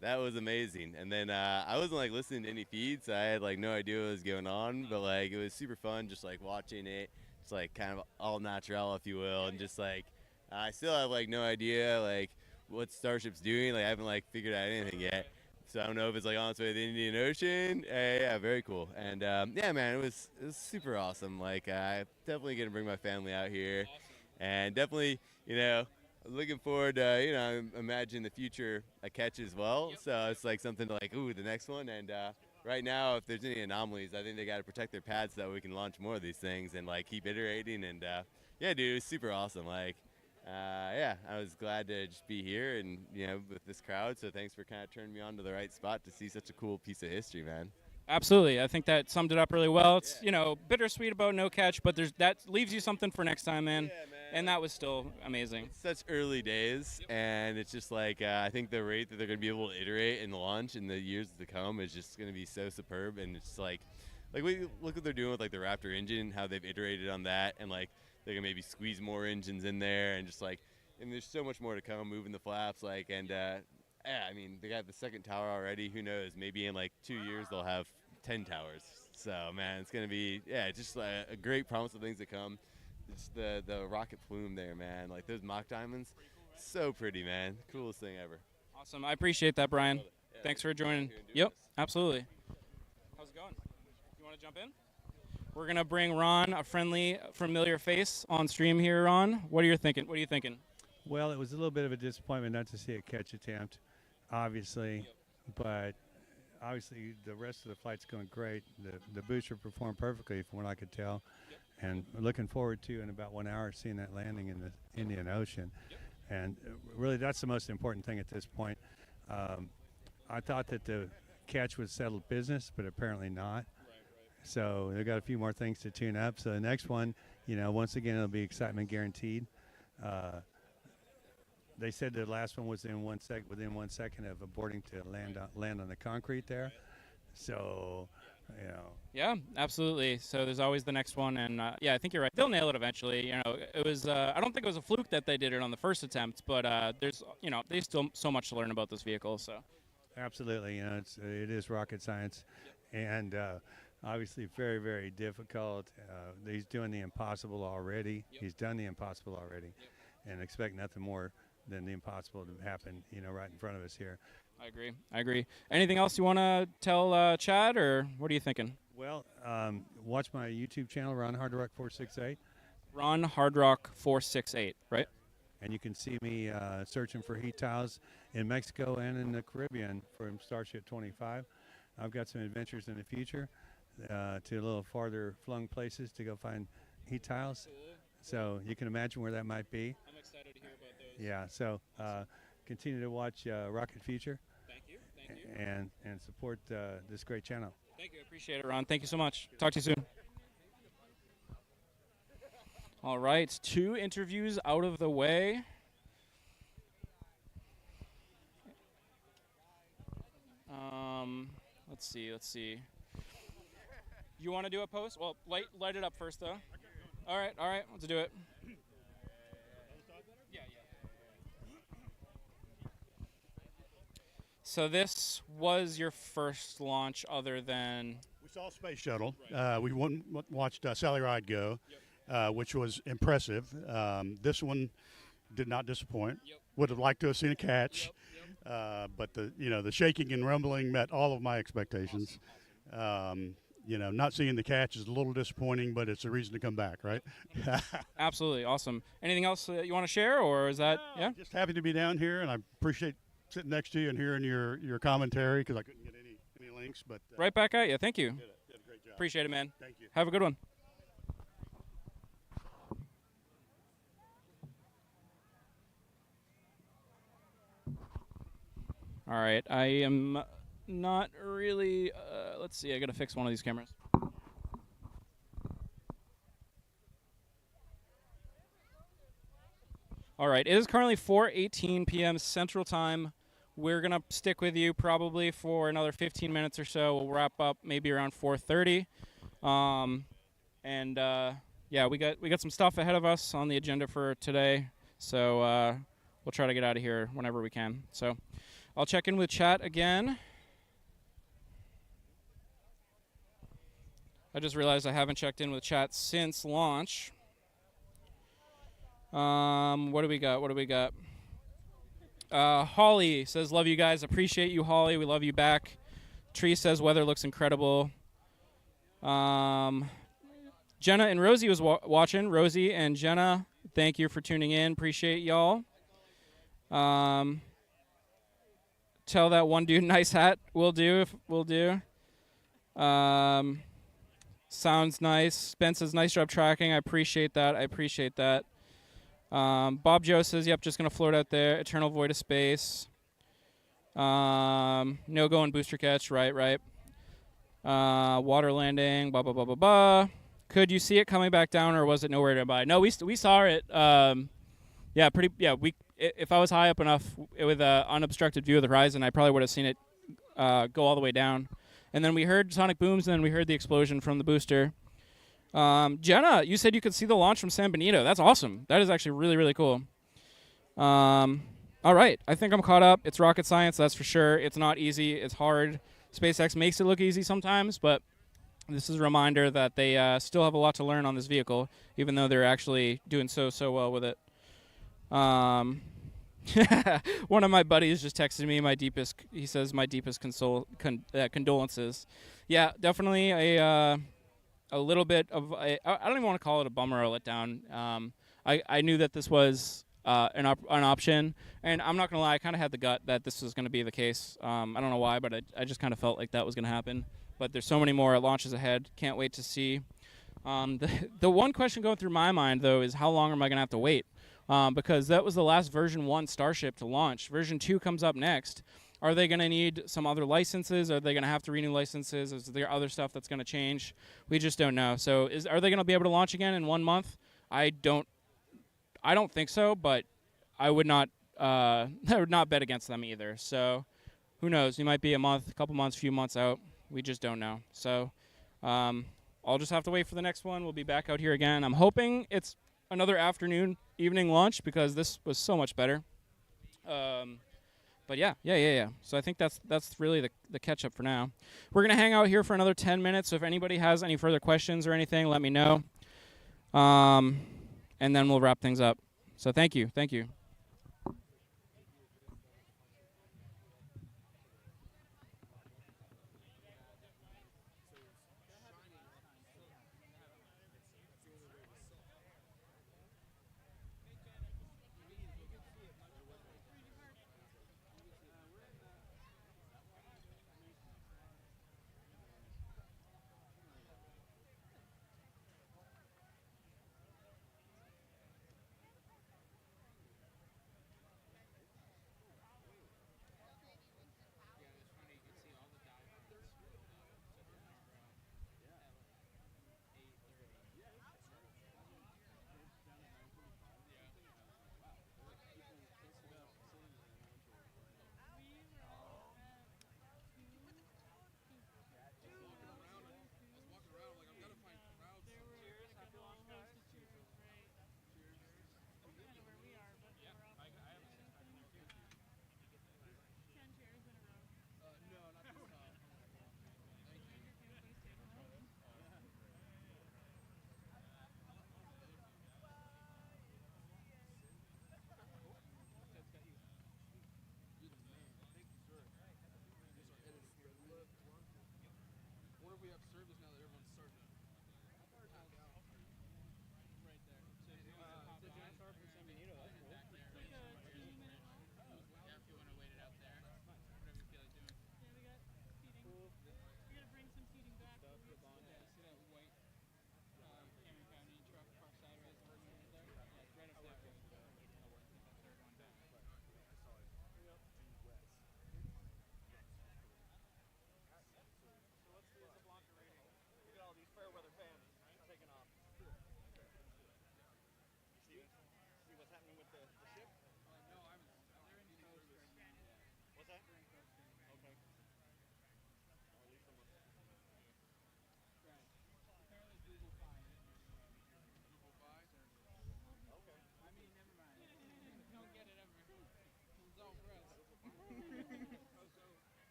That was amazing. And then I wasn't like listening to any feeds, so I had like no idea what was going on, but like it was super fun just like watching it. It's like kind of all natural, if you will, and just like I still have like no idea like what Starship's doing. Like I haven't like figured out anything yet, so I don't know if it's like on its way to the Indian Ocean. Yeah, very cool. And yeah, man, it was super awesome. Like I definitely gonna bring my family out here, and definitely looking forward to imagine the future a catch as well. So it's like something to like the next one. And right now, if there's any anomalies, I think they got to protect their pads so that we can launch more of these things and like keep iterating. And yeah, dude, it was super awesome. Like yeah, I was glad to just be here and with this crowd. So thanks for kind of turning me on to the right spot to see such a cool piece of history, man. Absolutely. I think that summed it up really well. It's, bittersweet about no catch, but that leaves you something for next time, man. Yeah, man. And that was still amazing. It's such early days, and it's just like I think the rate that they're going to be able to iterate and launch in the years to come is just going to be so superb. And it's like we look what they're doing with like the Raptor engine, how they've iterated on that, and like they're going to maybe squeeze more engines in there, and just like, and there's so much more to come, moving the flaps, like, and yeah, I mean, they got the second tower already. Who knows? Maybe in like 2 years they'll have 10 towers. So man, it's going to be just a great promise of things to come. Just the rocket plume there, man. Like those mock diamonds, so pretty, man. Coolest thing ever. Awesome. I appreciate that, Brian. Yeah, Thanks for joining. here and doing Yep, this. absolutely. How's it going? You want to jump in? We're gonna bring Ron, a friendly, familiar face, on stream here. Ron, what are you thinking? Well, it was a little bit of a disappointment not to see a catch attempt, obviously, but obviously the rest of the flight's going great. The booster performed perfectly from what I could tell. And we're looking forward to, in about 1 hour, seeing that landing in the Indian Ocean. And really, that's the most important thing at this point. I thought that the catch was settled business, but apparently not. So they've got a few more things to tune up. So the next one, once again, it'll be excitement guaranteed. They said the last one was within 1 second of aborting to land on the concrete there. So, Yeah, absolutely. So there's always the next one, and yeah, I think you're right. They'll nail it eventually. It was. I don't think it was a fluke that they did it on the first attempt, but there's, there's still so much to learn about this vehicle. So. Absolutely, it is rocket science, and obviously very, very difficult. He's doing the impossible already. He's done the impossible already, and expect nothing more than the impossible to happen, right in front of us here. I agree. Anything else you want to tell Chad, or what are you thinking? Well, watch my YouTube channel, Ron Hard Rock 468. Ron Hard Rock 468, right? And you can see me searching for heat tiles in Mexico and in the Caribbean from Starship 25. I've got some adventures in the future to a little farther flung places to go find heat tiles. So you can imagine where that might be. I'm excited to hear about those. Yeah, so continue to watch Rocket Future. Thank you. And support this great channel. Thank you. I appreciate it, Ron. Thank you so much. Talk to you soon. All right, 2 interviews out of the way. Let's see. You want to do a post? Well, light it up first, though. All right, let's do it. Yeah. So this was your first launch other than... We saw a space shuttle. We watched Sally Ride go, which was impressive. This one did not disappoint. Would have liked to have seen a catch, but the shaking and rumbling met all of my expectations. not seeing the catch is a little disappointing, but it's a reason to come back, right? Absolutely awesome. Anything else you want to share, or is that Just happy to be down here, and I appreciate sitting next to you and hearing your commentary because I couldn't get any links. But right back at you. Thank you. Did a great job. Appreciate it, man. Thank you. Have a good one. All right, I am not really. Let's see. I gotta fix one of these cameras. All right, it is currently 4:18 p.m. Central Time. We're gonna stick with you probably for another 15 minutes or so. We'll wrap up maybe around 4:30. Yeah, we got some stuff ahead of us on the agenda for today. So we'll try to get out of here whenever we can. So I'll check in with chat again. I just realized I haven't checked in with chat since launch. What do we got? Holly says, love you guys. Appreciate you, Holly. We love you back. Tree says, weather looks incredible. Jenna and Rosie was watching. Rosie and Jenna, thank you for tuning in. Appreciate y'all. Tell that one dude, nice hat. Will do. Sounds nice. Spence says, nice job tracking. I appreciate that. Bob Joe says, yep, just going to float out there. Eternal void of space. No go and booster catch. Right. Water landing. Blah, blah, blah, blah, blah. Could you see it coming back down, or was it nowhere to buy? No, we saw it. If I was high up enough with an unobstructed view of the horizon, I probably would have seen it go all the way down. And then we heard sonic booms, and then we heard the explosion from the booster. Jenna, you said you could see the launch from San Benito. That's awesome. That is actually really, really cool. All right. I think I'm caught up. It's rocket science, that's for sure. It's not easy. It's hard. SpaceX makes it look easy sometimes, but this is a reminder that they still have a lot to learn on this vehicle, even though they're actually doing so well with it. One of my buddies just texted me my deepest condolences. Yeah, definitely a little bit of I don't even want to call it a bummer or a letdown. I knew that this was an option, and I'm not gonna lie, I kind of had the gut that this was going to be the case. I don't know why, but I just kind of felt like that was going to happen. But there's so many more launches ahead. Can't wait to see. The one question going through my mind though is how long am I going to have to wait? Because that was the last version 1 Starship to launch. Version 2 comes up next. Are they going to need some other licenses? Are they going to have to renew licenses? Is there other stuff that's going to change? We just don't know. So are they going to be able to launch again in 1 month? I don't think so, but I would not bet against them either. So who knows? You might be a month, a couple months, few months out. We just don't know. So I'll just have to wait for the next one. We'll be back out here again. I'm hoping it's another afternoon, evening launch because this was so much better. But yeah. So I think that's really the catch up for now. We're gonna hang out here for another 10 minutes. So if anybody has any further questions or anything, let me know. And then we'll wrap things up. So thank you.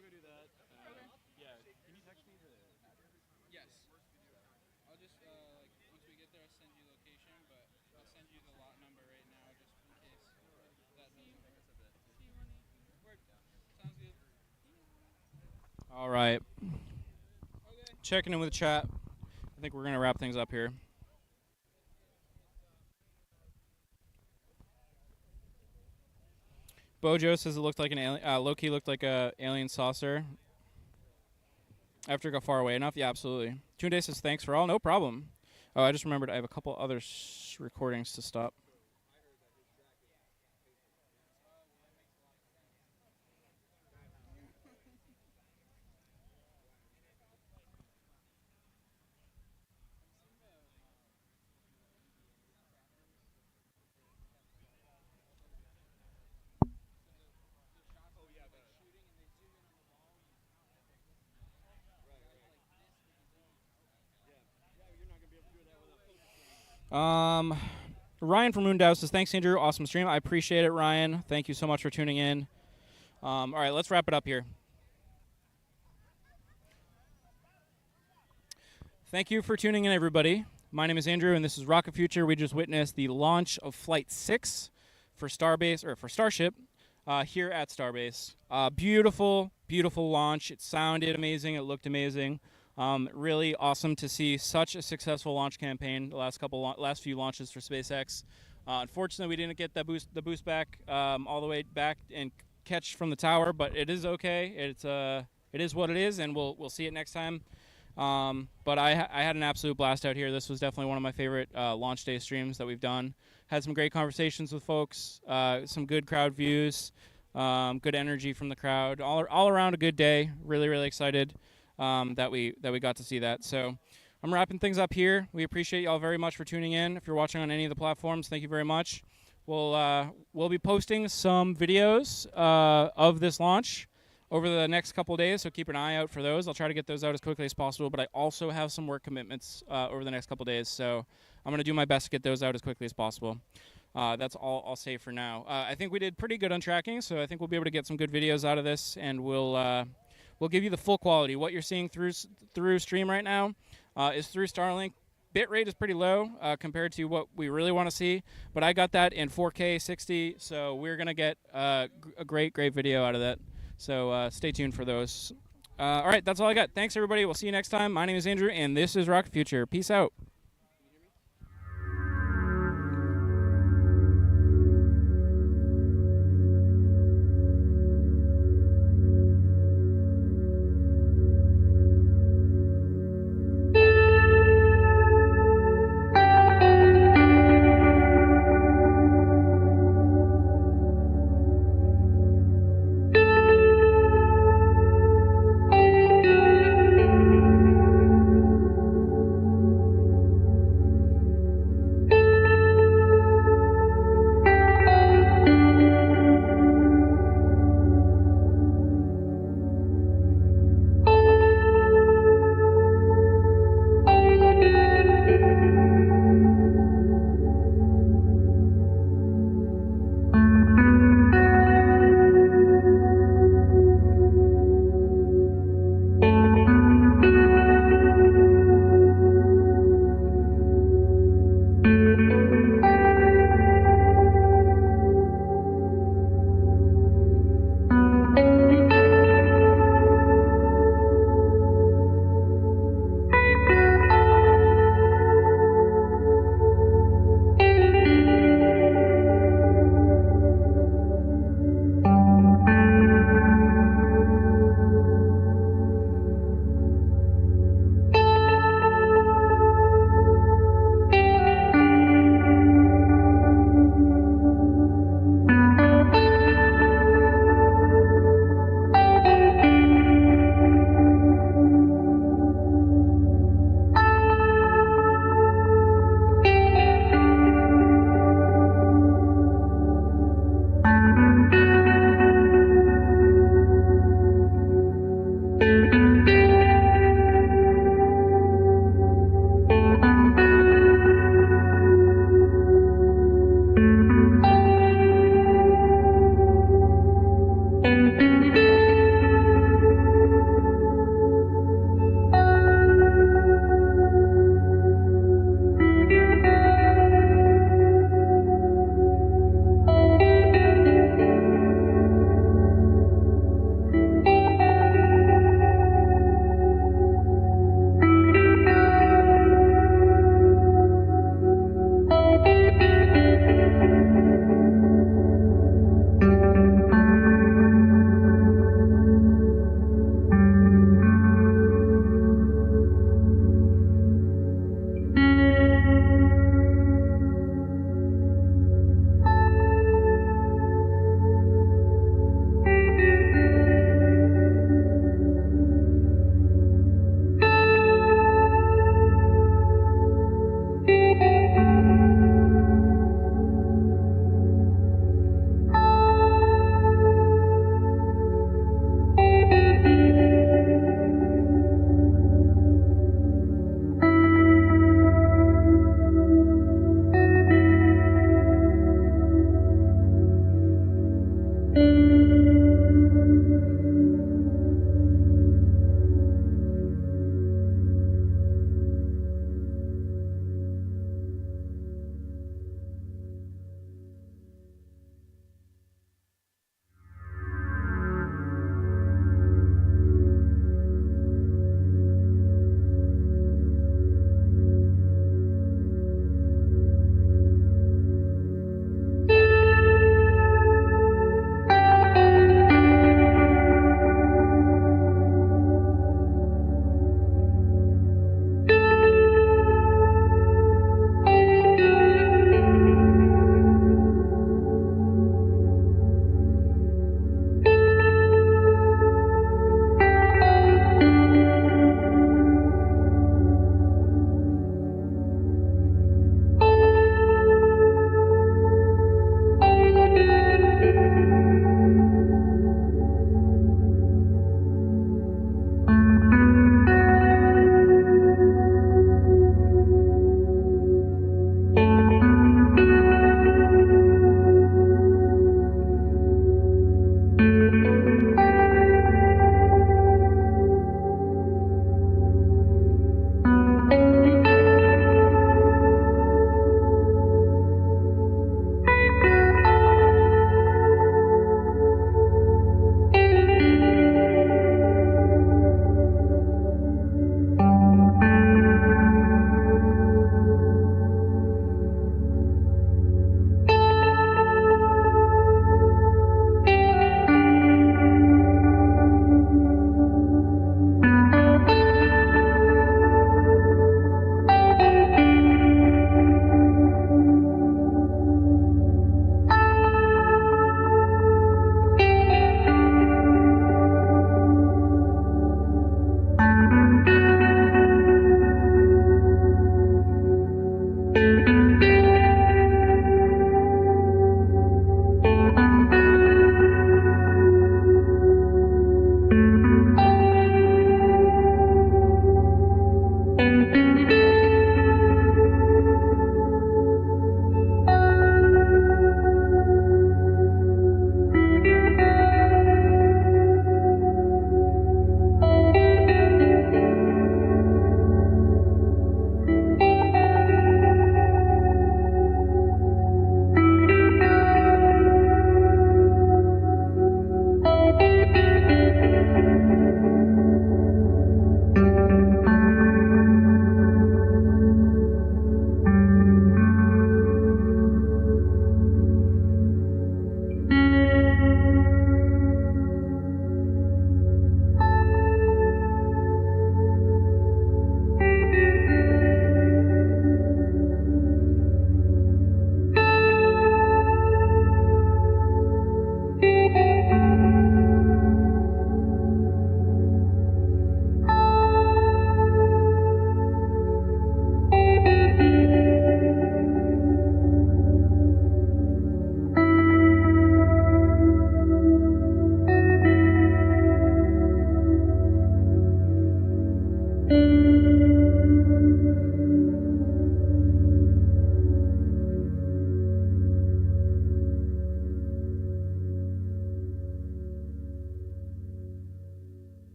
we'll go do that. Yeah. Can you text me the address? Yes. I'll just like once we get there, I'll send you location, but I'll send you the lot number right now just in case that doesn't work. Word. Sounds good. All right. Checking in with the chat. I think we're gonna wrap things up here. Bojo says it looked like an alien. Loki looked like a alien saucer. After it got far away enough, yeah, absolutely. Tunde says thanks for all, no problem. Oh, I just remembered I have a couple other recordings to stop. Ryan from Moondow says, thanks, Andrew. Awesome stream. I appreciate it, Ryan. Thank you so much for tuning in. All right, let's wrap it up here. Thank you for tuning in, everybody. My name is Andrew, and this is Rocket Future. We just witnessed the launch of Flight 6 for Starship here at Starbase. Beautiful, beautiful launch. It sounded amazing. It looked amazing. Really awesome to see such a successful launch campaign. The last few launches for SpaceX. Unfortunately, we didn't get the boost back all the way back and catch from the tower, but it is okay. It is what it is, and we'll see it next time. But I had an absolute blast out here. This was definitely one of my favorite launch day streams that we've done. Had some great conversations with folks, some good crowd views, good energy from the crowd. All around a good day. Really, really excited that we got to see that. So I'm wrapping things up here. We appreciate y'all very much for tuning in. If you're watching on any of the platforms, thank you very much. We'll be posting some videos of this launch over the next couple of days, so keep an eye out for those. I'll try to get those out as quickly as possible, but I also have some work commitments over the next couple of days, so I'm going to do my best to get those out as quickly as possible. That's all I'll say for now. I think we did pretty good on tracking, so I think we'll be able to get some good videos out of this, and we'll give you the full quality. What you're seeing through stream right now is through Starlink. Bitrate is pretty low compared to what we really want to see, but I got that in 4K 60, so we're going to get a great video out of that. So stay tuned for those. All right, that's all I got. Thanks, everybody. We'll see you next time. My name is Andrew, and this is Rocket Future. Peace out.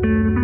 you.